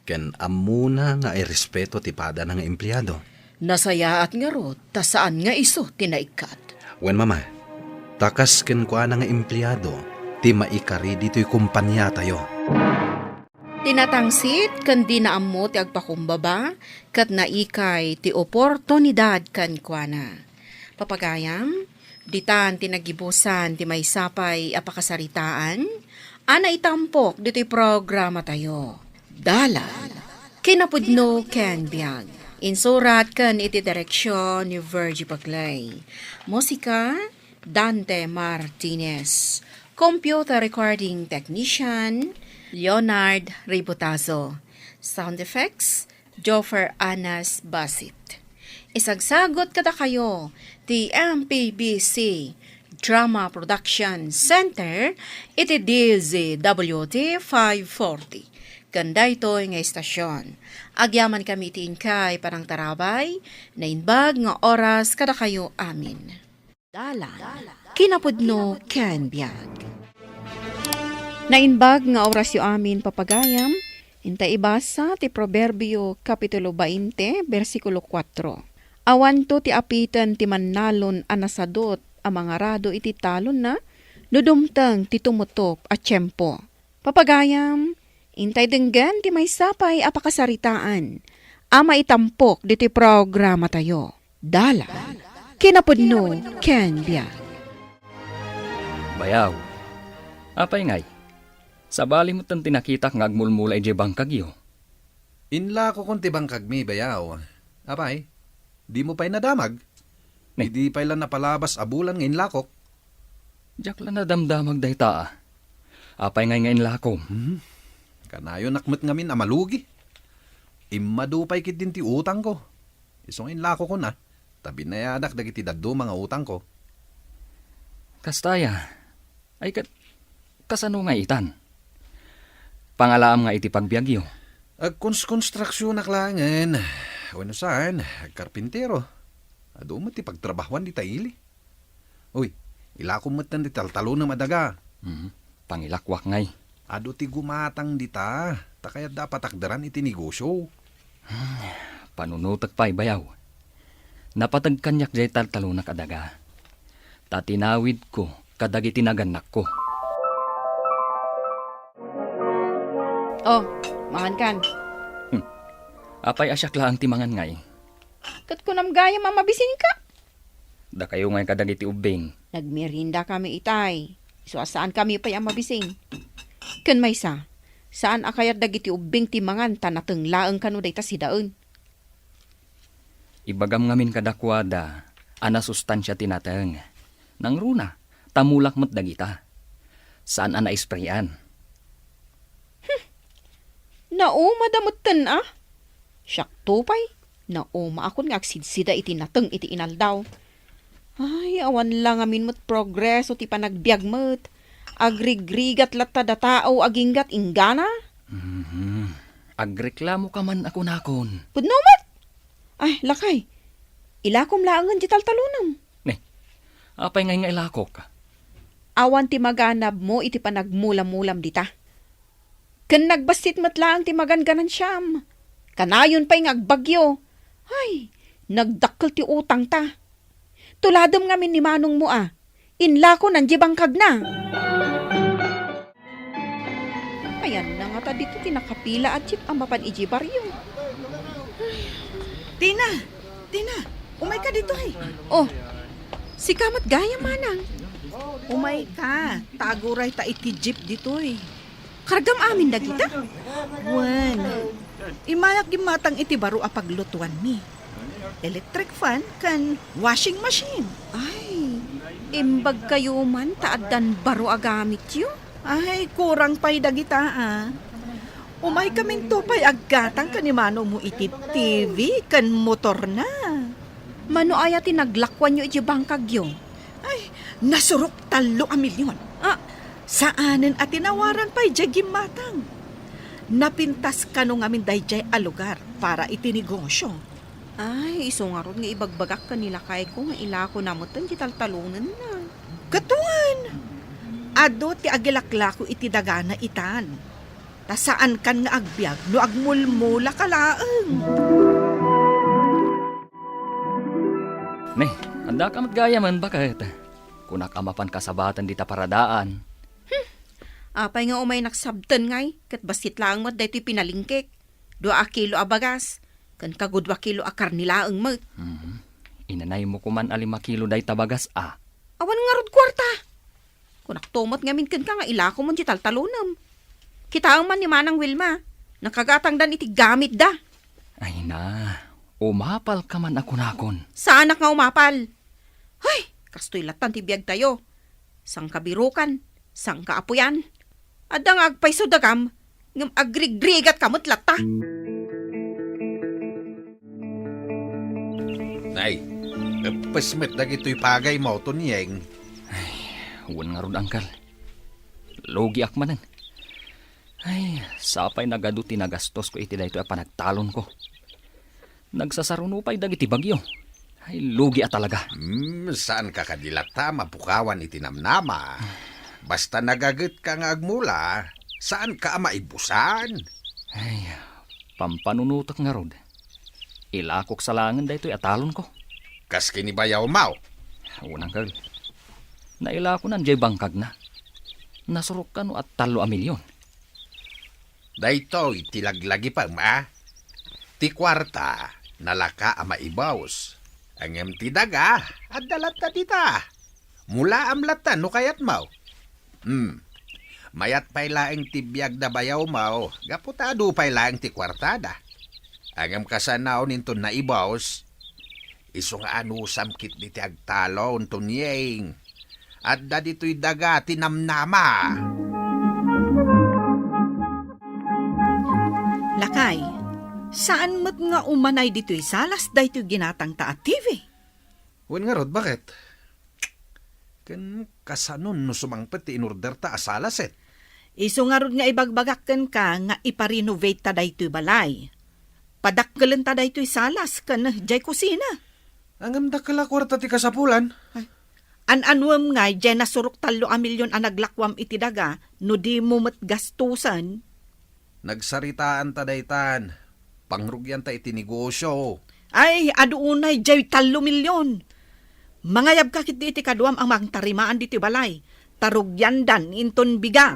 Ken amuna nga ay respeto ti pada ng empleyado. Nasayaat nga ro, ta saan nga iso tinaikat? Wen, mama. Takas ken kuana nga empleyado, ti maikari dito'y kumpanya tayo. Tinatangsit kan di naammo ti agpakumbaba kat naikay ti oportunidad kan kuana. Papagayam, ditan tinagibusan ti may sapay apakasaritaan, ana itampok dito'y programa tayo. Dala, kinapudno ken biag. Insurat kan iti direksyon ni Virgie Paglay. Musika, Dante Martinez. Computer recording technician, Leonard Ributazo. Sound effects, Joffer Anas Basit. Isagsagot kada kayo, ti MPBC Drama Production Center, iti DZWT 540. Ganda ito nga istasyon. Agyaman kami iti inkay parang tarabay, na inbag nga oras kada kayo amin. Dala, kinapudno ken biag. Nainbag nga oras yu amin papagayam, inta ibasa ti Proverbio Kapitulo 20, versikulo 4. Awan to ti apitan ti mannalon anasadot a mga rado iti talon na, nudumtang ti tumutop a tiyempo. Papagayam, intay denggan ti may sapay apakasaritaan, ama itampok diti programa tayo. Dala, kinapudno ken biag. Bayaw, apay ngay? Sa bali mo tan tinakitak nga agmulmula ije bangkag yo. Inla ko kung tibang kagmi, bayaw. Apay, di mo pa'y nadamag. Hindi pa'y lang napalabas abulan ngayon lakok. Diyak lang nadamdamag day taa. Apay ngay ngayon lakom. Kanayo nakmet ngamin amalugi. Imadupay kit din ti utang ko. Isong inlako ko na. Tabi na yadak dagiti daddo mga utang ko. Kastaya, ay kasano nga itan? Pangalaam nga iti pagbiagyo. Agkonstruksyon naklangan. Wano saan? Karpintero. Ado mo ti pagtrabahuan di taili. Uy, ilakom mo't di taltalo na madaga. Pangilakwak ngay. Ado ti gumatang di ta. Takaya dapat akdaran iti negosyo. Panunutag pa'y bayaw. Napatag kanyak jay taltalo na kadaga. Tatinawid ko kadag itinaganak ko. Oh, mangan kan. Apay asyak laang timangan ngay. Kat ko namgaya mamabisin ka. Da kayo ngay kadag iti ubing. Nagmerinda kami itay. So saan kami pa'y ang mabising? Kan may saan akayat dagiti ubing timangan tanateng laeng kanu dayta sidaen? Ibagam ngamin kadakwada, ana sustansya tinateng. Nang runa, tamulak mat dagita. Saan ana isprayan? Nauma damutten Siyak tupay. Nauma akon nga agsidsida iti nateng iti inaldaw. Ay, awan lang amin mo't progreso ti panagbiag mo't. Agrigrigat latta da tao aginggat ingana. Agreklamo ka man ako nakon. Pudnomat! Ay, lakay. Ilakom laangan di taltalunam. Apay ngay nga ilakok. Awan ti maganab mo iti panagmulam-mulam dita. Kan nagbasit matlaang ti maganganan siyam. Kanayon pa'y ngagbagyo. Ay, nagdakkel ti utang ta. Tuladom ngamin ni manong mo Inla ko nanjibangkag na. Ayan na nga ta dito tinakapila at chip ang mapan ijibaryo. Tina, umay ka dito Oh, si Kamat Gaya manang. Umay ka, taguray ta iti jeep dito Kargam amin dagita. Wan, Imayak gimatang iti baro a paglutuan mi. Electric fan kan washing machine. Ay, imbag kayo man taaddan baro agamit yun. Ay, kurang pa'y dagita Umay kaming tupay aggatang kanimano mo iti TV kan motor na. Mano aya tinaglakwan nyo iti bangkag yun? Ay, nasurok 3 milyon. Saanen at tinawaran pa'y jagim matang. Napintas ka nung amin dayjay a lugar para itinegosyo. Ay, iso nga ron nga ibagbagak kanila kay ko nga ilako namutan di taltalunan na. Katuan! Ado ti agilaklako iti dagana itan. Ta saan kan nga agbyag no agmulmula kalaeng. Ne, anda ka matgaya man bakit? Kunak amapan kasabatan di ta paradaan. Apay nga umay naksabtan ngay, kat basit lang mat daytoy pinalingkik. 2 kilo abagas, kan kagud 2 kilo a karnilaeng mat. Inanay mo kuman 5 kilo day tabagas Awan nga rod kwarta. Kunak tumot ngamin kan ka nga ilako mo di taltalunam. Kita ang man ni Manang Wilma, nakagatang dan iti gamit da. Ay na, umapal ka man ako nakon. Saan nga umapal? Ay, kastoy latan ti biyag tayo. Sang kabirukan, sang kaapuyan. Adang agpay so dagam, ngam agrigrigat kamot lata. Nay, pasmet na gito'y pagay mo to niyeng. Huwag nga ron, angkal. Logi akmanan. Ay, sapay nagado tinagastos ko iti dayto a panagtalon ko. Nagsasarunupay dagiti bagyo. Ay, lugi talaga. Saan ka kadilata mapukawan itinamnama? Basta nagagat ka nga agmula, saan ka maibusan? Ay, pampanunutok nga rod. Ilakok sa langan daytoy atalon ko. Kas kinibayaw mau? Unang kag. Nailako nan jay bangkag na. Nasurok ka no at 3 milyon. Dayto itilaglagi pa Ti kwarta, nalaka ama ibaws. Ang ti daga, at dalata dita. Mula amlatan no kayat mau. Mayat pay laeng ti biyag da bayaw mau, gaputado pay laeng ti kwartada. Ang kasanaw ninto na ibaws, iso nga anusam kit di ti agtalon to niyeng. At da dito'y daga tinamnama. Lakay, saan mo't nga umanay dito'y salas dayto'y ginatang ta at TV? Wen nga rod, bakit? Kan kasanon no sumangpet ti inorder ta asalas Iso nga rod nga ibagbagakken ka nga iparenovate ta dayto'y balay. Padakkelan ta dayto'y salas kan jay kusina. Ang dakala kwarta ti kasapulan. An-anwam nga jay nasurok 3 milyon ang naglakwam iti daga no di mo mat gastusan. Nagsaritaan ta daytan. Pangrugyan ta iti negosyo. Ay, aduunay jay 3 milyon. Mangayab ka kit iti kaduam ang mangtarimaan diti balay. Tarugyandan inton biga.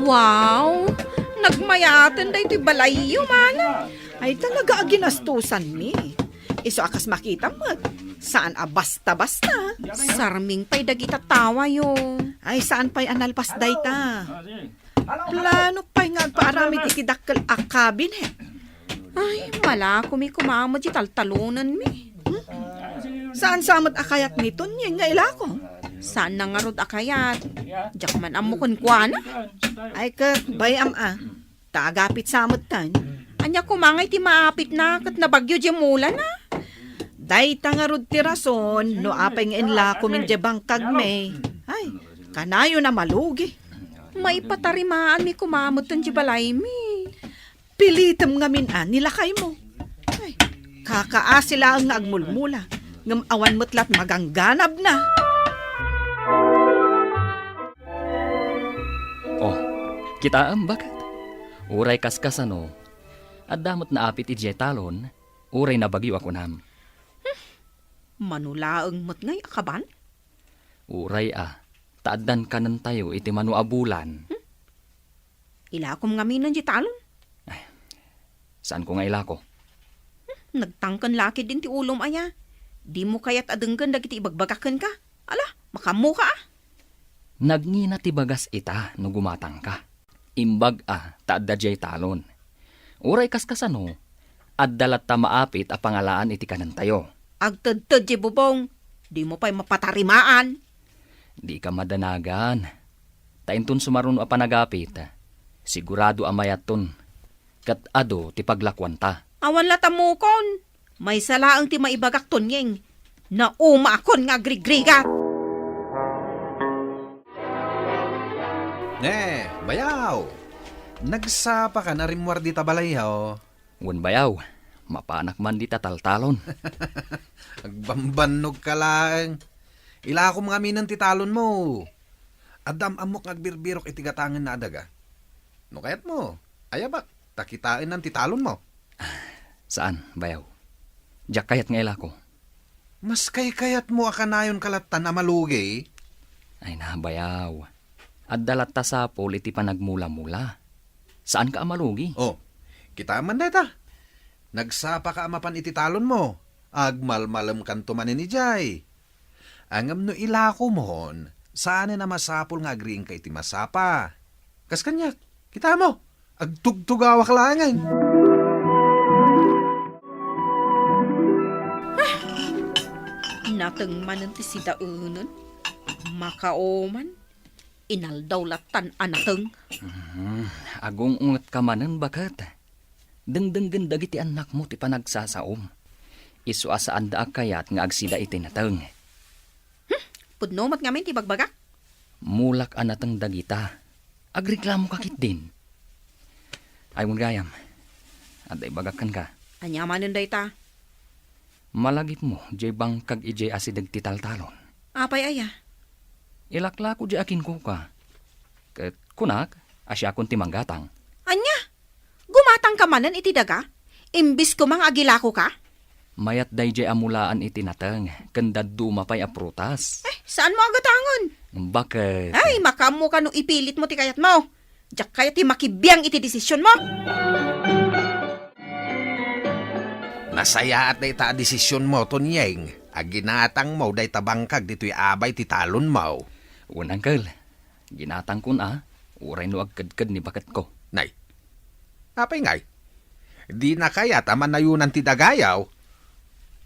Wow! Nagmayaten da iti balayo man. Ay talaga aginastusan mi. Iso akas makita mo. Saan basta-basta? Sarming pa'y dagita tawa yo. Ay saan pa'y analpas dayta? Plano pa'y nga agpaaramid ikidakkel akabin Ay, wala ko mi kumamo di taltalunan mi. Saan samot akayat nito niya nga ilako? Saan na nga rod akayat? Diyak man amukon kwa na. Ay kat bayam taagapit samot tan. Anya kumangay ti maapit na kat nabagyo di mula na. Dayta nga rod ti rason no apay nga inlako min di bangkag me. Ay, kanayo na malugi. May patarimaan mi kumamot tan di balay mi. Pilitem nga nilakay mo. Ay, kakaasila ang agmulmula. Ngam awan mo't lat magangganab na. Oh, kita ang bakit? Uray kaskasano, at damot na apit ijay talon, uray na bagyo ako nam. Manulaang mo't ngay akaban? Uray taaddan kanan tayo iti manuabulan. Ilakom nga minan di talon? Saan ko nga ilako? Nagtangkan laki din ti ulom aya. Di mo kaya't adenggan dagiti ibagbagakan ka. Ala, makamu ka Nagngina ti bagas ita no gumatang ka. Imbag taadda jay talon. Uray kaskasano, addalat ta maapit a pangalaan iti kanan tayo. Agtudtud, Bubong. Di mo pa'y mapatarimaan. Di ka madanagan. Tainton sumaruno a panagapit. Sigurado amayaton. Kat ado ti paglakwan ta. Awan latamukon. May salaang ti maibagak tonyeng. Nauma akon nga grigrigat. Bayaw! Nagsapa ka na rimwar di tabalayaw. Wan bayaw, mapanak man di tataltalon. Agbambanog ka lang. Ila ko mga minan titalon mo. Adam amok agbirbirok itigatangan na adaga. No kayat mo, ayabak, takitain ng titalon mo. Saan, bayaw? Diyak kayat nga ila ko. Mas kayat mo akanayon kalatan na malugi. Ay na, bayaw. At dalat ta sa pol iti panagmula-mula. Saan ka amalugi? Oh, kita man deta. Nagsapa ka amapan iti talon mo. Agmalmalam kanto manin ni Jay. Angam no ilako mohon, saan na masapol nga agriing ka iti masapa. Kas kanyak, kita mo, agtugtugawak langan. Natang manan ti sidaunan. Makaoman. Inaldawlatan anateng. Agong ungat ka manan bakat. Dengdeng dagiti anak mo ti panagsasaom. Isu asaan da kayat nga agsida iti nateng. Pudno mat ngamin ti bagbagak. Mulak anateng dagita. Agreklamo kakit din. Ay mong gayam. Aday bagakan ka. Anyamanin day ta. Malagip mo, jay bangkag ijay asidag ti taltalon. Apay aya. Ilakla ko di akin ko ka. Kat kunak, asya akong timanggatang. Anya? Gumatang ka manan iti daga? Imbis ko mang agilako ka? Mayat day jay amulaan iti natang, kandad dumapay a prutas. Saan mo agatangon? Bakit? Ay, makamu ka no ipilit mo ti kayat mo. Diyak kaya ti makibiyang iti desisyon mo. Nasaya at day ta desisyon mo, Tonyeng. Aginatang mo day tabangkag dito'y abay ti talon mo. Unangkel, ginatang kun uray no agkadkad ni bakat ko. Nay, apay ngay? Di na kaya taman na yun ang tidagayaw.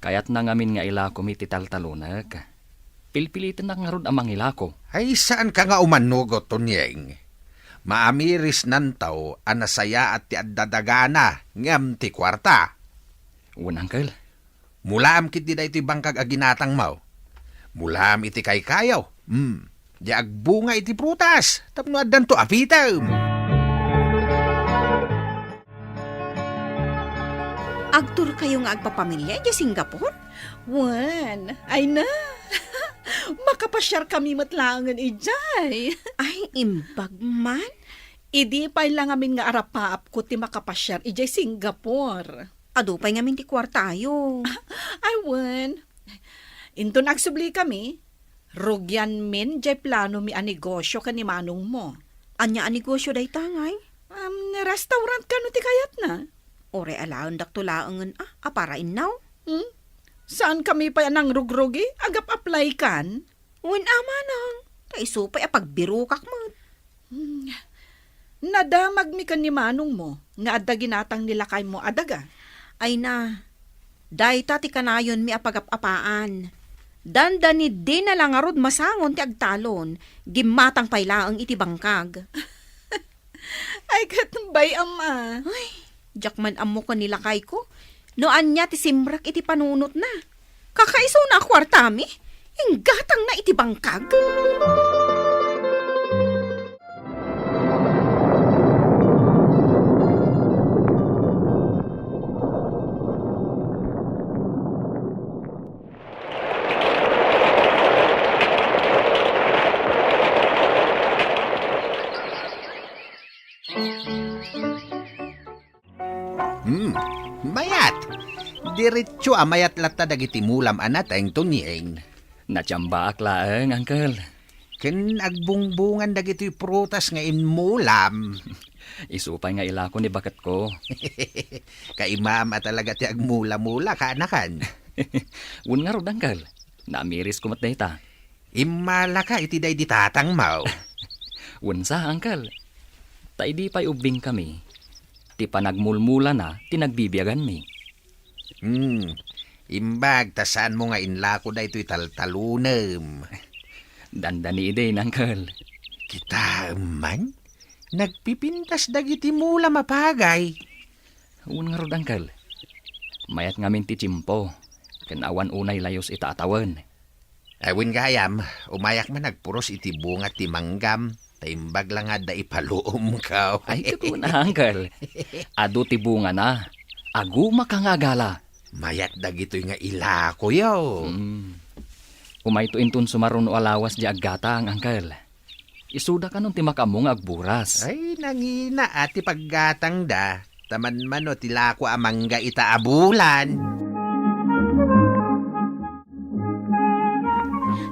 Kayat na ngamin nga ila ko ti taltalunag. Pilpilitin na nga ron amang ila ko. Ay saan ka nga umanugot, Tonyeng? Maamiris nantaw anasaya at ti addadagana ngam ti kwarta. Unangkel. Mulam kit di da iti bangkag aginatang mo. Mulam iti kaykayaw. Di agbunga iti prutas. Tapno addan to apitam. Agtur kayo nga agpapamilya di Singapore? Wan, ay na. Makapasyar kami matlangan ijay. Ay, imbag man. Idi pa lang amin nga arapaap ko ti makapasyar ijay Singapore. Ado pa'y ngamin ti kwartayo. Ay, wan. Into nagsubli kami. Rugyan min, jay plano mi anegosyo ka ni manong mo. Anya anegosyo day tangay? Restaurant ka no ti kayat na. Ore alaon daktulaangan aparain now? Saan kami pa nang rugrugi? Agap apply kan? Wen ama nang. Kaiso pa'y apagbirukak mo. Nadamag mi ka ni manong mo. Nga adda ginatang nilakay mo adaga. Ay na, dayta ti kanayon mi apagapapaan. Dandani di na lang arod masangon ti agtalon, gimatang pailaang iti bangkag. Ay katambay ama. Ay, jakman amo ka nilakay ko. Noan niya ti simrak iti panunot na. Kakaiso na kwartami, inggatang na iti bangkag. Mayat! Diretso amayat lata dagiti mulam anat ang Tonyeng. Natsamba aklaang, Uncle. Ken agbungbungan dagiti prutas nga inmulam. Isupay nga ila ko ni bakat ko. Kay mama talaga ti agmula-mula ka anakan. Un nga rod, Uncle. Namiris ko matdayta. Imala ka, iti day di tatang mau. Unsa, Uncle? Ta di pa'y ubing kami. Ti panagmulmula na, tinagbibiyagan mi. Imbag, tasaan mo nga inlako da ito'y taltalunem. Dandani din, Uncle. Kita man, nagpipintas dagiti mula mapagay. Un nga rod, Uncle. Mayat ngamin ti Chimpo. Kanawan unay layos itaatawan. Awin gayam, umayak man nagpuros iti bunga ti manggam. Taimbag lang nga da ipaluom ka. Ay, katuna, Uncle. Ado ti bunga na. Agu makangagala. Mayat dagito'y nga ilako yaw. Umay to intun sumaron o alawas di aggatang, Uncle. Isuda ka nun ti makamong agburas. Ay, nangina ati paggatang da. Taman man o tilako amangga itaabulan.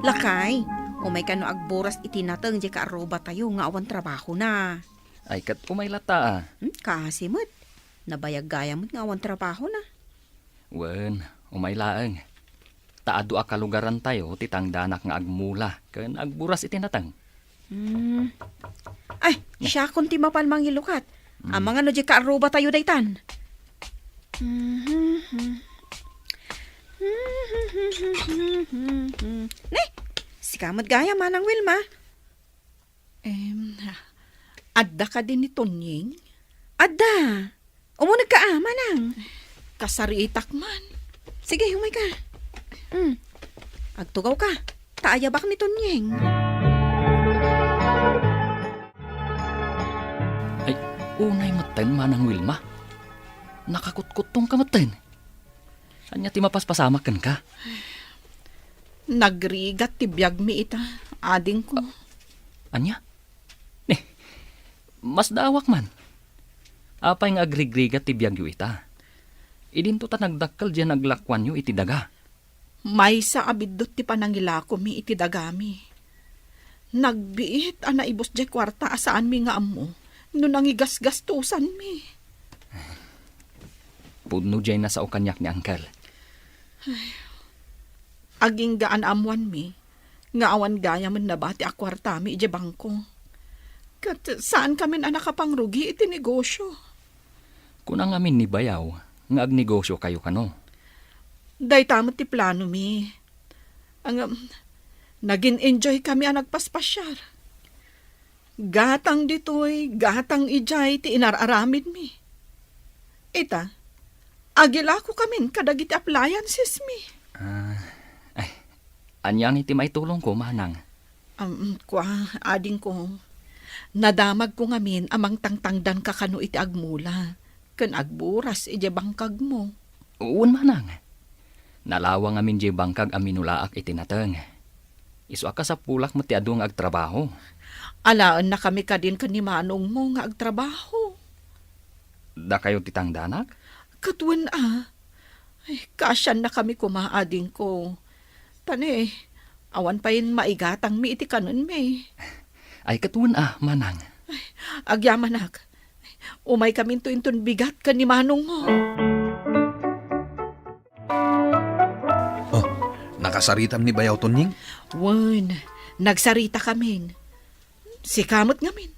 Lakay, umay ka no agburas itinatang di ka aroba tayo nga awan trabaho na. Ay, kat umay lata. Kasi mo't, nabayag gaya mo't nga awan trabaho na. Wen, umay laeng. Taado a kalugaran tayo, titangdanak nga agmula, ken agburas itinatang. Ay, siya kunti mapalmang ilukat. Ang mga no di ka aroba tayo daytan. Nay, si kamad gaya manang Wilma. Adda ka din ni Tonying? Adda, umunag ka manang. Kasariitak man. Sige, humay ka. Agtugaw ka. Taayabak ni Tonyeng. Ay, unay maten manang Wilma. Nakakutkutong ka maten. Anya ti mapaspasamakan ka? Nagrigat ti biyag mi ita. Ading ko. Anya? Mas dawak man. Apay nga agrigrigat ti biyag yu ita. Idinto ta nagdakkel diyan naglakwan yu iti daga. May sa abidot ti panangilako mi iti dagami. Nagbiit ana ibos di kwarta asaan mi nga amo. No nangigas-gastusan mi. Pudno diyan na sa okanyak ni Uncle. Aging gaan amuan mi. Nga awan gaya man nabati a kwarta mi iti bangko. Kat saan kami na nakapangrugi iti negosyo? Kunang amin ni bayaw, nga agnegosyo kayo kano. Day tamot ti plano mi. Naging enjoy kami ang nagpaspasyar. Gatang ditoy, gatang ijay ti inararamid mi. Ita, agila ko kami kadagiti appliances mi. Anyan iti may tulong ko, manang. Ading ko. Nadamag ko ngamin amang tangtangdan kakano iti agmula. Kan agburas iti bangkag mo. Uun, manang. Nalawang amin di bangkag aminulaak itinateng. Isu aka sa pulak mo ti adong agtrabaho. Alaan na kami ka din kanimanong mo nga agtrabaho. Da kayo titangdanak? Katwan Ay, kasyan na kami kumaading ko. Tane, awan pa yun maigatang mi iti kanon mi. Ay katwan manang. Ay, agyamanak. Umay kami intun bigat kanimanong mo. Nakasaritam ni Bayaw Tonying? Wan, nagsarita kami. Si kamot ngamin.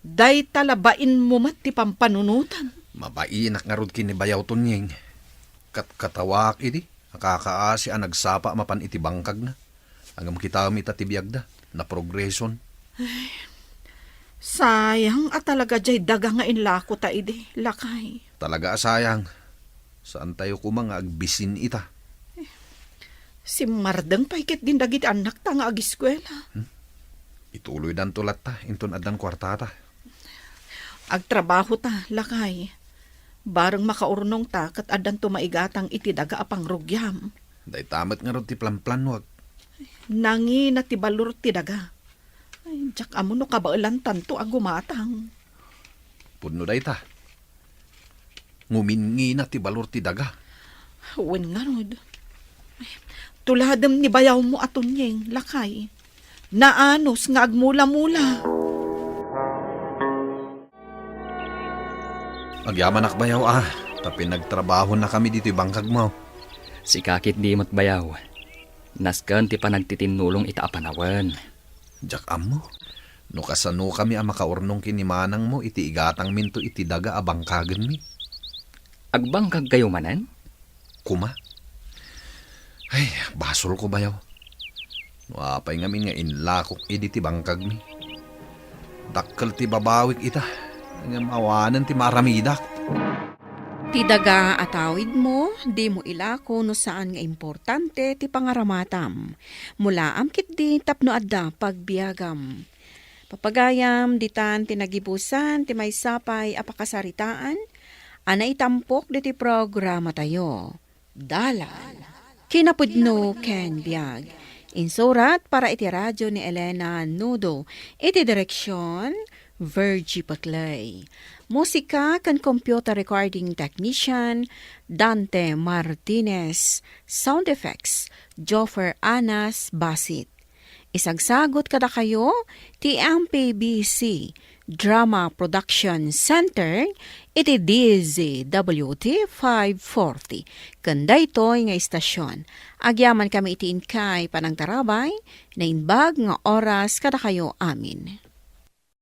Day talabain mo mat ti pampanunutan. Mabainak nga rod kini Bayaw Tonying. Katawak idi. Nakakaasi ang nagsapa mapan iti bangkag na. Hanggang kita amita ti biyag da. Na progreson. Ay, sayang at talaga jay daga nga inlako ta idi. Lakay. Talaga sayang. Saan tayo kumang agbisin ita? Si Mardang paikit din dagiti anak ta nga agiskwela. Ituloy dan tulat ta, intun adang kwartata. Agtrabaho ta, lakay. Barang makaurnong ta, kat adan tumaigatang iti daga apang rugyam. Day tamat nga ron ti plan-plan wag. Nangi na ti balur ti daga. Ay, jak amo no kabailan tanto agumatang. Puno day ta. Ngumingi na ti balur ti daga. Wen nga rod. Tuladam ni bayaw mo aton yeng, lakay. Naanos nga agmula-mula. Agyaman ak bayaw Tapi nagtrabaho na kami dito bangkag mo. Si kakit di mo't bayaw. Nasken ti panagtitinulong ita apanawen. Jak ammo, no kasano kami ang makaurnong kinimanang mo iti igatang minto iti daga abangkagen mi. Agbangkag kayo manan? Kuma? Ay, basol ko bayaw. No apay ngamin nga inlakok ti bangkag mi. Dakkel ti babawik ita. Nga mawanan ti maramidak. Ti daga atawid mo, di mo ilako no saan nga importante ti pangaramatam. Mula amkit di tapno adda pagbiagam. Papagayam, ditan tinagibusan, ti may sapay apakasaritaan, ana itampok di ti programa tayo. Dala. Kinapudno ken biag. Insurat para iti radyo ni Elena Nudo. Iti direksyon, Virgie Paclay. Musika kan computer recording technician, Dante Martinez. Sound effects, Joffer Anas Basit. Isagsagot kada kayo, ti MPBC Drama Production Center, iti DZWT 540. Kanda ito'y nga istasyon. Agyaman kami iti inkay panang tarabay, na inbag nga oras kada kayo amin.